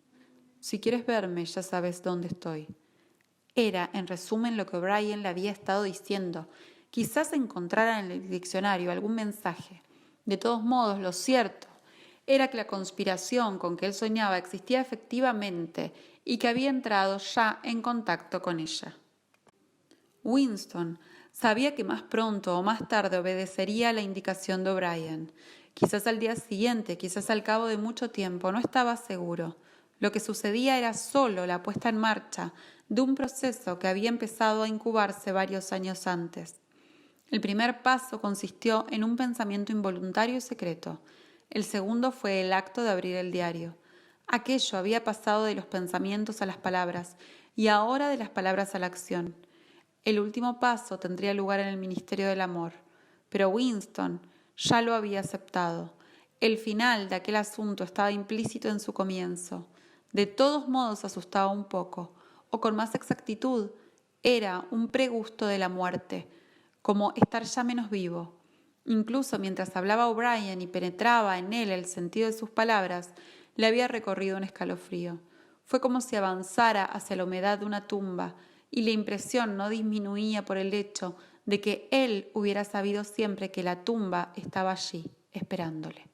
Si quieres verme, ya sabes dónde estoy. Era, en resumen, lo que O'Brien le había estado diciendo. Quizás encontrara en el diccionario algún mensaje. De todos modos, lo cierto era que la conspiración con que él soñaba existía efectivamente y que había entrado ya en contacto con ella. Winston sabía que más pronto o más tarde obedecería a la indicación de O'Brien. Quizás al día siguiente, quizás al cabo de mucho tiempo, no estaba seguro. Lo que sucedía era solo la puesta en marcha de un proceso que había empezado a incubarse varios años antes. El primer paso consistió en un pensamiento involuntario y secreto. El segundo fue el acto de abrir el diario. Aquello había pasado de los pensamientos a las palabras y ahora de las palabras a la acción. El último paso tendría lugar en el Ministerio del Amor, pero Winston ya lo había aceptado. El final de aquel asunto estaba implícito en su comienzo. De todos modos asustaba un poco, o con más exactitud, era un pregusto de la muerte, como estar ya menos vivo. Incluso mientras hablaba O'Brien y penetraba en él el sentido de sus palabras, le había recorrido un escalofrío. Fue como si avanzara hacia la humedad de una tumba, y la impresión no disminuía por el hecho de que él hubiera sabido siempre que la tumba estaba allí, esperándole.